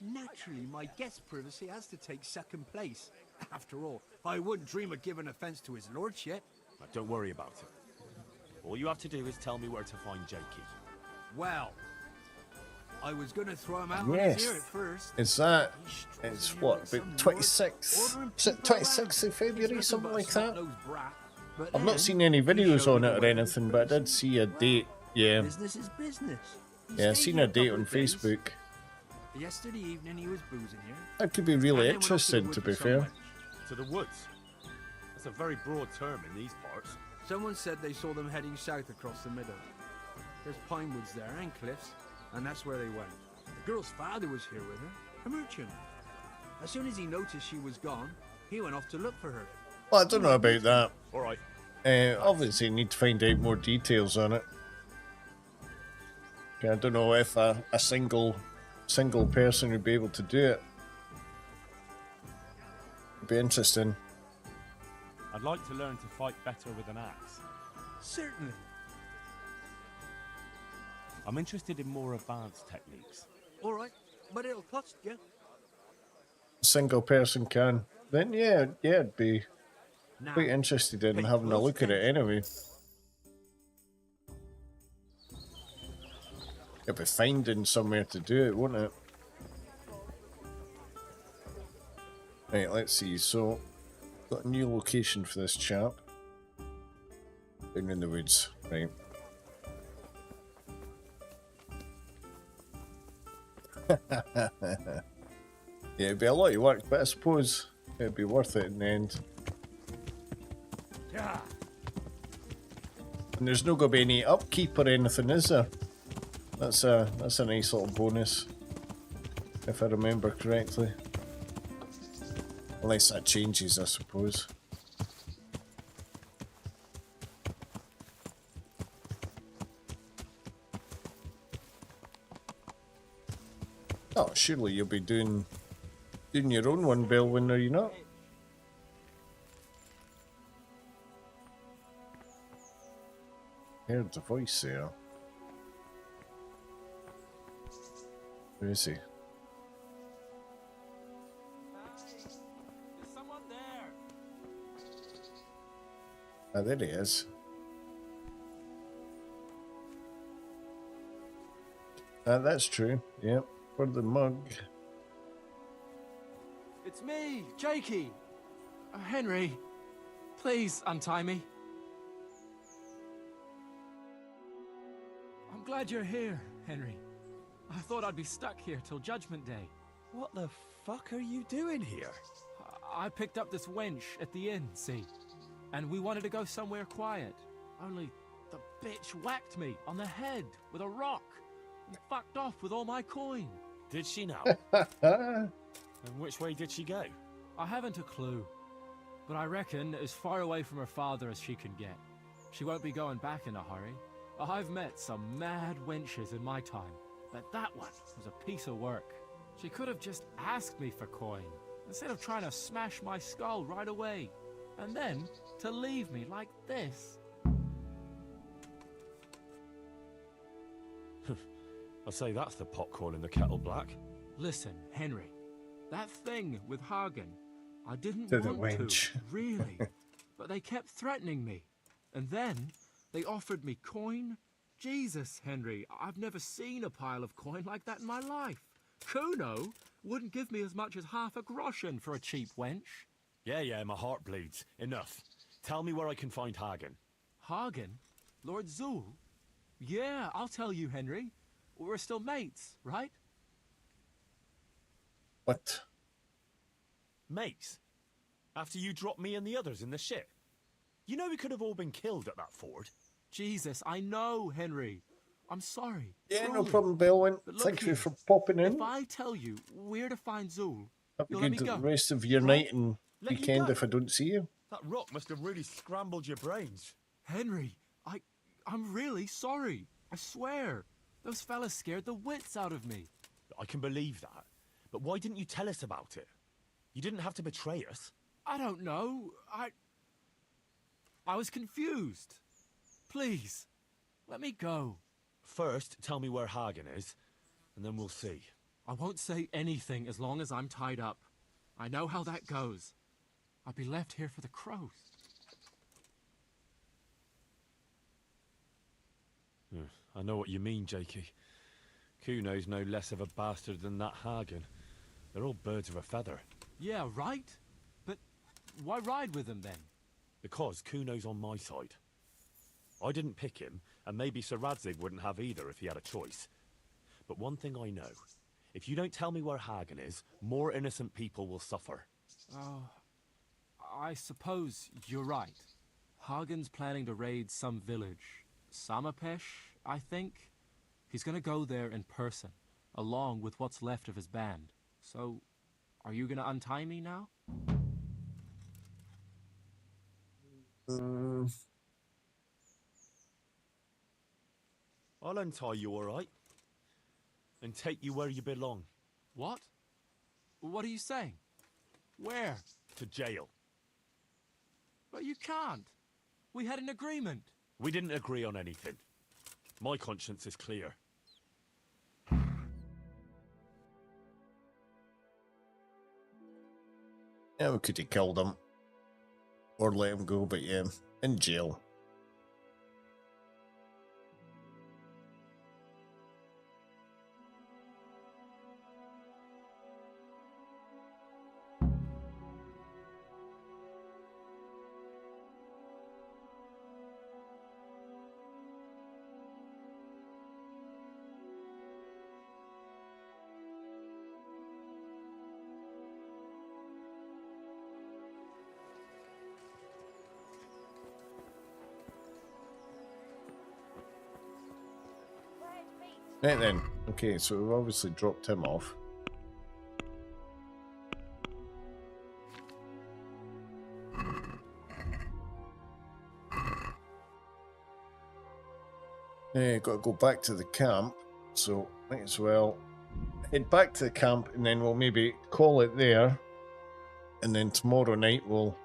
naturally my guest privacy has to take second place. After all, I wouldn't dream of giving offence to his lordship. Don't worry about it. All you have to do is tell me where to find Jakey. Well, I was gonna throw him out on his ear at first. Is that? It's what, about 26? Is it 26th of February, something like that? I've not seen any videos on it or anything, but I did see a date. Yeah. Business is business. Yeah, I've seen a date on Facebook. Yesterday evening he was boozing here. That could be really interesting, to be fair. To the woods? That's a very broad term in these parts. Someone said they saw them heading south across the meadow. There's pine woods there and cliffs, and that's where they went. The girl's father was here with her, a merchant. As soon as he noticed she was gone, he went off to look for her. Well, I don't know about that. All right. Obviously, need to find out more details on it. I don't know if a single person would be able to do it. It'd be interesting. I'd like to learn to fight better with an axe. Certainly. I'm interested in more advanced techniques. All right, but it'll cost you. A single person can. Then yeah, I'd be quite interested in having a look at it anyway. It'd be finding somewhere to do it, wouldn't it? Right, let's see. So, got a new location for this chap. Down in the woods, right. Yeah, it'd be a lot of work, but I suppose it'd be worth it in the end. Yeah. And there's no going to be any upkeep or anything, is there? That's a nice little bonus, if I remember correctly. Unless that changes, I suppose. Oh, surely you'll be doing your own one, Belwyn, are you not? Heard the voice there. Where is he? There's someone there. Ah, there he is. That's true. Yep, for the mug. It's me, Jakey. Henry, please untie me. I'm glad you're here, Henry. I thought I'd be stuck here till Judgment Day. What the fuck are you doing here? I picked up this wench at the inn, see? And we wanted to go somewhere quiet. Only the bitch whacked me on the head with a rock and fucked off with all my coin. Did she now? And which way did she go? I haven't a clue, but I reckon as far away from her father as she can get. She won't be going back in a hurry. I've met some mad wenches in my time, but that one was a piece of work. She could have just asked me for coin, instead of trying to smash my skull right away, and then to leave me like this. I'd say that's the pot calling the kettle black. Listen, Henry, that thing with Hagen, I didn't To the want wench. to, really, but they kept threatening me, and then they offered me coin. Jesus, Henry, I've never seen a pile of coin like that in my life. Kuno wouldn't give me as much as half a groschen for a cheap wench. Yeah, my heart bleeds. Enough. Tell me where I can find Hagen. Hagen? Lord Zul? Yeah, I'll tell you, Henry. We're still mates, right? What? Mates? After you dropped me and the others in the ship? You know we could have all been killed at that ford. Jesus, I know, Henry. I'm sorry. Yeah, no truly. problem, Belwyn. But look Thank you here, for popping in. If I tell you where to find Zul, Have a you'll let me good go. rest of your night and Let you weekend go? if I don't see you. That rock must have really scrambled your brains. Henry, I'm really sorry. I swear. Those fellas scared the wits out of me. I can believe that. But why didn't you tell us about it? You didn't have to betray us. I don't know. I was confused. Please, let me go. First, tell me where Hagen is, and then we'll see. I won't say anything as long as I'm tied up. I know how that goes. I'll be left here for the crows. I know what you mean, Jakey. Kuno's no less of a bastard than that Hagen. They're all birds of a feather. Yeah, right? But why ride with him then? Because Kuno's on my side. I didn't pick him, and maybe Sir Radzig wouldn't have either if he had a choice. But one thing I know. If you don't tell me where Hagen is, more innocent people will suffer. Oh, I suppose you're right. Hagen's planning to raid some village. Samapesh, I think? He's gonna go there in person, along with what's left of his band. So, are you gonna untie me now? I'll untie you, all right? And take you where you belong. What? What are you saying? Where? To jail. But you can't. We had an agreement. We didn't agree on anything. My conscience is clear. Yeah, we could have killed him. Or let him go, but yeah, in jail. Right then. Okay, so we've obviously dropped him off. Got to go back to the camp, so might as well head back to the camp and then we'll maybe call it there. And then tomorrow night we'll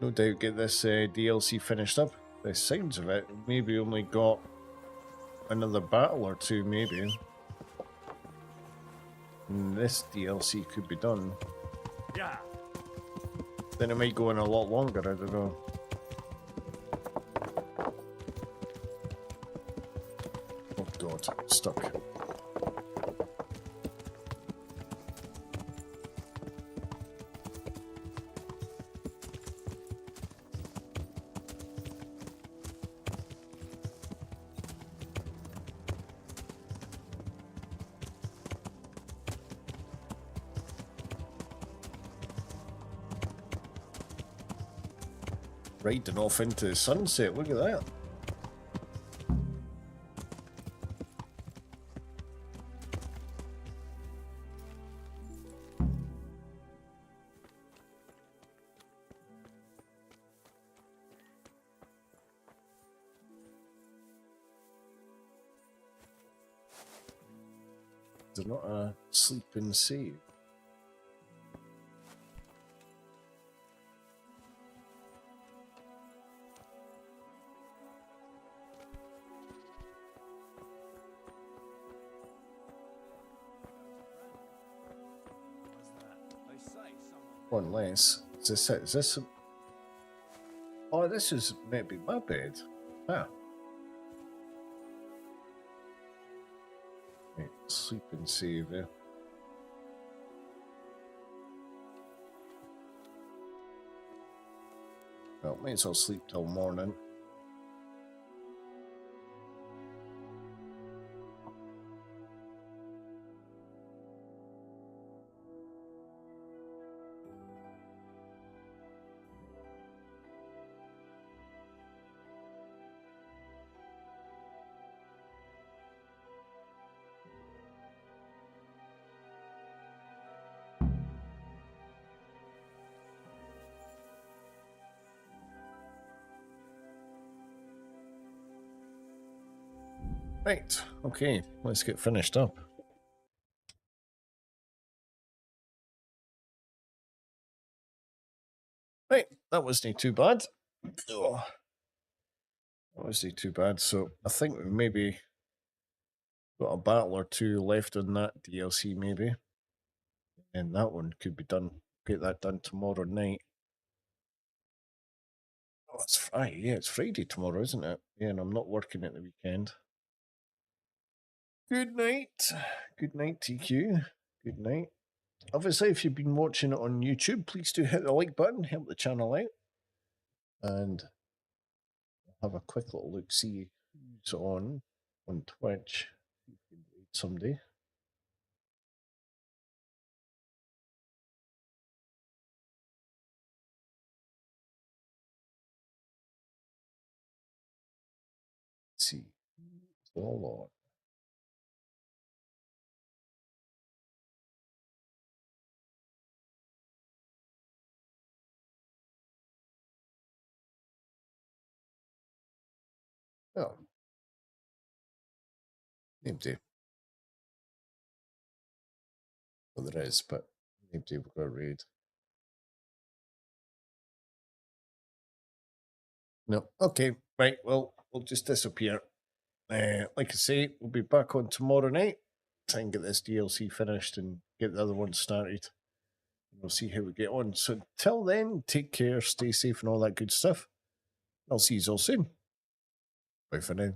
no doubt get this DLC finished up. The sounds of it, maybe only got another battle or two, maybe. And this DLC could be done. Yeah. Then it might go on a lot longer, I don't know. Oh god, stuck. Riding off into the sunset, look at that. They're not a sleep and save. One less. Is this a... Oh, this is maybe my bed. Ah. Right, sleep and save, yeah. Well, might as well sleep till morning. Right, okay, let's get finished up. Right, that wasn't too bad. Oh, that wasn't too bad, so I think we maybe Got a battle or two left on that DLC maybe. And that one could be done. Get that done tomorrow night. Oh, it's Friday. Yeah, it's Friday tomorrow, isn't it? Yeah, and I'm not working at the weekend. Good night. Good night, TQ. Good night. Obviously, if you've been watching it on YouTube, please do hit the like button, help the channel out. And have a quick little look, see who's on Twitch. You can read somebody. Let's see. It's all on. Oh. Nobody. Well, there is, but nobody will go read. No. Okay. Right. Well, we'll just disappear. Like I say, we'll be back on tomorrow night. Try and get this DLC finished and get the other one started. We'll see how we get on. So till then, take care, stay safe and all that good stuff. I'll see you all soon. Bye for now.